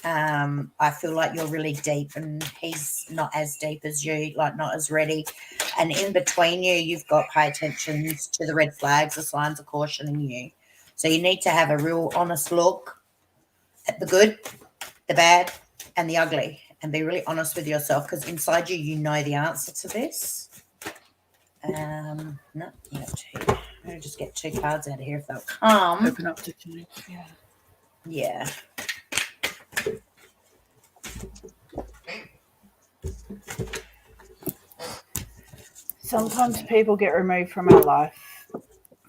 I feel like you're really deep and he's not as deep as you, like not as ready. And in between you, you've got pay attention to the red flags, the signs of caution in you. So you need to have a real honest look at the good, the bad, and the ugly, and be really honest with yourself, because inside you, you know the answer to this. No, you have 2. I'm going to just get 2 cards out of here if they'll come. Open up to 2. Yeah. sometimes people get removed from our life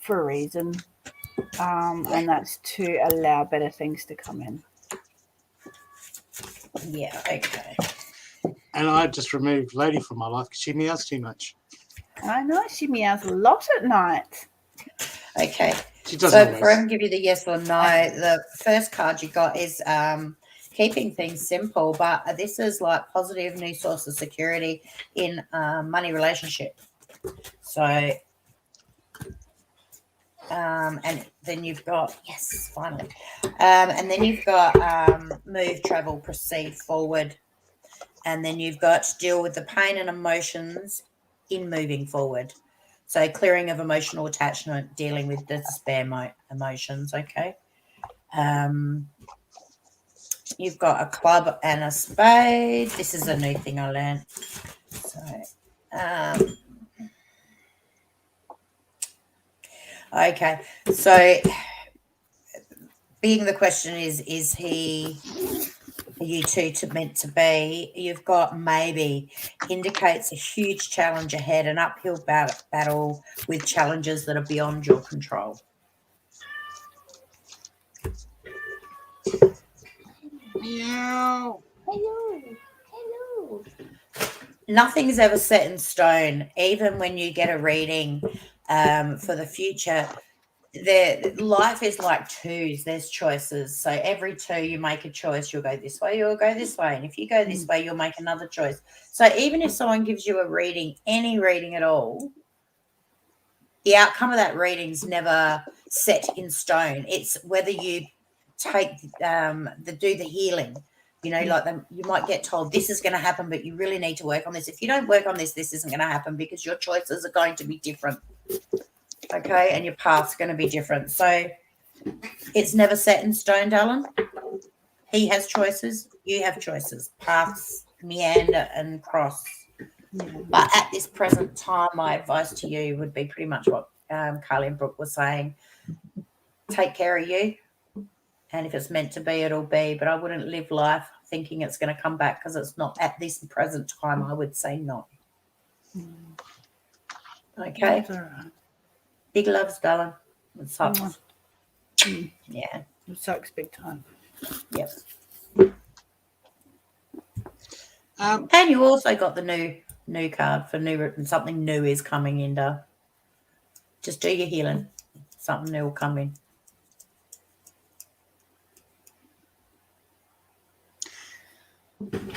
for a reason, and that's to allow better things to come in. Yeah, okay. And I just removed Lady from my life because she meows too much. I know she meows a lot at night. Okay. She So doesn't before I always. can give you the yes or no, the first card you got is keeping things simple, but this is like positive new source of security in money relationship. So, and then you've got, yes, finally. And then you've got move, travel, proceed, forward. And then you've got to deal with the pain and emotions in moving forward. So clearing of emotional attachment, dealing with the despair emotions, okay? You've got a club and a spade. This is a new thing I learned. So, okay. So being the question is he, are you two meant to be? You've got maybe indicates a huge challenge ahead, an uphill battle with challenges that are beyond your control. Meow. Hello. Nothing's ever set in stone, even when you get a reading for the future. Life is like twos. There's choices. So every two you make a choice. You'll go this way, you'll go this way. And if you go this way, you'll make another choice. So even if someone gives you a reading, any reading at all, the outcome of that reading's never set in stone. It's whether you take do the healing. You know, like you might get told this is going to happen, but you really need to work on this. If you don't work on this, this isn't going to happen because your choices are going to be different. Okay, and your path's going to be different. So it's never set in stone, darling. He has choices. You have choices. Paths meander and cross. But at this present time, my advice to you would be pretty much what Carly and Brooke was saying. Take care of you. And if it's meant to be, it'll be. But I wouldn't live life thinking it's going to come back because it's not at this present time. I would say no. Okay. Big loves, darling. It sucks. Yeah. It sucks big time. Yep. Um, And you also got the new card for new, something new is coming in. Just do your healing. Something new will come in.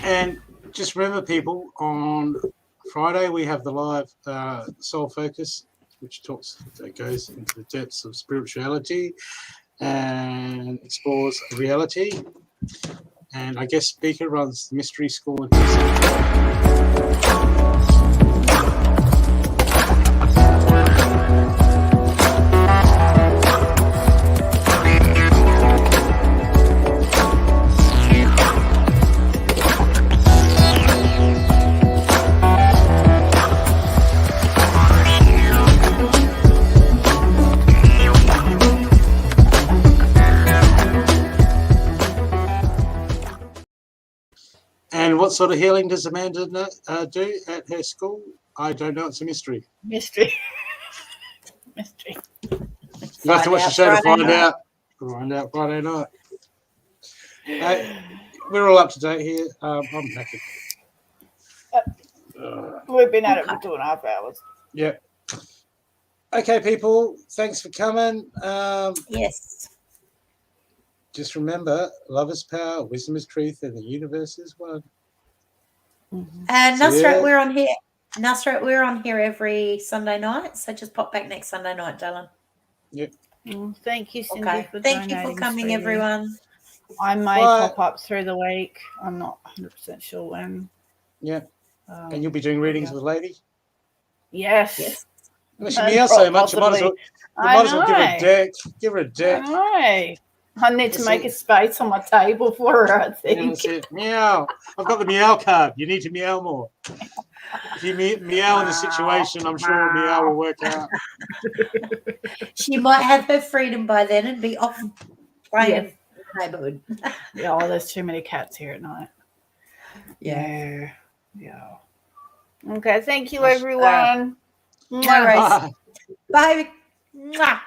and just remember, people, on Friday we have the live Soul Focus, which goes into the depths of spirituality and explores reality. And I guess Speaker runs the Mystery School. And what sort of healing does Amanda do at her school? I don't know. It's a mystery. Mystery. You have to watch the show to find out. Find out Friday night. We're all up to date here. I'm happy. We've been at it for 2.5 hours. Yeah. Okay, people. Thanks for coming. Yes. Just remember, love is power, wisdom is truth, and the universe is one. And Nusrat, we're on here. Nusrat, we're on here every Sunday night. So just pop back next Sunday night, darling. Yep. Thank you, Cindy, Okay. for Thank you for donating, coming, sweetie. everyone. I may pop up through the week. I'm not 100% sure when. Yeah. And you'll be doing readings with a lady? Yes. Well, she meows so much, you might as well give her a deck. Give her a deck. I need to make a space on my table for her, I think. That's it. Meow. I've got the meow card. You need to meow more. If you meow in the situation, I'm sure meow will work out. She might have her freedom by then and be off playing in the neighborhood. Yeah, there's too many cats here at night. Yeah. Okay, thank you, everyone. Bye, Rose. Bye. Bye. Mwah.